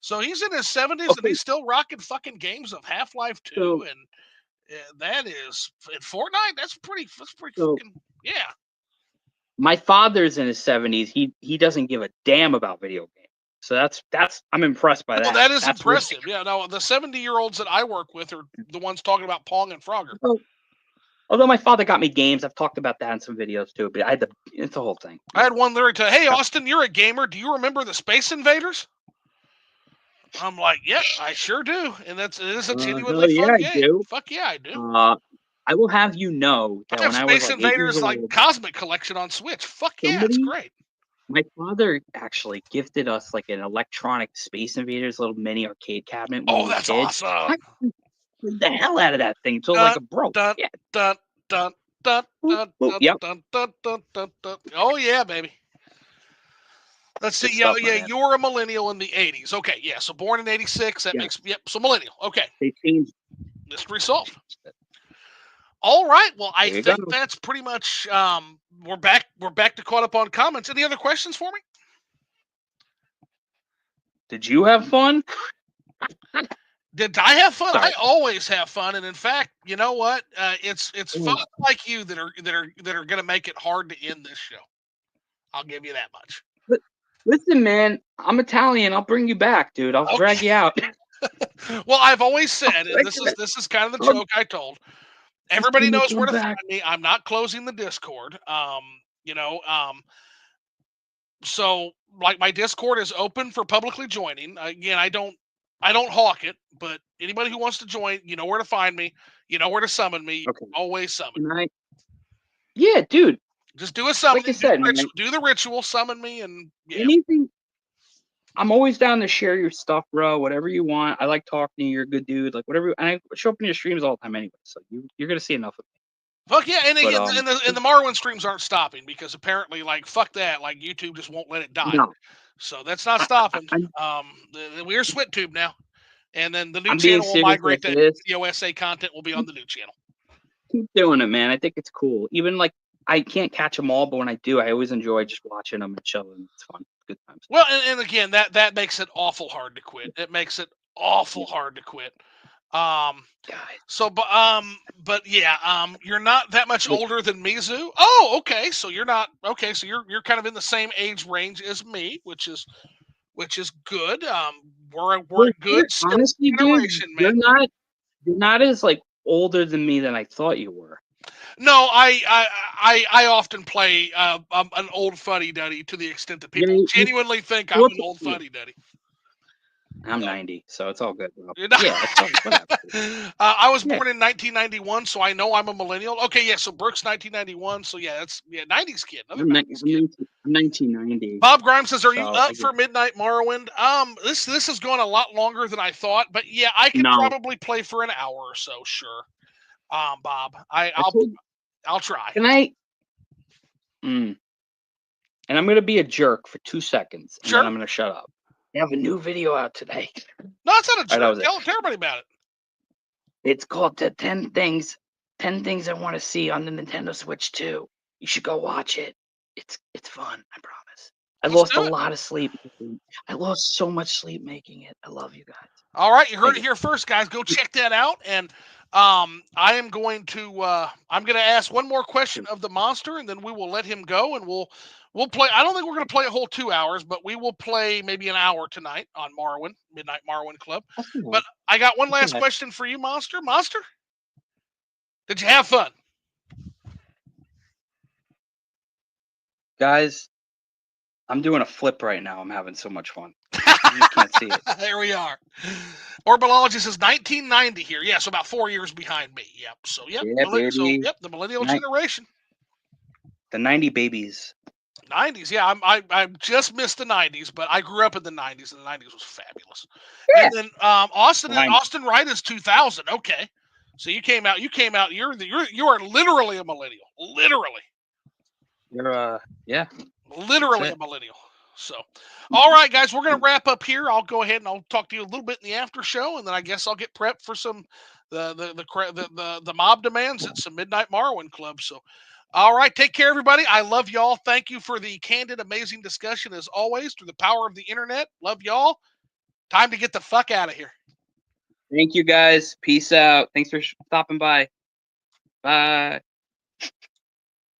So he's in his 70s and Okay. he's still rocking fucking games of Half-Life 2 So and that is in Fortnite. That's pretty so fucking yeah. my father's in his 70s. He doesn't give a damn about video games. So that's I'm impressed by No, that. that is That's really impressive. Yeah, no, the 70-year-olds that I work with are the ones talking about Pong and Frogger. Although my father got me games. I've talked about that in some videos too. But it's a whole thing. I had one lyric to, "Hey Austin, you're a gamer. Do you remember the Space Invaders?" I'm like, "Yep, I sure do." And it is a genuinely Hell yeah, fun I game. do. Fuck yeah, I do. I will have you know I that have when I was Space like 8 years Invaders like old, Cosmic Collection on Switch. Fuck yeah, it's somebody, great. my father actually gifted us like an electronic Space Invaders little mini arcade cabinet when Oh, we were that's kids. awesome. I played the hell out of that thing until like Dun, it broke. dun, Yeah. dun, dun, dun, Boop, dun, boop. dun, Yep. dun, dun, dun, dun, dun. Oh yeah, baby. Let's Good see. Yeah, stuff, my man. you're a millennial in the '80s. Okay, yeah. So born in '86. That Yeah. makes So millennial. Okay, They changed mystery solved. All right. Well, I There you think go. that's pretty much. We're back. We're back to caught up on comments. Any other questions for me? Did you have fun? Did I have fun? Sorry. I always have fun, and in fact, you know what? It's fun Oh, like you that are going to make it hard to end this show. I'll give you that much. listen, man. I'm Italian. I'll bring you back, dude. I'll drag Okay. you out. Well, I've always said, and Like this is kind of the I'll joke I told. Everybody make knows them where to back. find me. I'm not closing the Discord. You know, so like my Discord is open for publicly joining. Again, I don't hawk it, but anybody who wants to join, you know where to find me. You know where to summon me. Okay. Always summon. Can I? Yeah, dude. Just do a summon. Like I said, man. Do the ritual. Summon me, and yeah. Anything. I'm always down to share your stuff, bro. Whatever you want. I like talking to you. You're a good dude. Like whatever. And I show up in your streams all the time anyway. So you're gonna see enough of me. Fuck yeah, and But again, and the Marwin streams aren't stopping because apparently, like, fuck that, like YouTube just won't let it die. no, So that's not stopping. I'm We're SwitTube now, and then the new I'm being channel will serious migrate. with That this. COSA content will be on the new channel. Keep doing it, man. I think it's cool. Even like I can't catch them all, but when I do, I always enjoy just watching them and chilling. It's fun. Good times. Well, and again, that makes it awful hard to quit. It makes it awful hard to quit. Guys, So, but yeah, you're not that much Wait. older than Mizu. Oh, okay. So you're not okay. So you're kind of in the same age range as me, which is good. We're a good honestly, dude, generation, man. you're not as like older than me than I thought you were. No, I often play an old fuddy duddy to the extent that people genuinely think I'm an old fuddy duddy. I'm 90, so it's all good, bro. You're not- Yeah, it's all whatever. I was born in 1991, so I know I'm a millennial. Okay, yeah, so Brooks 1991, so yeah, that's 90s kid. Another 90s kid. I'm 1990. Bob Grimes says, "Are you So, up for Midnight Morrowind?" This has gone a lot longer than I thought, but yeah, I can probably play for an hour or so. Sure, Bob, I'll try. Can I? And I'm gonna be a jerk for 2 seconds, and Sure. then I'm gonna shut up. They have a new video out today. No, it's not a jerk. Right, Tell everybody about it. It's called the 10 things I want to see on the Nintendo Switch 2. You should go watch it. It's fun. I promise. I lost a lot of sleep. I lost so much sleep making it. I love you guys. All right, you heard it here first, guys. Go check that out. And I am going to ask one more question of the monster, and then we will let him go, and We'll play. I don't think we're going to play a whole 2 hours, but we will play maybe an hour tonight on Marwin, Midnight Marwin Club. But I got one last question for you, Monster. Monster, did you have fun? Guys, I'm doing a flip right now. I'm having so much fun. You can't see it. There we are. Orbology says 1990 here. Yeah, so about 4 years behind me. Yep. So Yeah, baby. the millennial generation. The 90 babies. 90s. Yeah, I just missed the 90s, but I grew up in the 90s, and the 90s was fabulous. Yeah. And then Austin Wright is 2000. Okay, so you came out. You are literally a millennial. Literally. You're yeah. Literally a millennial. So, all right, guys, we're gonna wrap up here. I'll go ahead and I'll talk to you a little bit in the after show, and then I guess I'll get prepped for some the mob demands at some Midnight Marwin Club. So, all right, take care, everybody. I love y'all. Thank you for the candid, amazing discussion as always through the power of the internet. Love y'all. Time to get the fuck out of here. Thank you, guys. Peace out. Thanks for stopping by. Bye.